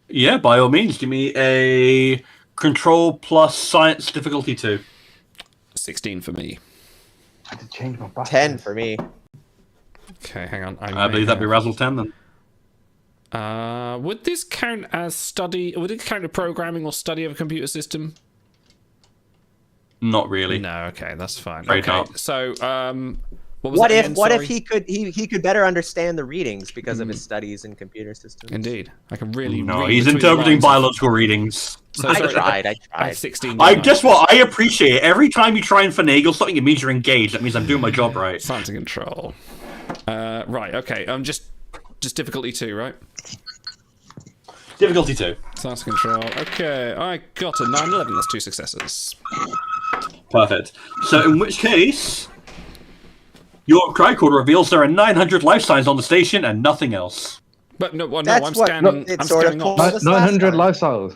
Speaker 3: Yeah, by all means, give me a control plus science difficulty 2.
Speaker 2: 16 for me.
Speaker 4: I had to change my back.
Speaker 5: 10 for me.
Speaker 2: Okay, hang on.
Speaker 3: I believe that'd be Razzle 10 then.
Speaker 2: Would this count as study? Would it count as programming or study of a computer system?
Speaker 3: Not really.
Speaker 2: No. Okay, that's fine.
Speaker 3: Afraid
Speaker 2: Okay,
Speaker 3: not.
Speaker 2: so what was
Speaker 5: What
Speaker 2: that
Speaker 5: if
Speaker 2: again?
Speaker 5: what if
Speaker 2: Sorry?
Speaker 5: he could better understand the readings because of his studies in computer systems?
Speaker 2: Indeed, I can really.
Speaker 3: No,
Speaker 2: read
Speaker 3: he's
Speaker 2: between the
Speaker 3: interpreting
Speaker 2: lines of-
Speaker 3: biological readings.
Speaker 2: So,
Speaker 5: I
Speaker 2: sorry,
Speaker 5: tried.
Speaker 2: I had 16.
Speaker 3: I
Speaker 2: didn't
Speaker 3: guess what I appreciate. Every time you try and finagle something, it means you're engaged. That means I'm doing my job right.
Speaker 2: Science and control. Right. Okay. Just difficulty 2, right?
Speaker 3: Difficulty 2.
Speaker 2: Science and control. Okay, I got a 9/11. That's 2 successes.
Speaker 3: Perfect. So in which case, your tricorder reveals there are 900 life signs on the station and nothing else.
Speaker 2: But no, well, no,
Speaker 5: That's
Speaker 2: I'm
Speaker 5: what
Speaker 2: scanning.
Speaker 5: it
Speaker 2: I'm
Speaker 5: sort of
Speaker 2: scanning
Speaker 5: told
Speaker 2: ops.
Speaker 5: us. last
Speaker 4: 900
Speaker 5: time.
Speaker 4: lifestyles.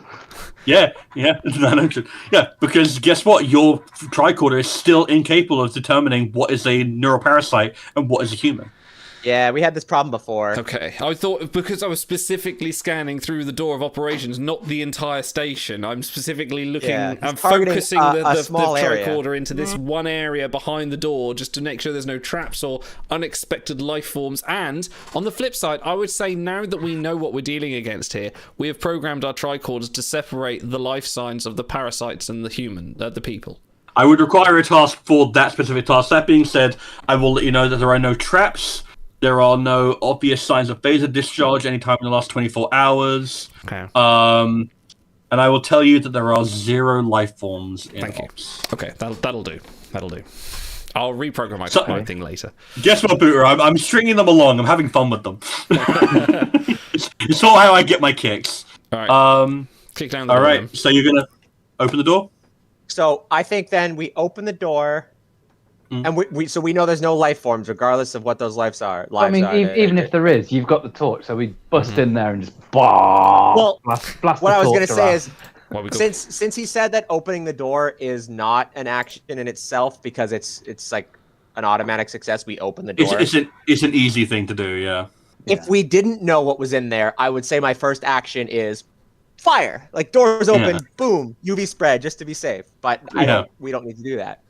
Speaker 3: Yeah, 900. Yeah, because guess what? Your tricorder is still incapable of determining what is a neuroparasite and what is a human.
Speaker 5: Yeah, we had this problem before.
Speaker 2: Okay, I thought because I was specifically scanning through the door of operations, not the entire station. I'm specifically looking.
Speaker 5: Yeah, he's
Speaker 2: I'm
Speaker 5: targeting
Speaker 2: focusing
Speaker 5: a
Speaker 2: the
Speaker 5: small area.
Speaker 2: tricorder into this one area behind the door, just to make sure there's no traps or unexpected life forms. And on the flip side, I would say now that we know what we're dealing against here, we have programmed our tricorders to separate the life signs of the parasites and the human, the people.
Speaker 3: I would require a task for that specific task. That being said, I will let you know that there are no traps. There are no obvious signs of phaser discharge anytime in the last 24 hours.
Speaker 2: Okay.
Speaker 3: And I will tell you that there are 0 life forms in
Speaker 2: Thank you.
Speaker 3: ops.
Speaker 2: Okay, that'll do. That'll do. I'll reprogram my thing later.
Speaker 3: Guess what, Booter? I'm stringing them along. I'm having fun with them. it's all how I get my kicks.
Speaker 2: All right. Click down the
Speaker 3: All
Speaker 2: door
Speaker 3: right.
Speaker 2: then.
Speaker 3: So you're gonna open the door?
Speaker 5: So I think then we open the door, and we know there's no life forms, regardless of what those lives are.
Speaker 4: I mean, even if there is, you've got the torch, so we bust in there and just blast
Speaker 5: what I was
Speaker 4: the
Speaker 5: gonna
Speaker 4: torch
Speaker 5: say
Speaker 4: around.
Speaker 5: is,
Speaker 2: Well, we got...
Speaker 5: Since he said that opening the door is not an action in itself because it's like an automatic success, we open the door.
Speaker 3: It's an easy thing to do, yeah.
Speaker 5: If we didn't know what was in there, I would say my first action is fire. Like doors open, boom, UV spread just to be safe. But we don't need to do that.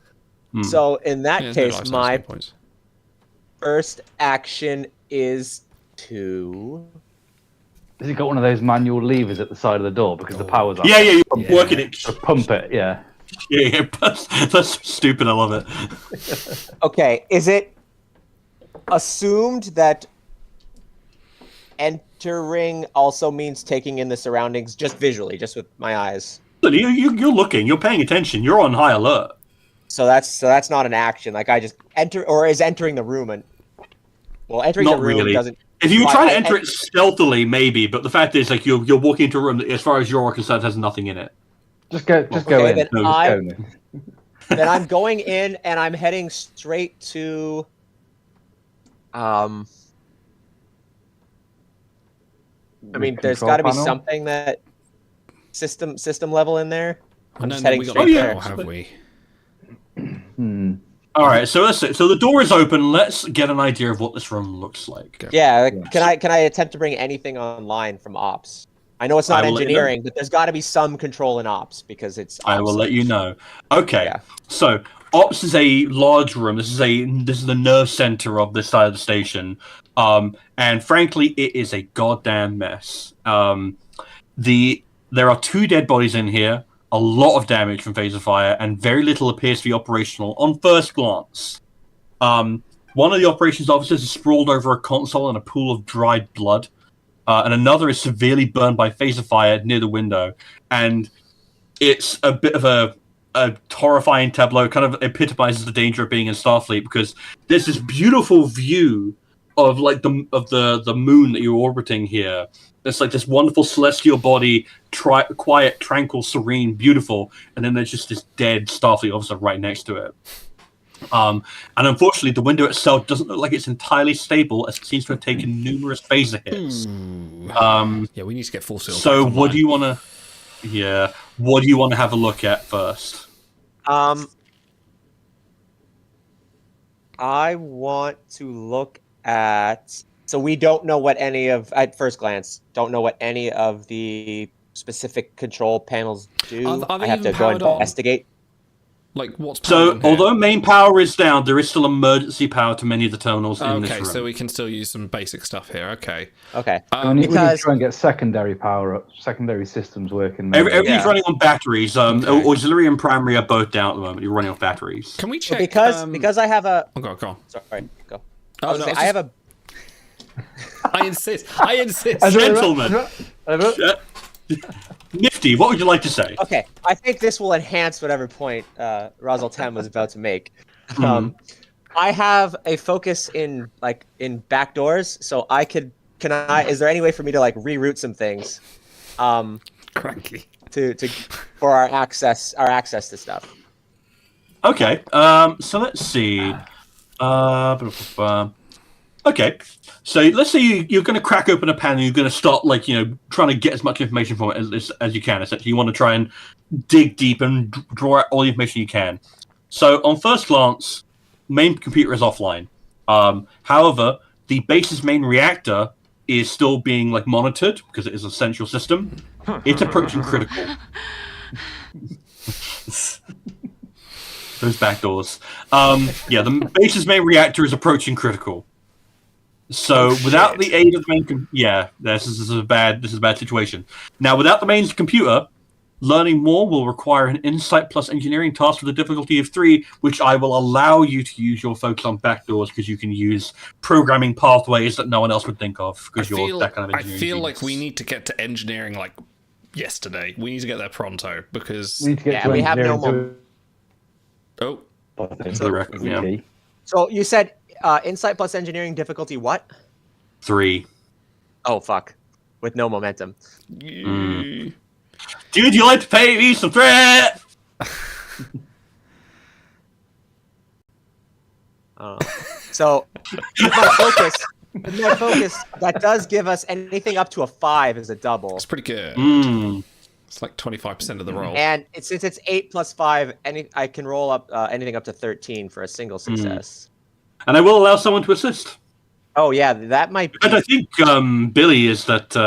Speaker 5: So in that case, my first action is to...
Speaker 4: Has he got one of those manual levers at the side of the door because the power's on?
Speaker 3: Yeah, you're working it.
Speaker 4: To pump it, yeah.
Speaker 3: Yeah, that's stupid. I love it.
Speaker 5: Okay, is it assumed that entering also means taking in the surroundings just visually, just with my eyes?
Speaker 3: You're looking, you're paying attention, you're on high alert.
Speaker 5: So that's not an action. Like I just enter, or is entering the room and entering
Speaker 3: Not
Speaker 5: the room
Speaker 3: really.
Speaker 5: doesn't.
Speaker 3: If you try to enter it stealthily, maybe, but the fact is, like, you're walking into a room that, as far as you're concerned, has nothing in it.
Speaker 4: Just go in.
Speaker 5: Then I'm going in and I'm heading straight to. I mean, there's got to be something that system level in there. I'm just heading straight there.
Speaker 2: Have we?
Speaker 3: All right, so the door is open. Let's get an idea of what this room looks like.
Speaker 5: Yeah, can I attempt to bring anything online from ops? I know it's not engineering, but there's got to be some control in ops because it's.
Speaker 3: I will let you know. Okay, so ops is a large room. This is the nerve center of this side of the station, and frankly, it is a goddamn mess. There are 2 dead bodies in here. A lot of damage from phaser fire, and very little appears to be operational on first glance. One of the operations officers is sprawled over a console in a pool of dried blood, and another is severely burned by phaser fire near the window. And it's a bit of a horrifying tableau. It kind of epitomizes the danger of being in Starfleet, because there's this beautiful view of like the moon that you're orbiting here. It's like this wonderful celestial body, quiet, tranquil, serene, beautiful, and then there's just this dead Starfleet officer right next to it. And unfortunately, the window itself doesn't look like it's entirely stable, as it seems to have taken numerous phaser hits.
Speaker 2: Yeah, we need to get full seal.
Speaker 3: So, what do you want to? Yeah, what do you want to have a look at first?
Speaker 5: I want to look at. So we don't know what at first glance, don't know what any of the specific control panels do.
Speaker 2: Are they
Speaker 5: I have to
Speaker 2: even
Speaker 5: go
Speaker 2: powered on?
Speaker 5: investigate.
Speaker 2: Like what's
Speaker 3: So, although main power is down, there is still emergency power to many of the terminals in this room.
Speaker 2: Okay, so we can still use some basic stuff here. Okay.
Speaker 4: We need to try and get secondary power up, secondary systems working.
Speaker 3: Everything's running on batteries. Auxiliary and primary are both down at the moment. You're running off batteries.
Speaker 2: Can we check?
Speaker 5: Because I have a.
Speaker 2: Oh, go on.
Speaker 5: Sorry, go.
Speaker 2: I
Speaker 5: have a.
Speaker 2: I insist.
Speaker 3: Gentlemen. Nifty, what would you like to say?
Speaker 5: Okay, I think this will enhance whatever point Razel Tem was about to make. I have a focus in back doors, so I could. Is there any way for me to reroute some things?
Speaker 2: Cranky.
Speaker 5: For our access to stuff.
Speaker 3: Okay. So let's see. Okay, so let's say you're going to crack open a pan and you're going to start, trying to get as much information from it as you can. Essentially, you want to try and dig deep and draw out all the information you can. So, on first glance, main computer is offline. However, the base's main reactor is still being monitored because it is a central system. It's approaching critical. Those back doors. The base's main reactor is approaching critical. So without the aid of the main, this is a bad situation. Now, without the main computer, learning more will require an insight plus engineering task with a difficulty of 3, which I will allow you to use your focus on backdoors because you can use programming pathways that no one else would think of because you're that kind of engineering.
Speaker 2: I feel
Speaker 3: genius.
Speaker 2: like we need to get to engineering yesterday. We need to get there pronto because
Speaker 5: we have no more.
Speaker 2: Oh,
Speaker 5: So you said insight plus engineering difficulty what?
Speaker 3: 3.
Speaker 5: Oh fuck! With no momentum.
Speaker 3: Dude, you like to pay me some threat?
Speaker 5: So with my focus, that does give us anything up to a 5 as a double.
Speaker 2: it's pretty good. It's like 25% of the roll.
Speaker 5: And since it's 8 plus 5, I can roll up anything up to 13 for a single success.
Speaker 3: And I will allow someone to assist.
Speaker 5: Oh yeah, that might be.
Speaker 3: And I think Billy is that.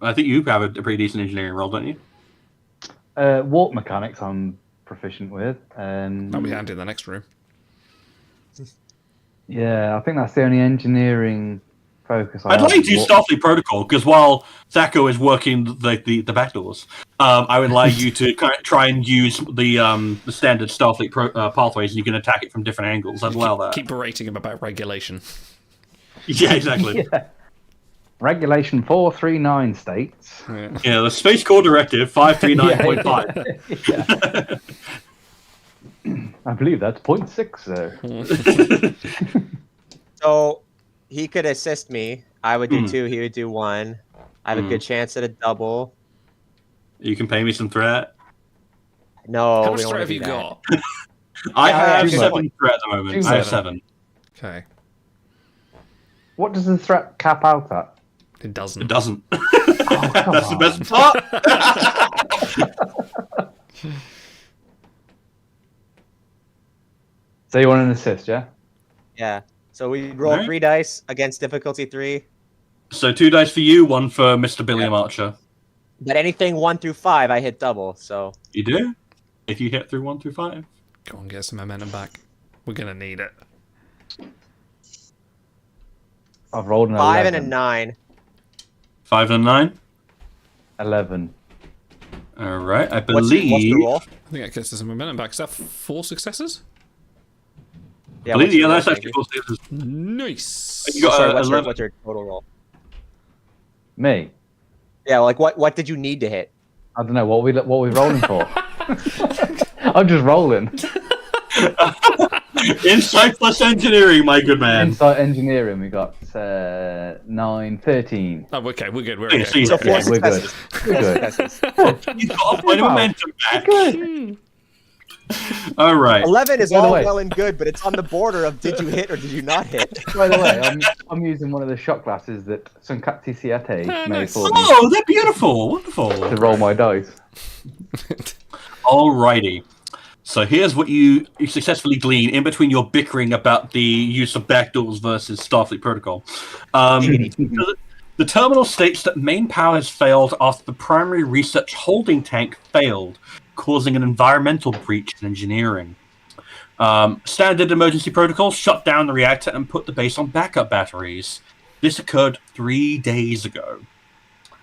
Speaker 3: I think you have a pretty decent engineering roll, don't you?
Speaker 4: Warp mechanics I'm proficient with.
Speaker 2: That'll be handy in the next room.
Speaker 4: Yeah, I think that's the only engineering focus I
Speaker 3: I'd
Speaker 4: have.
Speaker 3: like to do Starfleet Protocol, because while Thaco is working the back doors, I would like you to kind of try and use the standard Starfleet pathways, and you can attack it from different angles. I'd allow that.
Speaker 2: Keep berating him about regulation.
Speaker 3: Yeah, exactly.
Speaker 4: Yeah. Regulation 439 states.
Speaker 3: Yeah, the Space Corps Directive 539.5.
Speaker 4: I believe that's 0.6, though.
Speaker 5: So he could assist me. I would do 2. He would do 1. I have a good chance at a double.
Speaker 3: You can pay me some threat.
Speaker 5: No.
Speaker 2: How much
Speaker 5: we don't
Speaker 2: threat
Speaker 5: wanna
Speaker 2: have
Speaker 5: do
Speaker 2: you
Speaker 5: that.
Speaker 2: got?
Speaker 3: I have
Speaker 4: too
Speaker 3: 7
Speaker 4: much.
Speaker 3: threat at the moment. I have 7.
Speaker 2: Okay.
Speaker 4: What does the threat cap out at?
Speaker 2: It doesn't.
Speaker 3: It doesn't.
Speaker 4: come
Speaker 3: That's the
Speaker 4: on.
Speaker 3: best part.
Speaker 4: So you want an assist, yeah?
Speaker 5: Yeah. So we roll
Speaker 3: Alright.
Speaker 5: 3 dice against difficulty 3.
Speaker 3: So 2 dice for you, 1 for Mr. Billiam Archer.
Speaker 5: But anything 1 through 5, I hit double. So
Speaker 3: You do? If you hit through 1 through 5.
Speaker 2: Go on, get some momentum back. We're going to need it.
Speaker 4: I've rolled an
Speaker 5: 5
Speaker 4: 11.
Speaker 5: and a 9.
Speaker 3: 5 and 9.
Speaker 4: 11.
Speaker 3: All right. I
Speaker 5: What's the
Speaker 3: believe.
Speaker 5: roll?
Speaker 2: I think that gets us some momentum back. Is that 4 successes?
Speaker 5: Yeah,
Speaker 3: believe
Speaker 5: what's your roll,
Speaker 3: that's
Speaker 5: thank
Speaker 3: actually
Speaker 5: you?
Speaker 3: 4 successes.
Speaker 2: Nice.
Speaker 3: You got
Speaker 5: Sorry, what's
Speaker 3: 11.
Speaker 5: your total roll?
Speaker 4: Me?
Speaker 5: Yeah, like what did you need to hit?
Speaker 4: I don't know. What we rolling for? I'm just rolling.
Speaker 3: Insight plus engineering, my good man.
Speaker 4: Insight engineering, we got 9, 13.
Speaker 2: Oh, okay, we're good. We're
Speaker 3: Okay,
Speaker 2: okay.
Speaker 3: so you-
Speaker 5: So 4
Speaker 4: Yeah, we're good.
Speaker 5: successes.
Speaker 4: We're good.
Speaker 5: Successes.
Speaker 3: You've got a point of
Speaker 4: Wow.
Speaker 3: momentum back.
Speaker 4: Good.
Speaker 3: All right.
Speaker 5: 11 is
Speaker 4: By the
Speaker 5: all
Speaker 4: way-
Speaker 5: well and good, but it's on the border of did you hit or did you not hit?
Speaker 4: By the way, I'm using one of the shot glasses that Sunkatsi Siete made
Speaker 2: nice.
Speaker 4: for me
Speaker 3: Oh, they're beautiful. Wonderful.
Speaker 4: to roll my dice.
Speaker 3: Alrighty. So here's what you successfully glean in between your bickering about the use of backdoors versus Starfleet Protocol. The terminal states that main power has failed after the primary research holding tank failed, causing an environmental breach in engineering. Standard emergency protocols shut down the reactor and put the base on backup batteries. This occurred 3 days ago.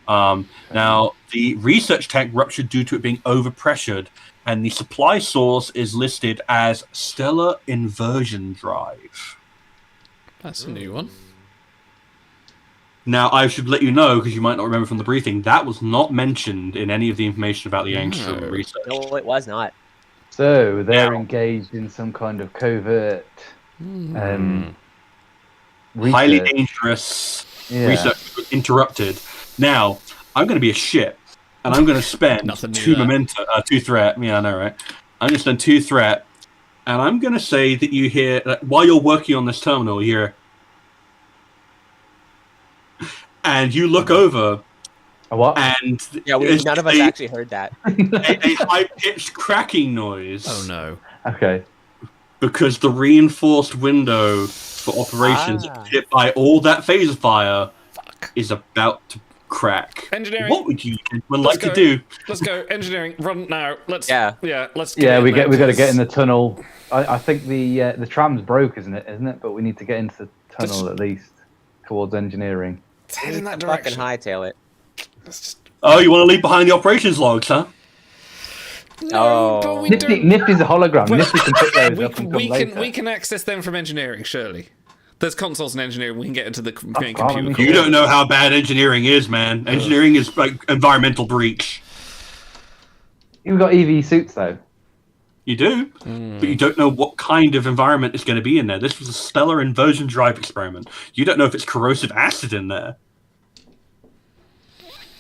Speaker 3: Now, the research tank ruptured due to it being overpressured, and the supply source is listed as stellar inversion drive.
Speaker 2: That's a new one.
Speaker 3: Now, I should let you know, because you might not remember from the briefing, that was not mentioned in any of the information about the Angstrom research.
Speaker 5: No, it was not.
Speaker 4: So they're
Speaker 3: Now-
Speaker 4: engaged in some kind of covert
Speaker 3: Highly
Speaker 4: research.
Speaker 3: dangerous
Speaker 4: Yeah.
Speaker 3: research was interrupted. Now, I'm going to be a shit, and I'm going to spend
Speaker 2: Nothing new
Speaker 3: 2
Speaker 2: there.
Speaker 3: momentum, 2 threat. Yeah, I know, right? I'm going to spend 2 threat, and I'm going to say that you hear, while you're working on this terminal, you hear, and you look over,
Speaker 4: A what?
Speaker 3: and
Speaker 5: Yeah,
Speaker 3: it's
Speaker 5: none of us actually heard that.
Speaker 3: a high-pitched cracking noise.
Speaker 2: Oh no.
Speaker 4: Okay.
Speaker 3: Because the reinforced window for operations hit by all that phaser fire is about to crack.
Speaker 2: Engineering.
Speaker 3: What would you
Speaker 2: Let's
Speaker 3: like
Speaker 2: go.
Speaker 3: to do?
Speaker 2: Let's go. Engineering. Run now. Let's.
Speaker 5: Yeah.
Speaker 2: Let's.
Speaker 4: Yeah,
Speaker 2: in
Speaker 4: we
Speaker 2: there,
Speaker 4: got to get in
Speaker 2: please.
Speaker 4: the tunnel. I think the tram's broke, isn't it? But we need to get into the tunnel at least towards engineering.
Speaker 2: Let's head in that
Speaker 5: Fucking
Speaker 2: direction.
Speaker 5: hightail it.
Speaker 2: Let's just.
Speaker 3: Oh, you want to leave behind the operations logs, huh?
Speaker 5: Oh.
Speaker 2: but we don't.
Speaker 4: Nifty's a hologram.
Speaker 2: Well,
Speaker 4: Nifty can pick those
Speaker 2: we
Speaker 4: up
Speaker 2: can,
Speaker 4: and come later.
Speaker 2: we can access them from engineering. Surely, there's consoles in engineering. We can get into the main
Speaker 4: fine,
Speaker 2: computer.
Speaker 4: we
Speaker 2: core.
Speaker 3: You don't know how bad engineering is, man. Engineering is like environmental breach.
Speaker 4: You've got EV suits though.
Speaker 3: You do, but you don't know what kind of environment is going to be in there. This was a stellar inversion drive experiment. You don't know if it's corrosive acid in there.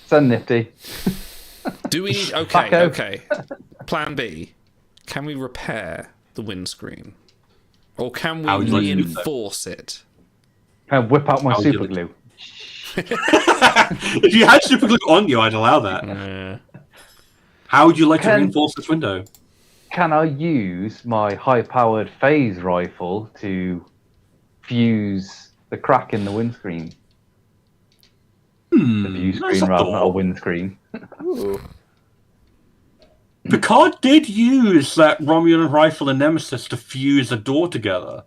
Speaker 4: Send Nifty.
Speaker 2: Do we need? Okay,
Speaker 4: Fucko.
Speaker 2: okay. Plan B. Can we repair the windscreen, or can
Speaker 3: How
Speaker 2: we
Speaker 3: would you like to do that?
Speaker 2: reinforce it?
Speaker 4: Can I whip out my
Speaker 3: How would you
Speaker 4: super
Speaker 3: like-
Speaker 4: glue?
Speaker 3: If you had super glue on you, I'd allow that. How would you like to reinforce this window?
Speaker 4: Can I use my high-powered phase rifle to fuse the crack in the windscreen? The view screen rather, not a windscreen.
Speaker 3: Picard did use that Romulan rifle and Nemesis to fuse a door together.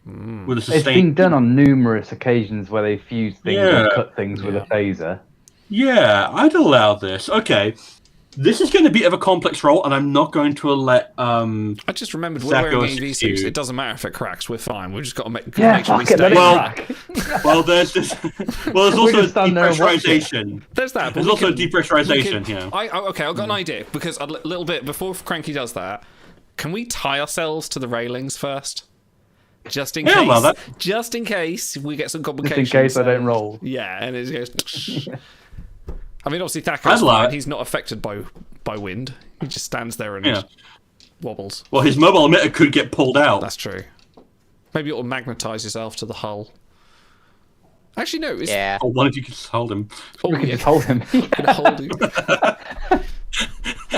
Speaker 3: With a
Speaker 4: It's been done on numerous occasions where they fuse things and cut things with a phaser.
Speaker 3: Yeah, I'd allow this. Okay. This is going to be of a complex role, and I'm not going to let.
Speaker 2: I just remembered we're wearing EV suits. It doesn't matter if it cracks. We're fine. We've just got to make sure we stay.
Speaker 3: Well, there's this. Well, there's also depressurization.
Speaker 2: There's that.
Speaker 3: There's also depressurization.
Speaker 2: Okay, I've got an idea because a little bit before Cranky does that, can we tie ourselves to the railings first? Just in case.
Speaker 3: Well, that.
Speaker 2: Just in case we get some complications.
Speaker 4: Just in case I don't roll.
Speaker 2: Yeah, and it goes. I mean, obviously, Thackeray's fine. He's not affected by wind. He just stands there and wobbles.
Speaker 3: Well, his mobile emitter could get pulled out.
Speaker 2: That's true. Maybe it'll magnetize yourself to the hull. Actually, no.
Speaker 5: Yeah.
Speaker 3: Or one of you could just hold him.
Speaker 4: Oh, you just hold him.
Speaker 2: Hold him.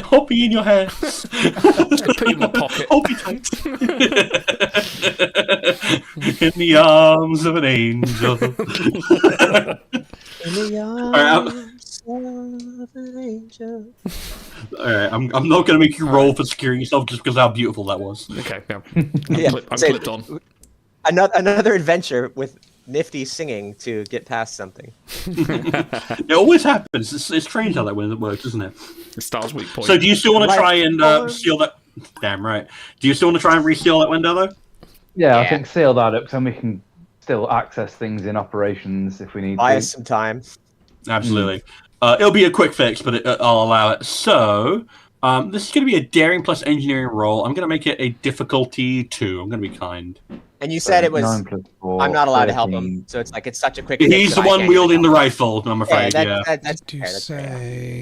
Speaker 3: I'll be in your hands.
Speaker 2: Just put it in my pocket.
Speaker 3: I'll be tight. In the arms of an angel.
Speaker 5: In the arms of an angel.
Speaker 3: Alright, I'm not going to make you roll for securing yourself just because of how beautiful that was.
Speaker 2: Okay, yeah. I'm
Speaker 5: So,
Speaker 2: clipped on.
Speaker 5: Another adventure with Nifty singing to get past something.
Speaker 3: It always happens. It's strange how that works, isn't it?
Speaker 2: Star's weak point.
Speaker 3: So do you still want to try and seal that? Damn right. Do you still want to try and reseal that window, though?
Speaker 4: Yeah, I think seal that up so we can still access things in operations if we need
Speaker 5: Buy
Speaker 4: to.
Speaker 5: us some time.
Speaker 3: Absolutely. It'll be a quick fix, but I'll allow it. So, this is going to be a daring plus engineering roll. I'm going to make it a difficulty 2. I'm going to be kind.
Speaker 5: And you said it was.
Speaker 4: 9 plus 4,
Speaker 5: I'm not allowed to help
Speaker 4: 13.
Speaker 5: him, so it's like it's such a quick.
Speaker 3: He's the one wielding the rifle. I'm afraid.
Speaker 5: Yeah,
Speaker 3: Yeah.
Speaker 5: that's
Speaker 2: Did you
Speaker 5: fair, that's fair.
Speaker 2: say?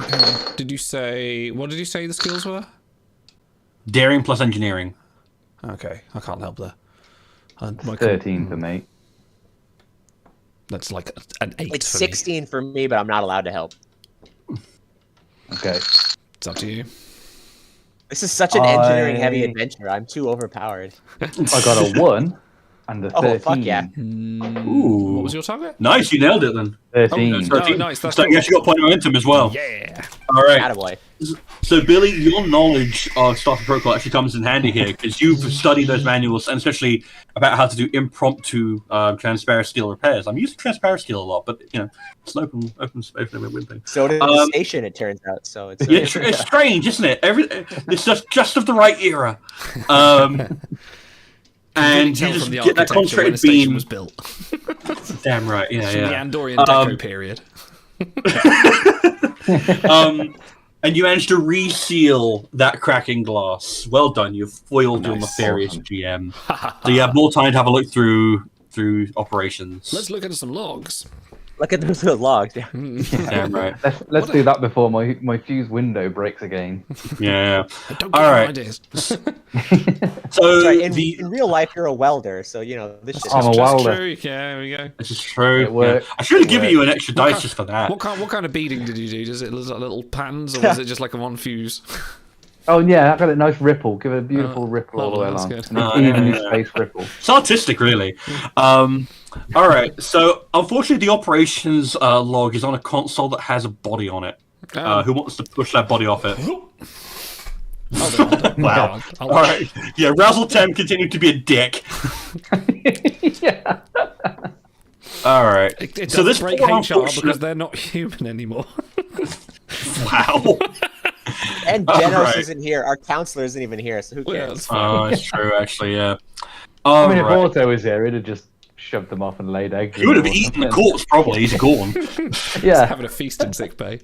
Speaker 2: Did you say? What did you say the skills were?
Speaker 3: Daring plus engineering.
Speaker 2: Okay, I can't help there.
Speaker 4: 13 for me.
Speaker 2: That's like an 8.
Speaker 5: It's
Speaker 2: for
Speaker 5: 16 for me, but I'm not allowed to help.
Speaker 4: Okay.
Speaker 2: It's up to you.
Speaker 5: This is such an engineering-heavy adventure. I'm too overpowered.
Speaker 4: I got a 1 and a 13.
Speaker 5: Oh, fuck yeah.
Speaker 3: Ooh.
Speaker 2: What was your target?
Speaker 3: Nice, you nailed it then.
Speaker 4: 13.
Speaker 2: Oh, nice. That's
Speaker 3: so
Speaker 2: cool.
Speaker 3: you actually got point of momentum as well.
Speaker 2: Yeah.
Speaker 3: All right.
Speaker 5: Attaboy.
Speaker 3: So, Billy, your knowledge of Starter Protocol actually comes in handy here because you've studied those manuals, and especially about how to do impromptu transparent steel repairs. I'm using transparent steel a lot, but it's an open thing.
Speaker 5: So did the station, it turns out. So it's
Speaker 3: it's strange, isn't it? It's just of the right era. And you just get that concentrated beam.
Speaker 2: Was built.
Speaker 3: Damn right,
Speaker 2: From the
Speaker 3: yeah.
Speaker 2: Andorian Deco period.
Speaker 3: And you managed to reseal that cracking glass. Well done, you've foiled your
Speaker 2: Nice.
Speaker 3: nefarious GM. So you have more time to have a look through operations.
Speaker 2: Let's look at some logs.
Speaker 5: Look at those logs. Yeah.
Speaker 3: Damn right.
Speaker 4: Let's do that before my fuse window breaks again.
Speaker 3: Yeah.
Speaker 2: Don't
Speaker 3: All
Speaker 2: give me
Speaker 3: right.
Speaker 2: ideas.
Speaker 3: So
Speaker 5: Sorry, in real life, you're a welder, so this shit.
Speaker 4: I'm a welder.
Speaker 2: True. Yeah, there we go.
Speaker 3: this is true.
Speaker 4: It worked.
Speaker 3: Yeah. I should have given you an extra dice just for that.
Speaker 2: What kind of beading did you do? Does it look like little patterns, or was it just like a one fuse?
Speaker 4: Oh yeah, I got a nice ripple. Give it a beautiful ripple all the way
Speaker 2: that's
Speaker 4: along.
Speaker 2: good.
Speaker 4: An evenly spaced ripple.
Speaker 3: It's artistic, really. All right. So, unfortunately, the operations log is on a console that has a body on it. Who wants to push that body off it? Wow. All right. Yeah, Razzle Tem continued to be a dick.
Speaker 4: Yeah.
Speaker 3: All right.
Speaker 2: It
Speaker 3: So
Speaker 2: does
Speaker 3: this
Speaker 2: break
Speaker 3: poor
Speaker 2: HR
Speaker 3: unfortunate-
Speaker 2: because they're not human anymore.
Speaker 3: Wow.
Speaker 5: And
Speaker 3: All
Speaker 5: Genos
Speaker 3: right.
Speaker 5: isn't here. Our counselor isn't even here, so who
Speaker 2: Yeah,
Speaker 5: cares?
Speaker 2: that's fine.
Speaker 3: Oh, it's true, actually, yeah.
Speaker 4: I mean, if
Speaker 3: All right.
Speaker 4: Auto was here, he'd have just shoved them off and laid eggs.
Speaker 3: He would have
Speaker 4: in them or
Speaker 3: eaten the
Speaker 4: something.
Speaker 3: corpse, probably. He's gone.
Speaker 4: Yeah.
Speaker 2: Having a feast in sick bay.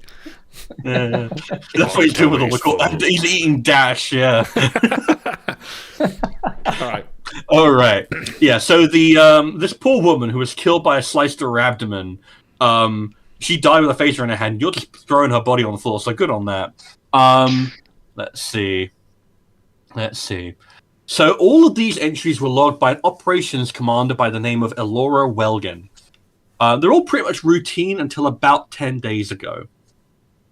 Speaker 3: Yeah. That's what he's doing with all the corpse. He's eating Dash, yeah.
Speaker 2: All right.
Speaker 3: All right. Yeah. So the this poor woman who was killed by a slice to her abdomen, she died with a phaser in her hand. You're just throwing her body on the floor. So good on that. Let's see. So all of these entries were logged by an operations commander by the name of Elora Welgan. They're all pretty much routine until about 10 days ago.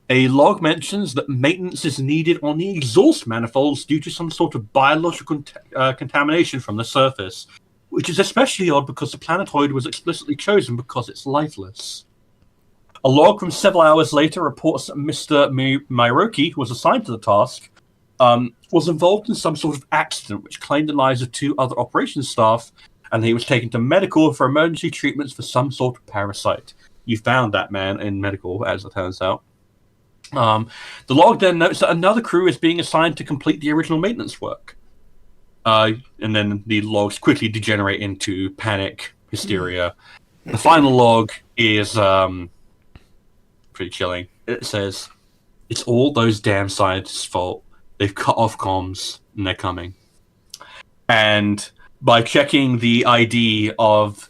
Speaker 3: A log mentions that maintenance is needed on the exhaust manifolds due to some sort of biological contamination from the surface, which is especially odd because the planetoid was explicitly chosen because it's lifeless. A log from several hours later reports that Mr. Myroki, who was assigned to the task, was involved in some sort of accident which claimed the lives of 2 other operations staff, and he was taken to medical for emergency treatments for some sort of parasite. You found that man in medical, as it turns out. The log then notes that another crew is being assigned to complete the original maintenance work. And then the logs quickly degenerate into panic, hysteria. The final log is pretty chilling. It says, "It's all those damn scientists' fault. They've cut off comms, and they're coming." And by checking the ID of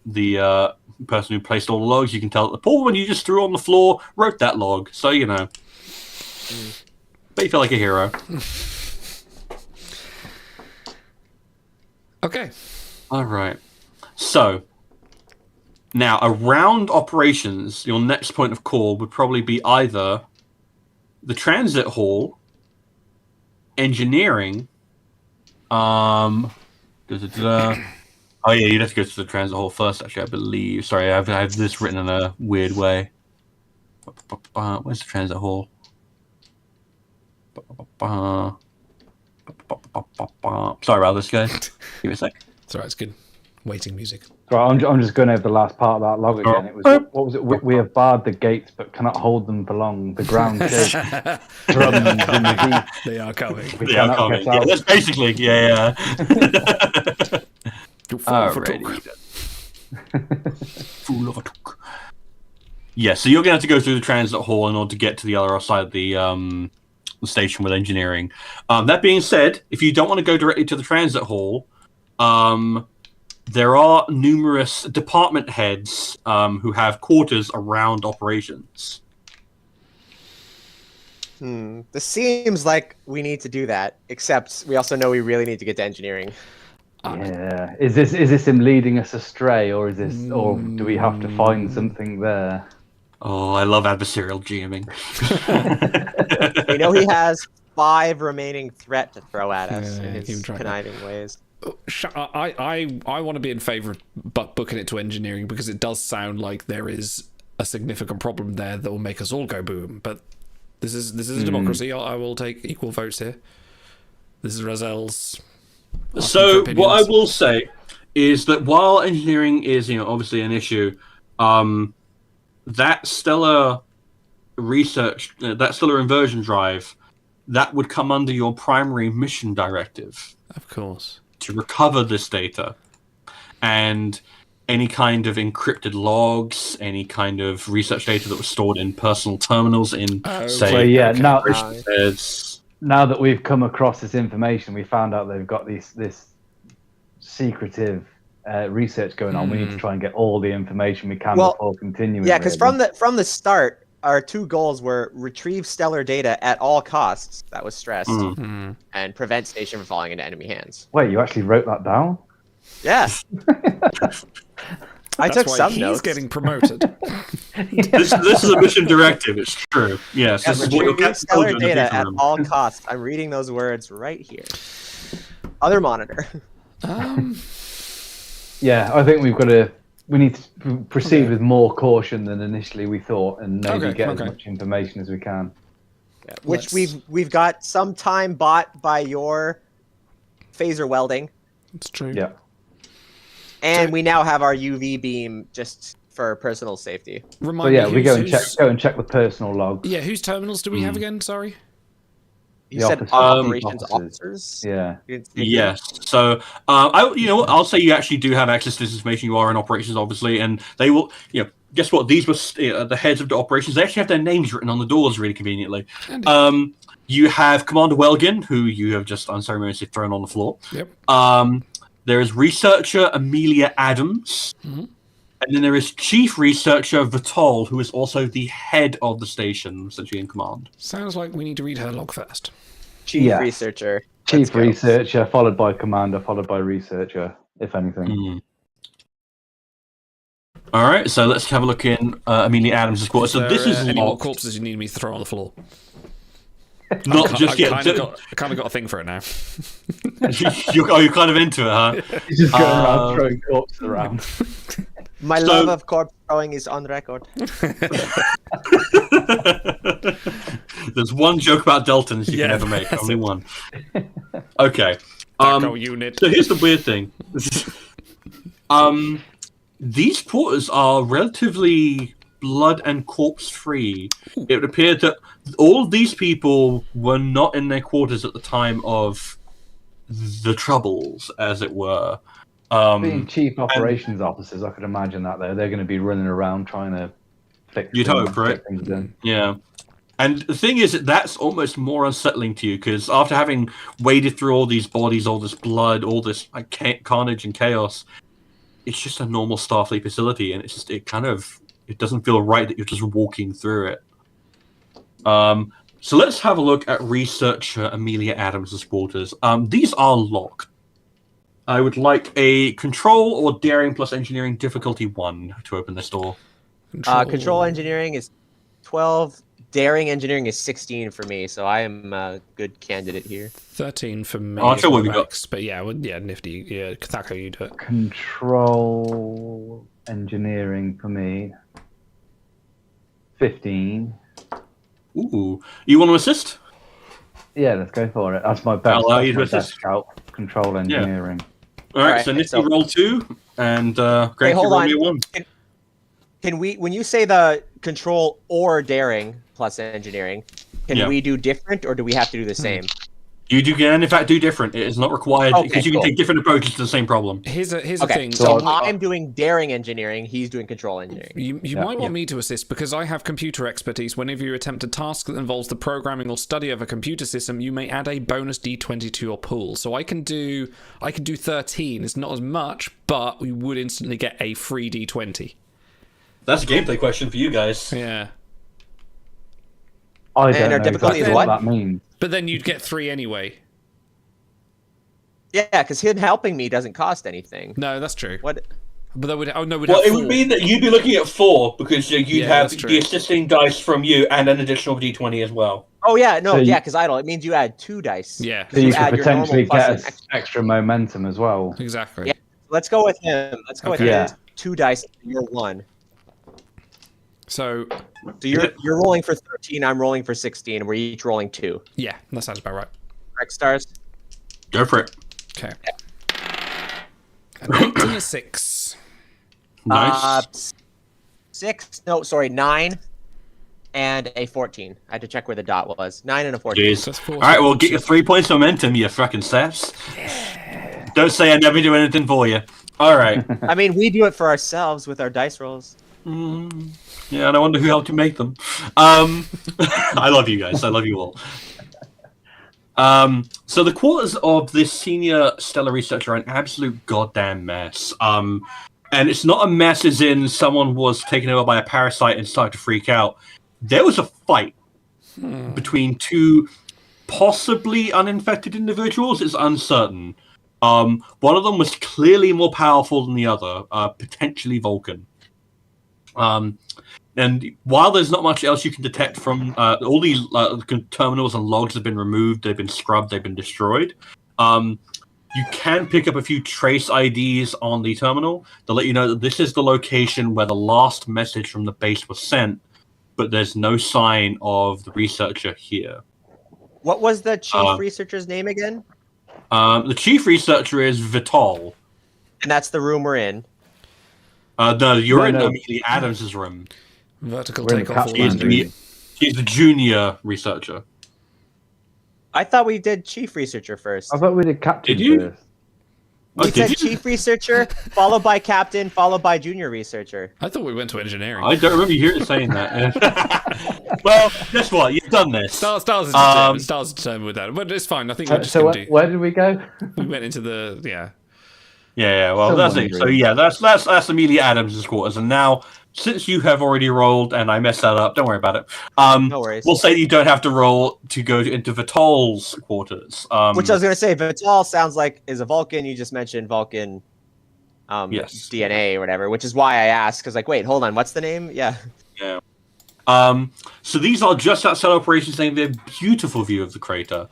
Speaker 3: the person who placed all the logs, you can tell that the poor one you just threw on the floor wrote that log. So, you know. But you feel like a hero.
Speaker 2: Okay.
Speaker 3: All right. So, now, around operations, your next point of call would probably be either the transit hall, engineering, Oh yeah, you'd have to go to the transit hall first, actually, I believe. Sorry, I have this written in a weird way. Where's the transit hall? Sorry about this, guys. Give me a sec.
Speaker 2: It's alright, it's good. Waiting music.
Speaker 4: Right, I'm just going over the last part of that log again. It was what was it? We have barred the gates, but cannot hold them for long. The ground shakes. Drums in the deep.
Speaker 2: They are coming.
Speaker 3: They are coming. Yeah, that's basically, yeah.
Speaker 2: Alrighty.
Speaker 3: Fool of a took. Yeah, so you're going to have to go through the transit hall in order to get to the other side of the station with engineering. That being said, if you don't want to go directly to the transit hall, there are numerous department heads who have quarters around operations.
Speaker 5: This seems like we need to do that, except we also know we really need to get to engineering.
Speaker 4: Yeah. Is this him leading us astray, or is this, or do we have to find something there?
Speaker 3: Oh, I love adversarial GMing.
Speaker 5: We know he has 5 remaining threat to throw at us in
Speaker 2: keep
Speaker 5: his
Speaker 2: track.
Speaker 5: conniving ways.
Speaker 2: I want to be in favour of booking it to engineering because it does sound like there is a significant problem there that will make us all go boom. But this is a democracy. I will take equal votes here. This is Razel's.
Speaker 3: So what I will say is that while engineering is, obviously an issue, that stellar research, that stellar inversion drive, that would come under your primary mission directive.
Speaker 2: Of course.
Speaker 3: To recover this data. And any kind of encrypted logs, any kind of research data that was stored in personal terminals in,
Speaker 4: now that we've come across this information, we found out they've got this secretive research going on. We need to try and get all the information we can before continuing.
Speaker 5: Yeah, because from the start, our 2 goals were retrieve stellar data at all costs. That was stressed, and prevent station from falling into enemy hands.
Speaker 4: Wait, you actually wrote that down?
Speaker 5: Yeah. I took some
Speaker 2: he's
Speaker 5: notes.
Speaker 2: Getting promoted.
Speaker 3: This is a mission directive. It's true. Yes.
Speaker 5: Yeah,
Speaker 3: This is what your
Speaker 5: retrieve
Speaker 3: captain told
Speaker 5: stellar
Speaker 3: you in the
Speaker 5: data
Speaker 3: briefing
Speaker 5: at
Speaker 3: room.
Speaker 5: all costs. I'm reading those words right here. Other monitor.
Speaker 4: Yeah, I think we need to proceed with more caution than initially we thought, and maybe get as much information as we can.
Speaker 5: Yeah, which we've got some time bought by your phaser welding.
Speaker 2: It's true.
Speaker 4: Yeah.
Speaker 5: And we now have our UV beam just for personal safety.
Speaker 2: Remind me,
Speaker 4: we go and check the personal logs.
Speaker 2: Yeah, whose terminals do we have again? Sorry.
Speaker 5: You said operations officers?
Speaker 4: Yeah.
Speaker 3: Yes. So, I'll say you actually do have access to this information. You are in operations, obviously, and they will. Guess what? These were the heads of the operations. They actually have their names written on the doors, really conveniently. You have Commander Welgin, who you have just unceremoniously thrown on the floor.
Speaker 2: Yep.
Speaker 3: There is researcher Amelia Adams, and then there is Chief Researcher Vital, who is also the head of the station, essentially in command.
Speaker 2: Sounds like we need to read her log first.
Speaker 5: Chief Researcher.
Speaker 4: Chief Researcher, followed by Commander, followed by Researcher, if anything.
Speaker 3: All right, so let's have a look in Amelia Adams' quarters. So this is
Speaker 2: any more
Speaker 3: locked.
Speaker 2: corpses you need me to throw on the floor?
Speaker 3: Not just yet.
Speaker 2: I kind of got a thing for it now.
Speaker 3: You're kind of into it, huh?
Speaker 4: He's just going around throwing corpses around.
Speaker 5: My love of corpse throwing is on record.
Speaker 3: There's one joke about Deltons you can ever make. Only one. Okay.
Speaker 2: Unit.
Speaker 3: So here's the weird thing. These quarters are relatively blood and corpse free. It appeared that all of these people were not in their quarters at the time of the Troubles, as it were.
Speaker 4: Being chief operations officers, I could imagine that they're going to be running around trying to fix.
Speaker 3: You'd hope, right?
Speaker 4: Things in.
Speaker 3: Yeah. And the thing is, that's almost more unsettling to you, because after having waded through all these bodies, all this blood, all this carnage and chaos, it's just a normal Starfleet facility, and it doesn't feel right that you're just walking through it. So let's have a look at researcher Amelia Adams' quarters. These are locked. I would like a control or daring plus engineering difficulty 1 to open this door.
Speaker 5: Control engineering is 12. Daring engineering is 16 for me, so I am a good candidate here.
Speaker 2: 13 for me.
Speaker 3: I'll tell what we got.
Speaker 2: But yeah, nifty. Yeah, Kathako, you do it.
Speaker 4: Control engineering for me. 15.
Speaker 3: Ooh. You want to assist?
Speaker 4: Yeah, let's go for it. That's my best.
Speaker 3: I'll allow you to
Speaker 4: that's my best
Speaker 3: assist.
Speaker 4: scout. Control engineering.
Speaker 3: All right, so Nifty roll 2, and Greg,
Speaker 5: hold
Speaker 3: roll
Speaker 5: on.
Speaker 3: me a 1.
Speaker 5: Can we, when you say the control or daring plus engineering, can we do different, or do we have to do the same?
Speaker 3: You can, in fact, do different. It is not required, because you can
Speaker 5: cool.
Speaker 3: take different approaches to the same problem.
Speaker 2: Here's a
Speaker 5: Okay,
Speaker 2: thing.
Speaker 5: so I'm doing daring engineering, he's doing control engineering.
Speaker 2: You might want me to assist, because I have computer expertise. Whenever you attempt a task that involves the programming or study of a computer system, you may add a bonus d20 to your pool. So I can do 13. It's not as much, but we would instantly get a free d20.
Speaker 3: That's a gameplay question for you guys.
Speaker 2: Yeah.
Speaker 4: I
Speaker 5: And
Speaker 4: don't
Speaker 5: our
Speaker 4: know
Speaker 5: difficulty
Speaker 4: exactly
Speaker 5: is
Speaker 4: what that means.
Speaker 2: But then you'd get 3 anyway.
Speaker 5: Yeah, because him helping me doesn't cost anything.
Speaker 2: No, that's true.
Speaker 5: What?
Speaker 2: But that would. Oh no, we'd
Speaker 3: Well,
Speaker 2: have
Speaker 3: it
Speaker 2: 4.
Speaker 3: would mean that you'd be looking at 4, because you'd have
Speaker 2: that's true.
Speaker 3: the assisting dice from you and an additional d20 as well.
Speaker 5: Oh yeah, no,
Speaker 4: So
Speaker 5: yeah, because idle. It means you add 2 dice.
Speaker 2: Yeah.
Speaker 5: 'Cause
Speaker 4: So you
Speaker 5: add
Speaker 4: could
Speaker 5: your normal
Speaker 4: potentially
Speaker 5: plus
Speaker 4: get
Speaker 5: an
Speaker 4: us
Speaker 5: extra.
Speaker 4: extra momentum as well.
Speaker 2: Exactly.
Speaker 5: Yeah. Let's go with him. Let's go with
Speaker 2: Okay.
Speaker 5: him. 2 dice. You're 1.
Speaker 2: So
Speaker 5: So you're rolling for 13. I'm rolling for 16. We're each rolling 2.
Speaker 2: yeah, that sounds about right.
Speaker 5: Correct stars.
Speaker 3: Go for it.
Speaker 2: Okay. An 8 and a 6.
Speaker 3: Nice.
Speaker 5: 6. No, sorry, 9 and a 14. I had to check where the dot was. 9 and a 14.
Speaker 3: Jeez.
Speaker 2: That's 4.
Speaker 3: All right, well, get your 3 points momentum, you fucking saps. Don't say I never do anything for you. All right.
Speaker 5: I mean, we do it for ourselves with our dice rolls.
Speaker 3: Yeah, and I wonder who helped you make them. I love you guys. I love you all. So the quarters of this senior stellar researcher are an absolute goddamn mess. And it's not a mess as in someone was taken over by a parasite and started to freak out. There was a fight between 2 possibly uninfected individuals. It's uncertain. One of them was clearly more powerful than the other, potentially Vulcan. And while there's not much else you can detect from all these terminals and logs have been removed, they've been scrubbed, they've been destroyed. You can pick up a few trace IDs on the terminal to let you know that this is the location where the last message from the base was sent, but there's no sign of the researcher here.
Speaker 5: What was the chief researcher's name again?
Speaker 3: The chief researcher is Vital.
Speaker 5: And that's the room we're in.
Speaker 3: No, you're in
Speaker 4: No.
Speaker 3: Amelia Adams' room.
Speaker 2: Vertical
Speaker 4: We're in the
Speaker 2: takeoff or
Speaker 4: captain's
Speaker 2: landing.
Speaker 3: She's the junior researcher.
Speaker 5: I thought we did chief researcher first.
Speaker 4: I thought we did captain
Speaker 3: Did you?
Speaker 4: first.
Speaker 5: We
Speaker 3: did
Speaker 5: said
Speaker 3: you?
Speaker 5: chief researcher, followed by captain, followed by junior researcher.
Speaker 2: I thought we went to engineering.
Speaker 3: I don't remember you saying that. Well, guess what? You've done this.
Speaker 2: Stars is determined. Stars is determined with that, but it's fine. I think we're just
Speaker 4: So
Speaker 2: going to do.
Speaker 4: where did we go?
Speaker 2: We went into the
Speaker 3: Yeah. Well,
Speaker 4: Still
Speaker 3: that's it.
Speaker 4: wondering.
Speaker 3: So yeah, that's Amelia Adams' quarters. And now, since you have already rolled and I messed that up, don't worry about it.
Speaker 5: No worries.
Speaker 3: We'll say you don't have to roll to go into Vital's quarters.
Speaker 5: Which I was going to say, Vital sounds like is a Vulcan. You just mentioned Vulcan. DNA or whatever, which is why I asked, because like, wait, hold on, what's the name? Yeah.
Speaker 3: Yeah. So these are just outside operations saying they're a beautiful view of the crater.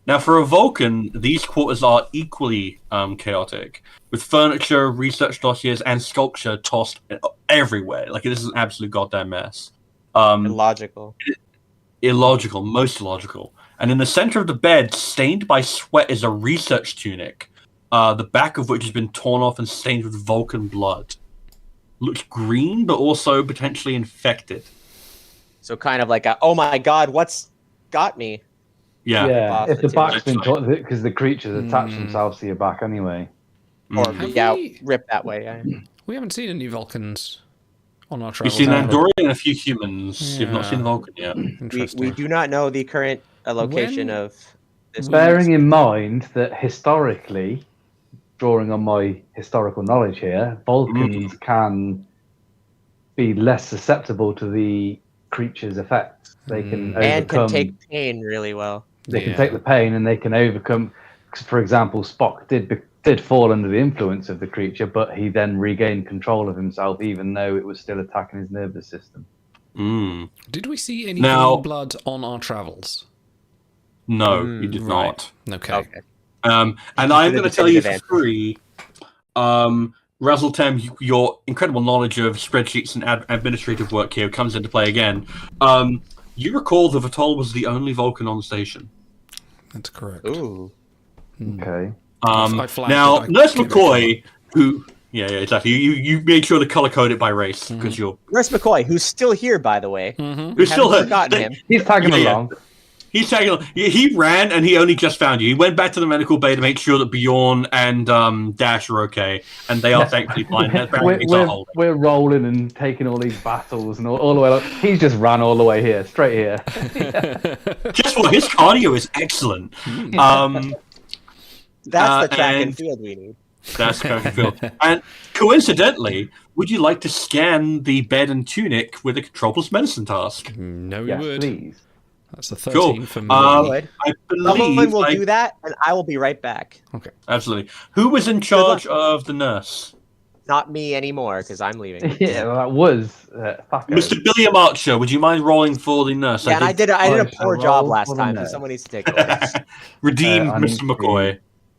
Speaker 3: Now, for a Vulcan, these quarters are equally chaotic, with furniture, research dossiers, and sculpture tossed everywhere. Like, this is an absolute goddamn mess.
Speaker 5: Illogical.
Speaker 3: Illogical, most illogical. And in the center of the bed, stained by sweat, is a research tunic, the back of which has been torn off and stained with Vulcan blood. Looks green, but also potentially infected.
Speaker 5: So kind of like oh my god, what's got me?
Speaker 3: Yeah.
Speaker 4: If the back's been torn, because the creatures attach themselves to your back anyway.
Speaker 5: Or rip that way. Yeah.
Speaker 2: We haven't seen any Vulcans on our
Speaker 3: You've
Speaker 2: travels.
Speaker 3: seen Andorian and a few humans. You've not seen Vulcan yet.
Speaker 5: We do not know the current location of this.
Speaker 4: Bearing in mind that historically, drawing on my historical knowledge here, Vulcans can be less susceptible to the creature's effects. They can overcome,
Speaker 5: and can take pain really well.
Speaker 4: They can take the pain and they can overcome. For example, Spock did fall under the influence of the creature, but he then regained control of himself, even though it was still attacking his nervous system.
Speaker 2: Did we see any green blood on our travels?
Speaker 3: No, you did not.
Speaker 2: Okay.
Speaker 3: And I'm going to tell you for free, Razzle-Tem, your incredible knowledge of spreadsheets and administrative work here comes into play again. You recall that Vatol was the only Vulcan on the station.
Speaker 2: That's correct.
Speaker 5: Ooh.
Speaker 4: Okay.
Speaker 3: Now, Nurse McCoy, who... Yeah, exactly. You made sure to color code it by race, because you're...
Speaker 5: Nurse McCoy, who's still here, by the way.
Speaker 3: Who's still
Speaker 5: forgotten him.
Speaker 4: He's tagging along.
Speaker 3: He's tagging along. He ran, and he only just found you. He went back to the medical bay to make sure that Bjorn and Dash are okay, and they are thankfully fine.
Speaker 4: We're rolling and taking all these battles and all the way up. He's just ran all the way here, straight here.
Speaker 3: Guess what? His cardio is excellent.
Speaker 5: That's the track and field we need.
Speaker 3: That's track and field. And coincidentally, would you like to scan the bed and tunic with a Control Plus Medicine task?
Speaker 2: No, you
Speaker 4: Yes,
Speaker 2: would.
Speaker 4: please.
Speaker 2: That's the 13 for me.
Speaker 3: I believe
Speaker 5: Someone will do that, and I will be right back.
Speaker 2: Okay.
Speaker 3: Absolutely. Who was in charge of the nurse?
Speaker 5: Not me anymore, because I'm leaving.
Speaker 4: Yeah, well, that was
Speaker 3: Mr. Billiam Archer, would you mind rolling for the nurse?
Speaker 5: Yeah, I did a poor job last time, so someone needs to take it away.
Speaker 3: Redeem
Speaker 4: I need
Speaker 3: Mr. McCoy.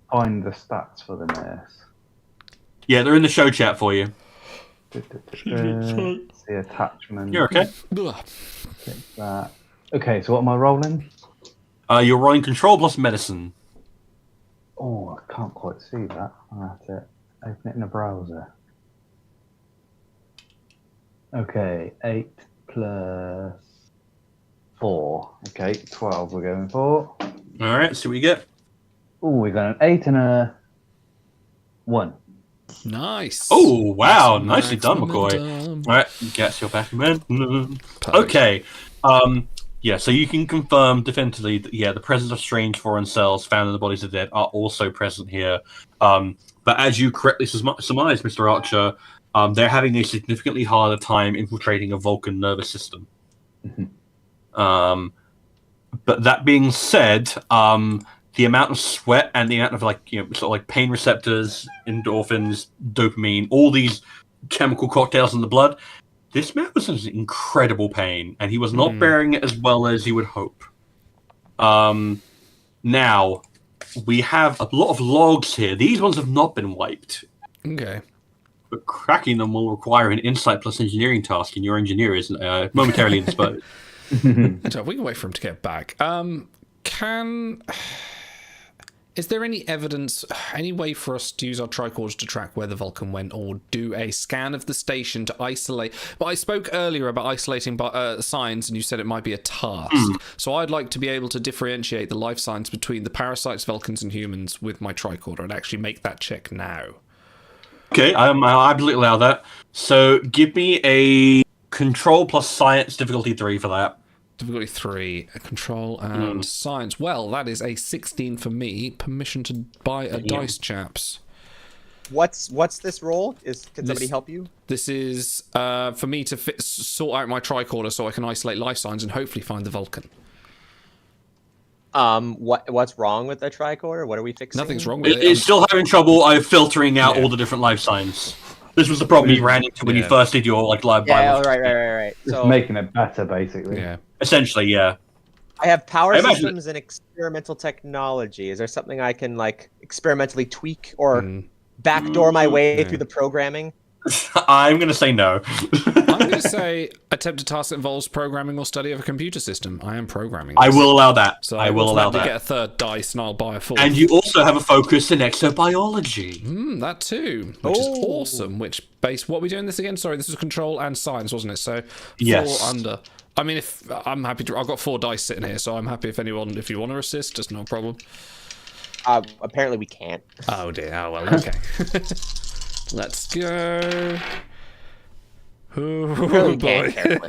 Speaker 4: Find the stats for the nurse.
Speaker 3: Yeah, they're in the show chat for you.
Speaker 4: The attachment.
Speaker 3: You're okay.
Speaker 4: Take that. Okay, so what am I rolling?
Speaker 3: You're rolling Control Plus Medicine.
Speaker 4: Oh, I can't quite see that. I'll have to open it in a browser. Okay, 8 plus 4. Okay, 12 we're going for.
Speaker 3: Alright, see what you get.
Speaker 4: Oh, we got an 8 and a 1.
Speaker 2: Nice.
Speaker 3: Oh, wow.
Speaker 2: That's
Speaker 3: Nicely done,
Speaker 2: momentum.
Speaker 3: McCoy. Alright, get your back momentum. Okay. Yeah, so you can confirm definitively that, the presence of strange foreign cells found in the bodies of the dead are also present here. But as you correctly surmised, Mr. Archer, they're having a significantly harder time infiltrating a Vulcan nervous system. But that being said, the amount of sweat and the amount of pain receptors, endorphins, dopamine, all these chemical cocktails in the blood, this man was in incredible pain, and he was not bearing it as well as you would hope. Now, we have a lot of logs here. These ones have not been wiped.
Speaker 2: Okay.
Speaker 3: But cracking them will require an insight plus engineering task, and your engineer is momentarily indisposed.
Speaker 2: So we can wait for him to get back. Is there any evidence, any way for us to use our tricorders to track where the Vulcan went, or do a scan of the station to isolate? But I spoke earlier about isolating signs, and you said it might be a task. So I'd like to be able to differentiate the life signs between the parasites, Vulcans, and humans with my tricorder, and actually make that check now.
Speaker 3: Okay, I'll absolutely allow that. So give me a Control plus Science difficulty 3 for that.
Speaker 2: Difficulty 3, Control and Science. Well, that is a 16 for me. Permission to buy a dice, chaps.
Speaker 5: What's this roll? Can somebody help you?
Speaker 2: This is for me to sort out my tricorder so I can isolate life signs and hopefully find the Vulcan.
Speaker 5: What's wrong with the tricorder? What are we fixing?
Speaker 2: Nothing's wrong with it.
Speaker 3: It's still having trouble filtering out all the different life signs. This was the problem you ran into when you first did your live biology.
Speaker 5: Right.
Speaker 4: Just
Speaker 5: So
Speaker 4: making it better, basically.
Speaker 2: Yeah.
Speaker 3: Essentially, yeah.
Speaker 5: I have power
Speaker 3: imagine-
Speaker 5: systems and experimental technology. Is there something I can like experimentally tweak or backdoor my way through the programming?
Speaker 3: I'm going to say no.
Speaker 2: I'm going to say attempt a task that involves programming or study of a computer system. I am programming.
Speaker 3: I
Speaker 2: this.
Speaker 3: will allow that.
Speaker 2: So
Speaker 3: I will allow
Speaker 2: automatically
Speaker 3: that.
Speaker 2: get a third dice, and I'll buy a fourth.
Speaker 3: And you also have a focus in exobiology.
Speaker 2: That too, which is awesome. Which base? What are we doing this again? Sorry, this was control and science, wasn't it? So 4
Speaker 3: Yes.
Speaker 2: under. I mean, if I'm happy to, I've got 4 dice sitting here, so I'm happy if you want to assist, just no problem.
Speaker 5: Apparently we can't.
Speaker 2: Oh dear. Oh well. Okay. Let's go. Oh
Speaker 5: Really
Speaker 2: boy.
Speaker 5: can't.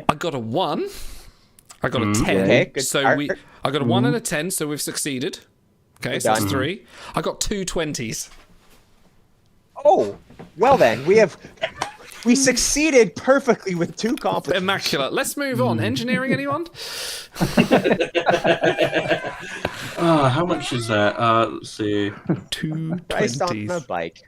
Speaker 2: I got a 1. I got a 10.
Speaker 5: Okay, good
Speaker 2: so
Speaker 5: start.
Speaker 2: I got a 1 and a 10, so we've succeeded. Okay, so that's
Speaker 5: done.
Speaker 2: 3. I got 2 20s.
Speaker 5: Oh, well then we succeeded perfectly with 2 compliments.
Speaker 2: Immaculate. Let's move on. Engineering, anyone?
Speaker 3: How much is that? Let's see.
Speaker 2: 2
Speaker 5: Christ on a
Speaker 2: 20s.
Speaker 5: bike.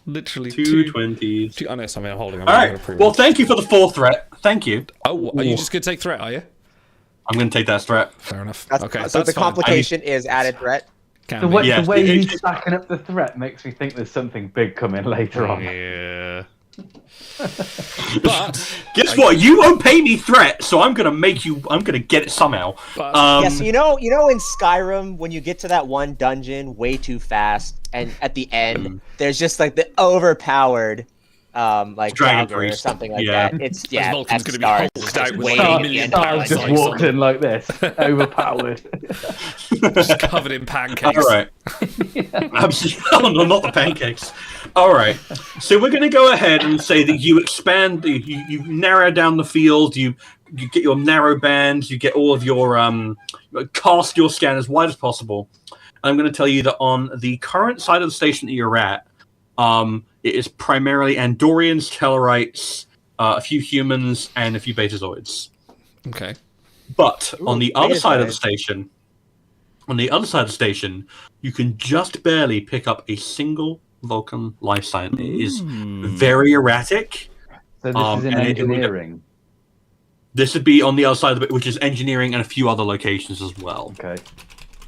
Speaker 2: Literally
Speaker 3: 2 20s.
Speaker 2: I know something I'm holding.
Speaker 3: All right. Well, thank you for the 4th threat. Thank you.
Speaker 2: Oh, are you just going to take threat, are you?
Speaker 3: I'm going to take that threat.
Speaker 2: Fair enough.
Speaker 5: Okay, so
Speaker 2: that's
Speaker 5: the
Speaker 2: fine.
Speaker 5: complication is added threat.
Speaker 2: Can
Speaker 4: The
Speaker 2: be.
Speaker 4: way,
Speaker 3: Yeah,
Speaker 4: the way
Speaker 3: it-
Speaker 4: he's stacking up the threat makes me think there's something big coming later on.
Speaker 2: Yeah. But
Speaker 3: Guess what? You won't pay me threat, so I'm going to make you. I'm going to get it somehow.
Speaker 5: Yes, you know in Skyrim when you get to that one dungeon way too fast, and at the end there's just like the overpowered, like
Speaker 3: Dragon
Speaker 5: dagger or
Speaker 3: priest.
Speaker 5: something like
Speaker 3: Yeah.
Speaker 5: that. It's
Speaker 2: Vulcan's
Speaker 5: that's
Speaker 2: gonna be
Speaker 5: stars.
Speaker 2: hulked
Speaker 5: It's
Speaker 2: out
Speaker 5: just
Speaker 2: with
Speaker 5: waiting
Speaker 2: a
Speaker 5: at the
Speaker 2: million
Speaker 5: end of
Speaker 4: Stars
Speaker 5: my
Speaker 4: just
Speaker 5: cycle.
Speaker 4: walked in like this, overpowered.
Speaker 2: just covered in pancakes.
Speaker 3: All right. Absolutely. Oh, no, not the pancakes. All right. So we're going to go ahead and say that you expand, you narrow down the field, you get your narrow bands, you get all of your, cast your scan as wide as possible. I'm going to tell you that on the current side of the station that you're at, it is primarily Andorians, Tellarites, a few humans, and a few Betazoids.
Speaker 2: Okay.
Speaker 3: But on the other side of the
Speaker 5: Betazoid.
Speaker 3: station, you can just barely pick up a single Vulcan life sign. It is very erratic.
Speaker 4: So this is in
Speaker 3: and it would-
Speaker 4: engineering.
Speaker 3: This would be on the other side of it, which is engineering and a few other locations as well.
Speaker 4: Okay.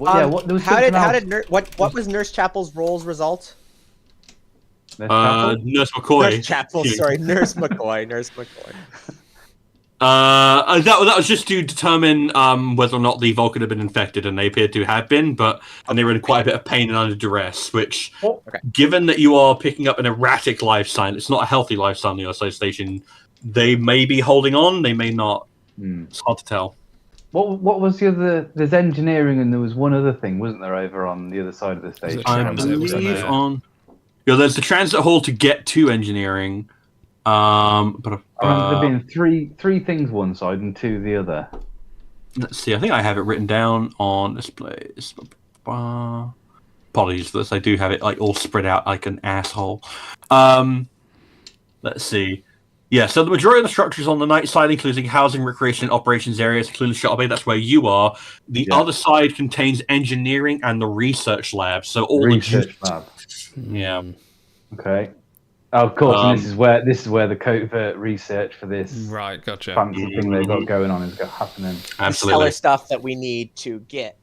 Speaker 4: Well, yeah, what, there was something else.
Speaker 5: What was Nurse Chapel's roll's result?
Speaker 4: There's Chapel?
Speaker 3: Nurse McCoy.
Speaker 5: Nurse Chapel, sorry, Nurse McCoy. Nurse McCoy.
Speaker 3: That was just to determine whether or not the Vulcan had been infected, and they appeared to have been, and they were in quite a bit of pain and under duress, which, given that you are picking up an erratic life sign, it's not a healthy life sign on the other station, they may be holding on, they may not. It's hard to tell.
Speaker 4: What was the other? There's engineering, and there was one other thing, wasn't there, over on the other side of the station?
Speaker 2: I believe
Speaker 3: there's the transit hall to get to engineering.
Speaker 4: I remember there being three things one side and 2 the other.
Speaker 3: Let's see. I think I have it written down on display. Apologies for this. I do have it like all spread out like an asshole. Let's see. Yeah, so the majority of the structures on the night side, including housing, recreation, operations areas, including shuttle bay, that's where you are. The other side contains engineering and the research lab. So all
Speaker 4: Research lab.
Speaker 3: Yeah.
Speaker 4: Okay. Oh, of course, and this is where the covert research for this
Speaker 2: Right, gotcha.
Speaker 4: fancy thing they got going on is happening.
Speaker 3: Absolutely.
Speaker 5: Stellar stuff that we need to get.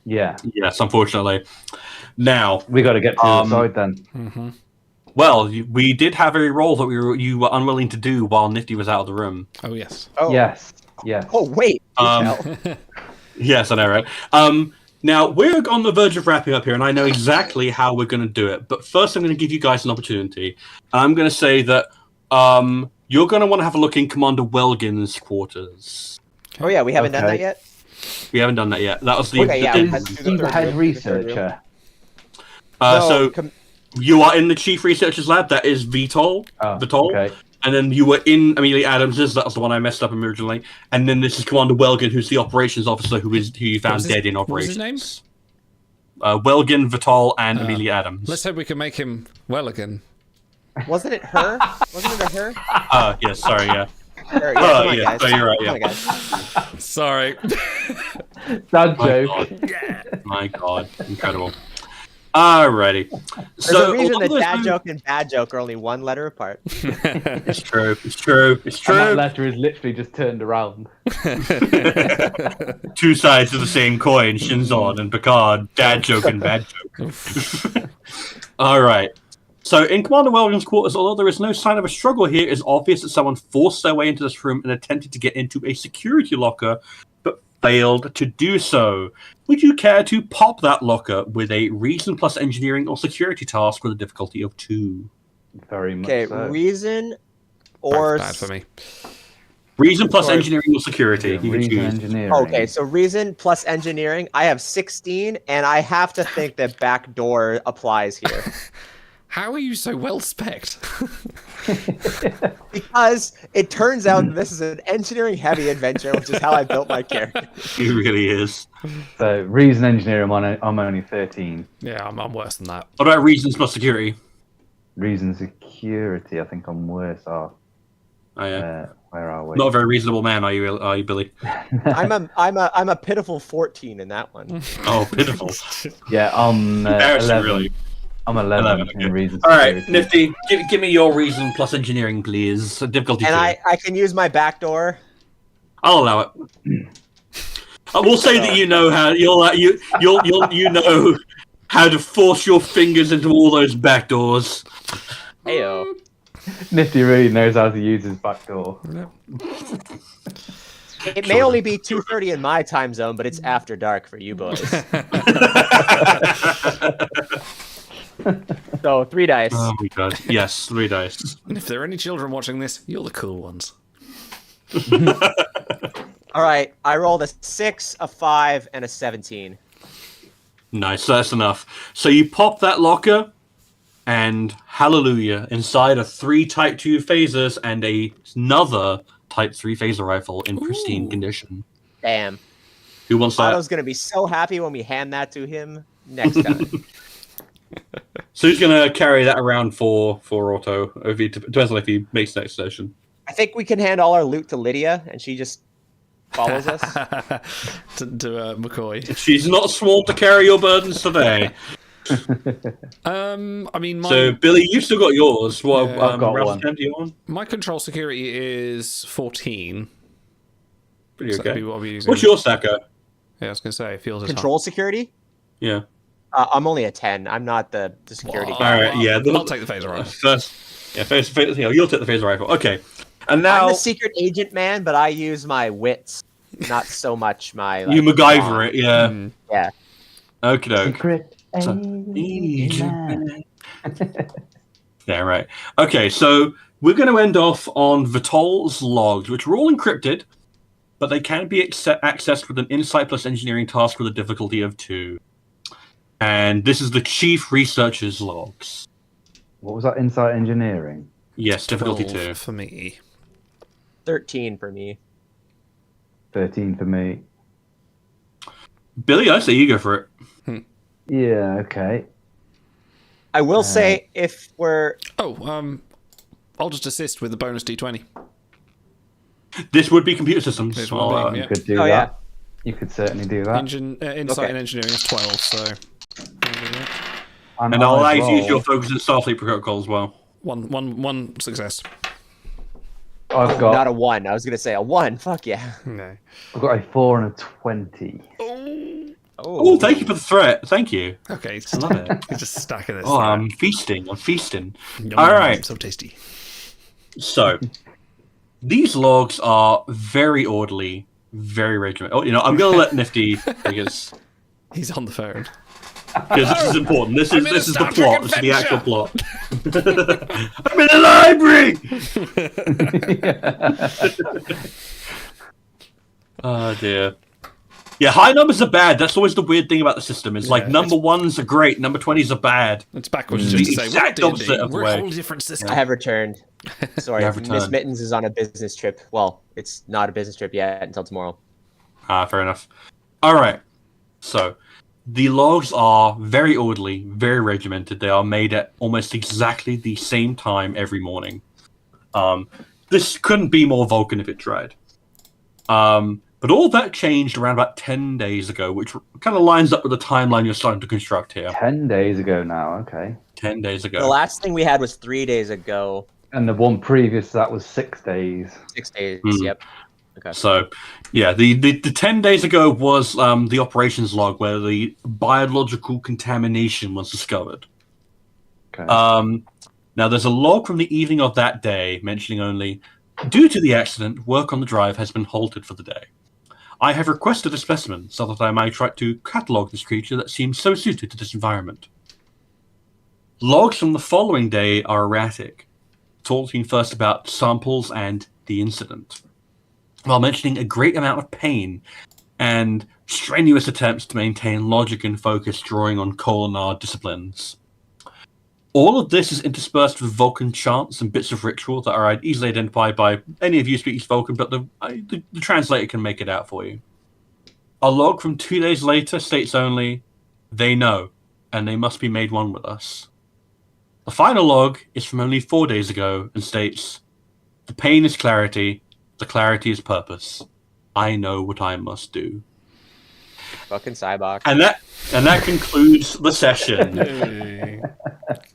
Speaker 4: Yeah.
Speaker 3: Yes, unfortunately. Now
Speaker 4: We got to get to the other side then.
Speaker 3: well, we did have a role that you were unwilling to do while Nifty was out of the room.
Speaker 2: Oh yes.
Speaker 5: Oh.
Speaker 4: Yes. Yes.
Speaker 5: Oh wait.
Speaker 3: Yes, I know, right? Now, we're on the verge of wrapping up here, and I know exactly how we're going to do it. But first, I'm going to give you guys an opportunity. I'm going to say that you're going to want to have a look in Commander Welgin's quarters.
Speaker 5: Oh yeah, we haven't done that yet.
Speaker 3: We haven't done that yet. That was the...
Speaker 5: Okay, yeah.
Speaker 4: Is he the head researcher?
Speaker 3: So, you are in the Chief Researcher's Lab. That is Vitol. Vitol.
Speaker 4: Okay.
Speaker 3: And then you were in Amelia Adams's. That was the one I messed up originally. And then this is Commander Welgin, who's the operations officer who you found dead in operations.
Speaker 2: What was his
Speaker 3: name? Welgin, Vital, and Amelia Adams.
Speaker 2: Let's hope we can make him well again.
Speaker 5: Wasn't it her? Wasn't it her?
Speaker 3: Yes, sorry, yeah.
Speaker 5: Her, yeah, come on,
Speaker 3: yeah,
Speaker 5: guys.
Speaker 3: so you're right,
Speaker 5: Come
Speaker 3: yeah.
Speaker 5: on, guys.
Speaker 2: Sorry.
Speaker 4: Dad
Speaker 3: My
Speaker 4: joke.
Speaker 3: God. My God, incredible. Alrighty.
Speaker 5: There's a reason that dad joke and bad joke are only one letter apart.
Speaker 3: It's true. It's true. It's
Speaker 4: And that
Speaker 3: true.
Speaker 4: letter is literally just turned around.
Speaker 3: Two sides of the same coin, Shinzon and Picard. Dad joke and bad joke. All right. So, in Commander Welden's quarters, although there is no sign of a struggle here, it is obvious that someone forced their way into this room and attempted to get into a security locker, but failed to do so. Would you care to pop that locker with a reason plus engineering or security task with a difficulty of 2?
Speaker 4: Very much
Speaker 5: Okay,
Speaker 4: so.
Speaker 5: reason or
Speaker 2: Bad for me.
Speaker 3: Reason plus
Speaker 5: Sorry.
Speaker 3: engineering or security. You can
Speaker 4: Reason
Speaker 3: choose.
Speaker 4: engineering.
Speaker 5: Okay, so reason plus engineering. I have 16, and I have to think that backdoor applies here.
Speaker 2: How are you so well spec'd?
Speaker 5: Because it turns out this is an engineering-heavy adventure, which is how I built my character.
Speaker 3: He really is.
Speaker 4: So reason engineering, I'm only 13.
Speaker 2: Yeah, I'm worse than that.
Speaker 3: What about reasons plus security?
Speaker 4: Reason security, I think I'm worse off.
Speaker 3: Oh, yeah.
Speaker 4: Where are we?
Speaker 3: Not a very reasonable man, are you, Billy?
Speaker 5: I'm a pitiful 14 in that one.
Speaker 3: Oh, pitiful.
Speaker 4: Yeah, I'm
Speaker 3: Embarrassing,
Speaker 4: 11.
Speaker 3: really.
Speaker 4: I'm 11
Speaker 3: 11,
Speaker 4: in
Speaker 3: okay.
Speaker 4: reason
Speaker 3: All right,
Speaker 4: security.
Speaker 3: Nifty, give me your reason plus engineering, please. Difficulty
Speaker 5: And
Speaker 3: 2.
Speaker 5: I can use my backdoor.
Speaker 3: I'll allow it. I will say that you know how you know how to force your fingers into all those back doors.
Speaker 5: Heyo.
Speaker 4: Nifty really knows how to use his backdoor.
Speaker 5: It may only be 2:30 in my time zone, but it's after dark for you boys. So 3 dice.
Speaker 3: Oh my god! Yes, 3 dice.
Speaker 2: And if there are any children watching this, you're the cool ones.
Speaker 5: All right, I rolled a 6, a 5, and a 17.
Speaker 3: Nice, that's enough. So you pop that locker, and hallelujah! Inside are 3 Type 2 phasers and another Type 3 phaser rifle in pristine condition.
Speaker 5: Damn.
Speaker 3: Who wants that?
Speaker 5: Otto's gonna be so happy when we hand that to him next time.
Speaker 3: So who's gonna carry that around for Otto? If he depends on if he makes next session.
Speaker 5: I think we can hand all our loot to Lydia, and she just follows us.
Speaker 2: to McCoy.
Speaker 3: She's not sworn to carry your burdens today.
Speaker 2: I mean,
Speaker 3: So Billy, you've still got yours. What?
Speaker 2: Yeah,
Speaker 4: I've got
Speaker 3: Ralph,
Speaker 4: one.
Speaker 3: do you want?
Speaker 2: my control security is 14.
Speaker 3: Pretty
Speaker 2: So that'd
Speaker 3: okay.
Speaker 2: be what I'll be using.
Speaker 3: What's your stacker?
Speaker 2: Yeah, I was gonna say it feels as
Speaker 5: Control security?
Speaker 3: Yeah.
Speaker 5: I'm only a 10. I'm not the security
Speaker 2: Well,
Speaker 5: guy.
Speaker 3: All right. Yeah.
Speaker 2: I'll take the phaser rifle.
Speaker 3: First. Yeah. You'll take the phaser rifle. Okay. And now
Speaker 5: I'm the secret agent man, but I use my wits, not so much my.
Speaker 3: you
Speaker 5: like,
Speaker 3: MacGyver
Speaker 5: brawn.
Speaker 3: it. Yeah.
Speaker 2: Mm.
Speaker 5: Yeah.
Speaker 3: Okay. doke.
Speaker 4: Secret
Speaker 3: Agent. Yeah. Right. Okay. So we're going to end off on Vitol's logs, which are all encrypted, but they can be accessed with an insight plus engineering task with a difficulty of 2. And this is the chief researcher's logs.
Speaker 4: What was that? Insight engineering?
Speaker 3: Yes, difficulty
Speaker 2: 12
Speaker 3: 2.
Speaker 2: for me.
Speaker 5: 13 for me.
Speaker 4: 13 for me.
Speaker 3: Billy, I say you go for it.
Speaker 4: Yeah, okay.
Speaker 5: I will say if we're
Speaker 2: Oh, I'll just assist with the bonus D20.
Speaker 3: This would be computer systems.
Speaker 2: This one being,
Speaker 4: You
Speaker 2: yeah.
Speaker 4: could do
Speaker 5: Oh,
Speaker 4: that.
Speaker 5: yeah.
Speaker 4: You could certainly do that.
Speaker 2: Insight
Speaker 5: Okay.
Speaker 2: and engineering is 12, so
Speaker 3: And I'll allow you to use
Speaker 4: roll.
Speaker 3: your focus and Starfleet protocol as well.
Speaker 2: one success.
Speaker 4: I've got
Speaker 5: not a 1. I was gonna say a 1. Fuck yeah.
Speaker 2: No.
Speaker 4: I've got a 4 and a 20.
Speaker 3: Oh, thank you for the threat. Thank you.
Speaker 2: Okay,
Speaker 3: I love it.
Speaker 2: you're just stacking this.
Speaker 3: Oh, I'm feasting. I'm feasting.
Speaker 2: Yum,
Speaker 3: all right.
Speaker 2: so tasty.
Speaker 3: So, these logs are very orderly, very regimented. Oh, I'm going to let Nifty because
Speaker 2: He's on the phone.
Speaker 3: this is important. This is
Speaker 2: in a
Speaker 3: this is the
Speaker 2: Star Trek
Speaker 3: plot. This is the actual
Speaker 2: adventure.
Speaker 3: plot. I'm in the library. Oh dear. Yeah, high numbers are bad. That's always the weird thing about the system. Is like
Speaker 2: Yeah,
Speaker 3: number 1s are great, number 20s are bad.
Speaker 2: It's backwards
Speaker 3: Mm.
Speaker 2: just to
Speaker 3: The
Speaker 2: say
Speaker 3: exact
Speaker 2: we're
Speaker 3: opposite
Speaker 2: D&D.
Speaker 3: of the
Speaker 2: We're
Speaker 3: way.
Speaker 2: a whole different system.
Speaker 5: I have returned. Sorry,
Speaker 3: You have
Speaker 5: Miss
Speaker 3: returned.
Speaker 5: Mittens is on a business trip. Well, it's not a business trip yet until tomorrow.
Speaker 3: Fair enough. All right. So, the logs are very orderly, very regimented. They are made at almost exactly the same time every morning. This couldn't be more Vulcan if it tried. But all that changed around about 10 days ago, which kind of lines up with the timeline you're starting to construct here.
Speaker 4: 10 days ago now, okay.
Speaker 3: 10 days ago.
Speaker 5: The last thing we had was 3 days ago.
Speaker 4: And the one previous to that was 6 days.
Speaker 5: 6 days, yep. Okay.
Speaker 3: So, yeah, the 10 days ago was the operations log where the biological contamination was discovered.
Speaker 4: Okay.
Speaker 3: Now, there's a log from the evening of that day mentioning only, due to the accident, work on the drive has been halted for the day. I have requested a specimen so that I might try to catalogue this creature that seems so suited to this environment. Logs from the following day are erratic, talking first about samples and the incident, while mentioning a great amount of pain and strenuous attempts to maintain logic and focus drawing on culinary disciplines. All of this is interspersed with Vulcan chants and bits of ritual that are easily identified by any of you speaking Vulcan, but the translator can make it out for you. A log from 2 days later states only, they know, and they must be made one with us. The final log is from only 4 days ago and states, the pain is clarity, the clarity is purpose. I know what I must do.
Speaker 5: Fucking Cyborg.
Speaker 3: And that concludes the session.
Speaker 2: Hey.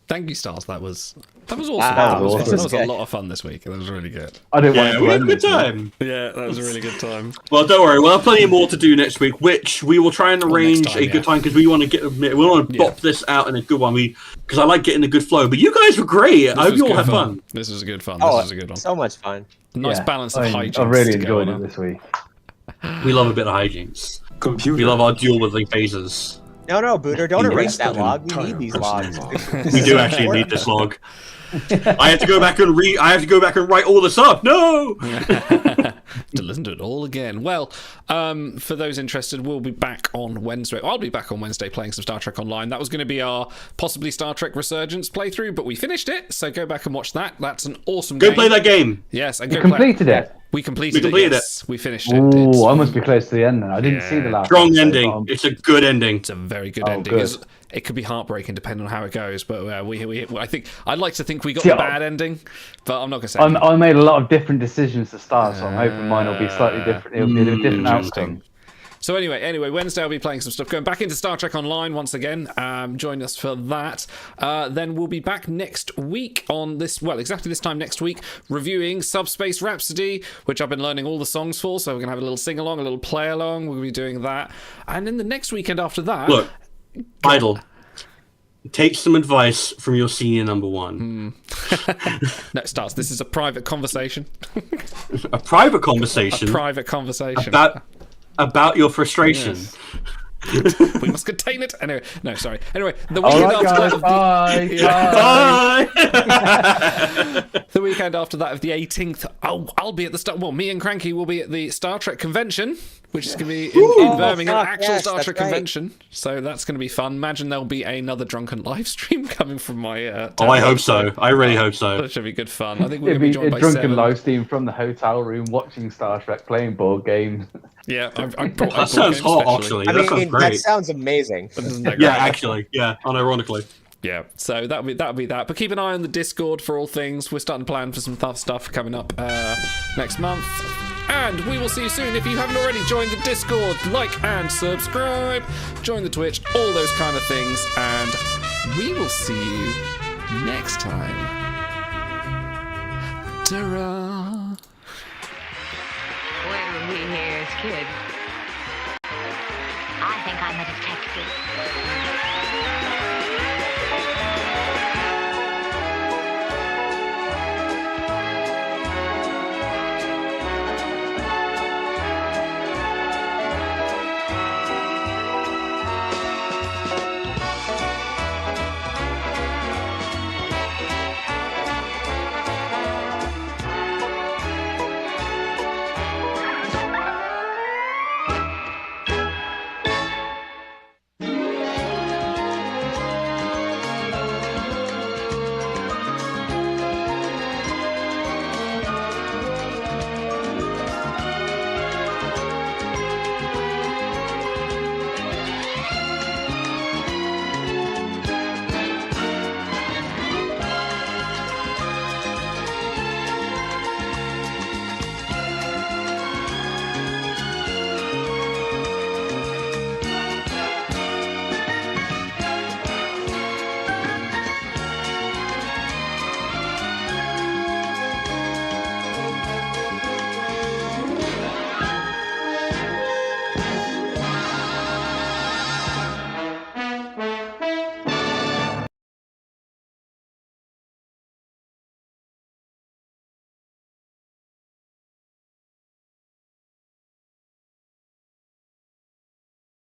Speaker 2: Thank you, Stars. That was awesome.
Speaker 5: Wow,
Speaker 2: That was
Speaker 4: awesome.
Speaker 2: fun. That was a lot of fun this week. That was really good.
Speaker 4: I didn't want
Speaker 3: Yeah,
Speaker 4: to
Speaker 3: we had a
Speaker 4: end
Speaker 3: good
Speaker 4: this, man.
Speaker 3: time.
Speaker 2: Yeah, that was a really good time.
Speaker 3: Well, don't worry. We'll have plenty more to do next week, which we will try and arrange
Speaker 2: time,
Speaker 3: a good
Speaker 2: yeah.
Speaker 3: time because we want to bop this out in a good one. Because I like getting a good flow. But you guys were great. I hope you all had fun.
Speaker 2: This was a good fun.
Speaker 5: Oh,
Speaker 2: This was a good one.
Speaker 5: so much fun.
Speaker 2: Nice
Speaker 4: Yeah,
Speaker 2: balance of hijinks.
Speaker 4: I really
Speaker 2: to go
Speaker 4: enjoyed
Speaker 2: on.
Speaker 4: it this week.
Speaker 3: We love a bit of hijinks.
Speaker 6: Computer.
Speaker 3: We love our dual wielding phases.
Speaker 5: No, Booter, don't erase that
Speaker 6: Wasted
Speaker 5: log. We
Speaker 6: entire
Speaker 5: need these
Speaker 6: personnel
Speaker 5: logs.
Speaker 6: log.
Speaker 3: We do actually need this log. I have to go back and write all this up. No.
Speaker 2: To listen to it all again. Well, for those interested, we'll be back on Wednesday. I'll be back on Wednesday playing some Star Trek Online. That was going to be our possibly Star Trek Resurgence playthrough, but we finished it, so go back and watch that. That's an awesome game.
Speaker 3: Go play that game.
Speaker 2: Yes, and
Speaker 4: You
Speaker 2: go play.
Speaker 4: completed it?
Speaker 2: We completed,
Speaker 3: We completed
Speaker 2: it. Yes. We finished it.
Speaker 4: Ooh, I must be close to the end then. I didn't see the last
Speaker 3: Strong
Speaker 4: episode,
Speaker 3: ending.
Speaker 4: but I'm-
Speaker 3: It's a good ending.
Speaker 2: It's a very good
Speaker 4: Oh,
Speaker 2: ending.
Speaker 4: good.
Speaker 2: It could be heartbreaking depending on how it goes, but I think I'd like to think we got
Speaker 4: See,
Speaker 2: a bad ending, but I'm not going to say.
Speaker 4: I made a lot of different decisions to start, so I'm hoping mine will be slightly different. It'll be a different outcome.
Speaker 2: So anyway, Wednesday I'll be playing some stuff, going back into Star Trek Online once again. Join us for that. Then we'll be back next week on this, well, exactly this time next week, reviewing Subspace Rhapsody, which I've been learning all the songs for, so we're going to have a little sing-along, a little play-along. We'll be doing that. And then the next weekend after that...
Speaker 3: Look, Idle. Take some advice from your senior number one.
Speaker 2: No, Stars, this is a private conversation.
Speaker 3: A private conversation
Speaker 2: Private conversation.
Speaker 3: about your frustration.
Speaker 2: Yes. We must contain it. Anyway, no, sorry. Anyway, the
Speaker 4: All
Speaker 2: weekend
Speaker 4: right,
Speaker 2: after
Speaker 4: guys,
Speaker 2: that...
Speaker 4: bye.
Speaker 3: Bye.
Speaker 2: The weekend after that of the 18th, I'll be at the me and Cranky will be at the Star Trek convention, which is going to be in Birmingham,
Speaker 5: fuck,
Speaker 2: actual
Speaker 5: yes,
Speaker 2: Star
Speaker 5: that's
Speaker 2: Trek
Speaker 5: right.
Speaker 2: convention. So that's going to be fun. Imagine there'll be another drunken live stream coming from my.
Speaker 3: Oh, I hope so. I really hope so.
Speaker 2: That should be good fun. I think we're
Speaker 4: It'd
Speaker 2: going to be
Speaker 4: be
Speaker 2: joined
Speaker 4: a
Speaker 2: by
Speaker 4: drunken
Speaker 2: Seven.
Speaker 4: live stream from the hotel room watching Star Trek, playing board games.
Speaker 2: Yeah, I brought
Speaker 3: That sounds hot, actually.
Speaker 5: I
Speaker 3: That sounds
Speaker 5: mean, that
Speaker 3: great.
Speaker 5: sounds amazing.
Speaker 3: Yeah, actually. Yeah, unironically.
Speaker 2: Yeah, so that'll be that. But keep an eye on the Discord for all things. We're starting to plan for some tough stuff coming up next month. And we will see you soon. If you haven't already joined the Discord, like and subscribe. Join the Twitch, all those kind of things. And we will see you next time. Ta-ra!
Speaker 7: Where were we here as kids? I think I'm a detective.